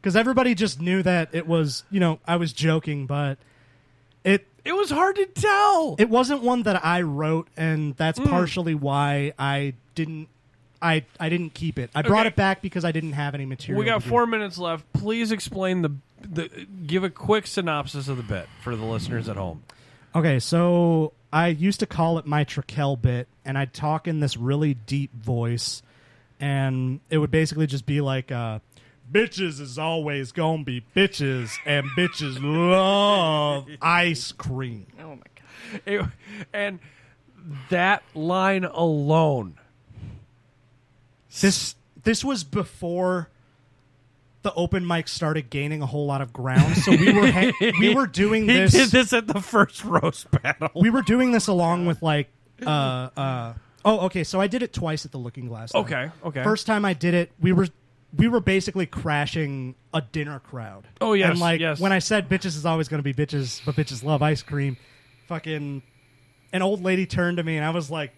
Because everybody just knew that it was, I was joking, but it was hard to tell. It wasn't one that I wrote, and that's partially why I didn't keep it. I brought it back because I didn't have any material. We got to do. 4 minutes left. Please explain give a quick synopsis of the bit for the listeners at home. Okay, so I used to call it my Trakel bit, and I'd talk in this really deep voice, and it would basically just be like, bitches is always gonna be bitches, and bitches love ice cream. Oh my god. And that line alone. This was before the open mic started gaining a whole lot of ground, so we were doing this. He did this at the first roast battle. We were doing this along with okay, so I did it twice at the Looking Glass. Okay. First time I did it, we were basically crashing a dinner crowd. Oh, yes, and yes. when I said bitches is always going to be bitches, but bitches love ice cream, fucking an old lady turned to me and I was like,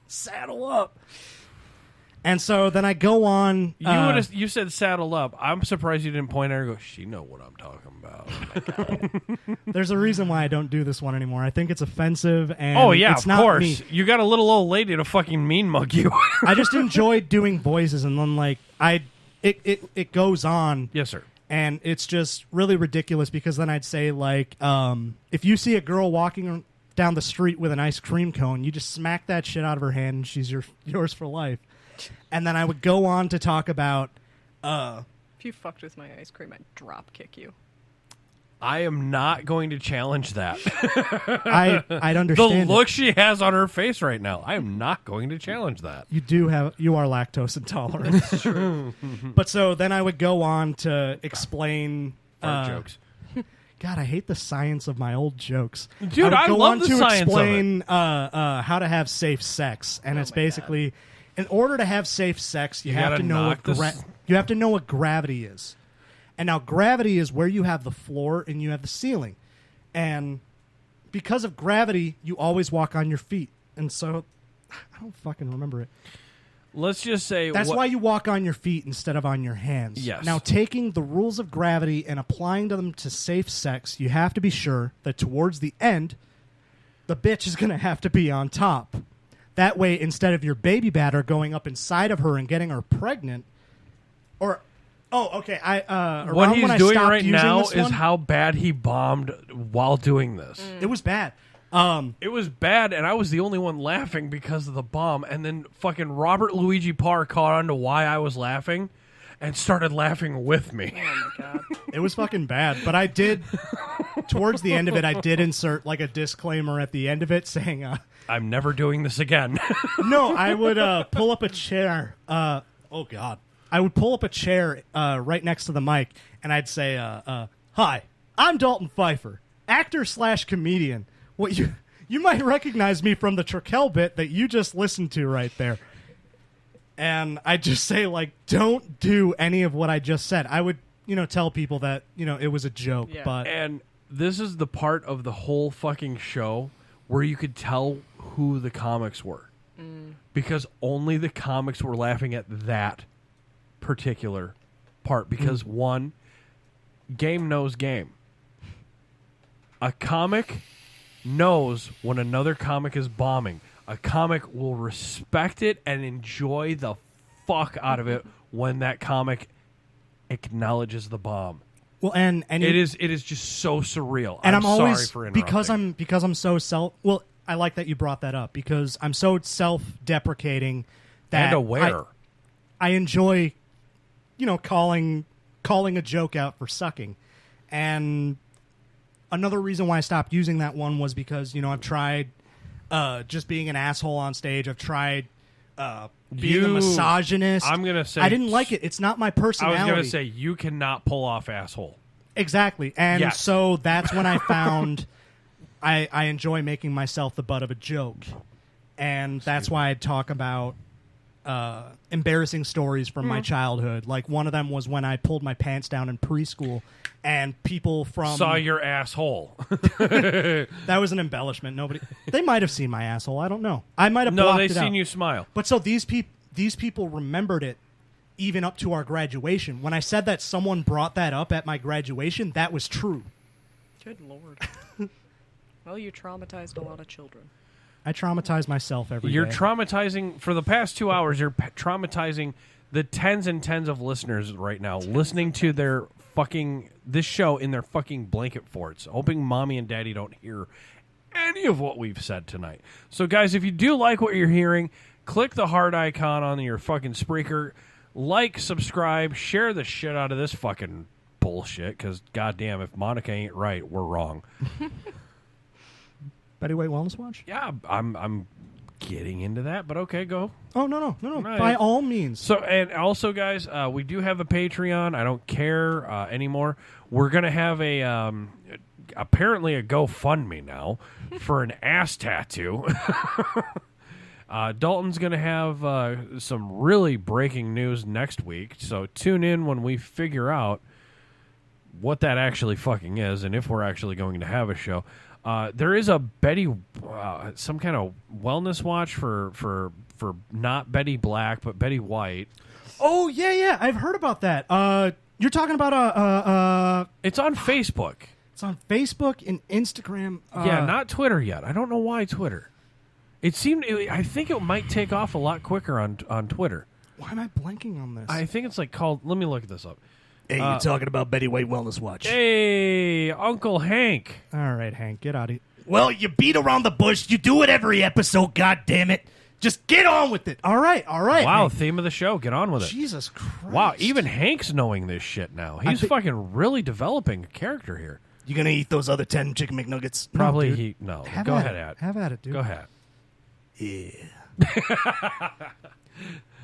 saddle up. And so then I go on. You said saddle up. I'm surprised you didn't point at her and go, she know what I'm talking about. There's a reason why I don't do this one anymore. I think it's offensive, and it's of not course. me. You got a little old lady to fucking mean mug you. I just enjoy doing voices, and then it goes on. Yes, sir. And it's just really ridiculous because then I'd say if you see a girl walking down the street with an ice cream cone, you just smack that shit out of her hand, and she's yours for life. And then I would go on to talk about... if you fucked with my ice cream, I'd drop kick you. I am not going to challenge that. I'd understand the look she has on her face right now. I am not going to challenge that. You are lactose intolerant. That's true. But so then I would go on to explain... Fart jokes. God, I hate the science of my old jokes. Dude, I love the science explain how to have safe sex, and it's basically... In order to have safe sex, you have to know what gravity is. And now gravity is where you have the floor and you have the ceiling. And because of gravity, you always walk on your feet. And so I don't fucking remember it. Let's just say that's why you walk on your feet instead of on your hands. Yes. Now, taking the rules of gravity and applying them to safe sex, you have to be sure that towards the end, the bitch is going to have to be on top. That way, instead of your baby batter going up inside of her and getting her pregnant, what he's doing right now is how bad he bombed while doing this. It was bad. It was bad, and I was the only one laughing because of the bomb. And then fucking Robert Luigi Parr caught on to why I was laughing and started laughing with me. Oh my god. It was fucking bad, but I did towards the end of it, I did insert like a disclaimer at the end of it saying, I'm never doing this again. no, I would pull up a chair. Oh, God. I would pull up a chair right next to the mic, and I'd say, hi, I'm Dalton Pfeiffer, actor/comedian. What you might recognize me from the Traquel bit that you just listened to right there. And I'd just say, like, don't do any of what I just said. I would, tell people that, it was a joke. Yeah. But And this is the part of the whole fucking show where you could tell who the comics were. Because only the comics were laughing at that particular part. Because, one, game knows game. A comic knows when another comic is bombing. A comic will respect it and enjoy the fuck out of it when that comic acknowledges the bomb. Well, and it is just so surreal. And I'm sorry always for interrupting. because I'm so I like that you brought that up because I'm so self-deprecating that and aware. I enjoy, calling a joke out for sucking, and another reason why I stopped using that one was because I've tried just being an asshole on stage. I've tried being a misogynist. I'm gonna say I didn't like it. It's not my personality. I was gonna say you cannot pull off asshole. Exactly, and Yes. so that's when I found I enjoy making myself the butt of a joke, and that's why I talk about embarrassing stories from my childhood. Like one of them was when I pulled my pants down in preschool, and people from Saw your asshole. that was an embellishment. They might have seen my asshole. I don't know. I might have No, blocked they it seen out. you smile. But so these people remembered it even up to our graduation. When I said that someone brought that up at my graduation, that was true. Good Lord. Well, you traumatized a lot of children. I traumatize myself every You're day. traumatizing for the past 2 hours. You're traumatizing the tens and tens of listeners right now, listening to their this show in their fucking blanket forts, hoping mommy and daddy don't hear any of what we've said tonight. So, guys, if you do like what you're hearing, click the heart icon on your fucking Spreaker, like, subscribe, share the shit out of this fucking bullshit. Because, goddamn, if Monica ain't right, we're wrong. Betty White Wellness Watch? Yeah, I'm getting into that, but okay, go. Oh, no. Right. By all means. So, and also, guys, we do have a Patreon. I don't care anymore. We're going to have apparently a GoFundMe now for an ass tattoo. Dalton's going to have some really breaking news next week, so tune in when we figure out what that actually fucking is and if we're actually going to have a show. There is a Betty, some kind of wellness watch for not Betty Black, but Betty White. Oh, yeah. I've heard about that. You're talking about It's on Facebook. It's on Facebook and Instagram. Yeah, not Twitter yet. I don't know why Twitter. I think it might take off a lot quicker on Twitter. Why am I blanking on this? I think it's called. Let me look this up. Hey, you're talking about Betty White Wellness Watch. Hey, Uncle Hank. All right, Hank, get out of here. Well, you beat around the bush. You do it every episode, God damn it. Just get on with it. All right. Wow, Hank. theme of the show. Get on with it. Jesus Christ. Wow, even Hank's knowing this shit now. He's fucking really developing a character here. You gonna eat those other 10 chicken McNuggets? Probably No, he. No. Go ahead, Ad. Have at it, dude. Go ahead. Yeah.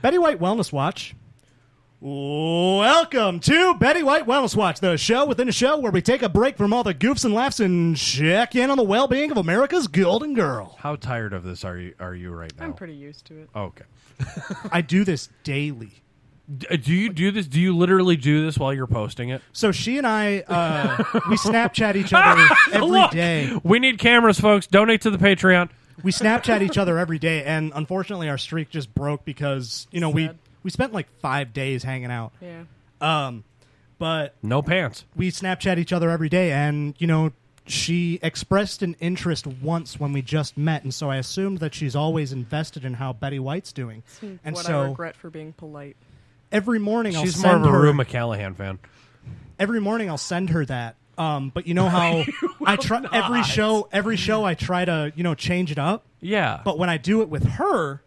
Betty White Wellness Watch. Welcome to Betty White Wellness Watch, the show within a show where we take a break from all the goofs and laughs and check in on the well-being of America's golden girl. How tired of this are you right now? I'm pretty used to it. Okay. I do this daily. Do you do this? Do you literally do this while you're posting it? So she and I, we Snapchat each other every day. Look, we need cameras, folks. Donate to the Patreon. We Snapchat each other every day, and unfortunately our streak just broke because, we spent like 5 days hanging out. Yeah. But no pants. We Snapchat each other every day, and, she expressed an interest once when we just met, and so I assumed that she's always invested in how Betty White's doing. And what so I regret for being polite. Every morning I'll She's send more of a her... Rue McCallahan fan. Every morning I'll send her that. But you know how I try every show I try to, change it up. Yeah. But when I do it with her,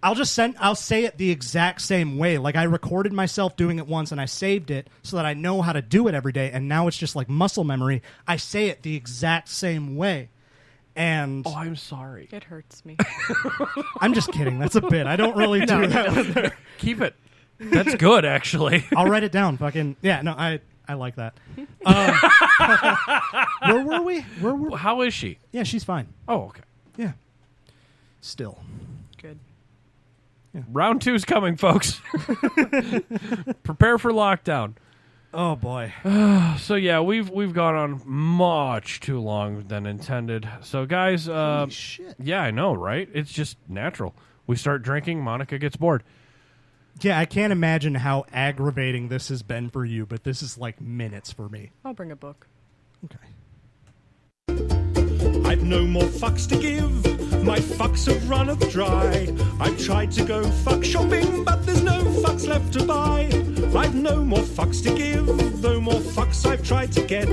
I'll say it the exact same way. Like, I recorded myself doing it once and I saved it so that I know how to do it every day, and now it's just like muscle memory. I say it the exact same way. And Oh, I'm sorry. It hurts me. I'm just kidding. That's a bit. I don't really do that. Keep it. That's good, actually. I'll write it down. Fucking yeah. No, I like that. Where were we? How is she? Yeah, she's fine. Oh, okay. Yeah. Still. Good. Round 2's coming, folks. Prepare for lockdown. Oh boy. So yeah, we've gone on much too long than intended. So guys, Holy shit. yeah, I know, right? It's just natural. We start drinking, Monica gets bored. Yeah, I can't imagine how aggravating this has been for you, but this is like minutes for me. I'll bring a book. Okay. I've no more fucks to give. My fucks have runneth dry. I've tried to go fuck shopping, but there's no fucks left to buy. I've no more fucks to give, though more fucks I've tried to get.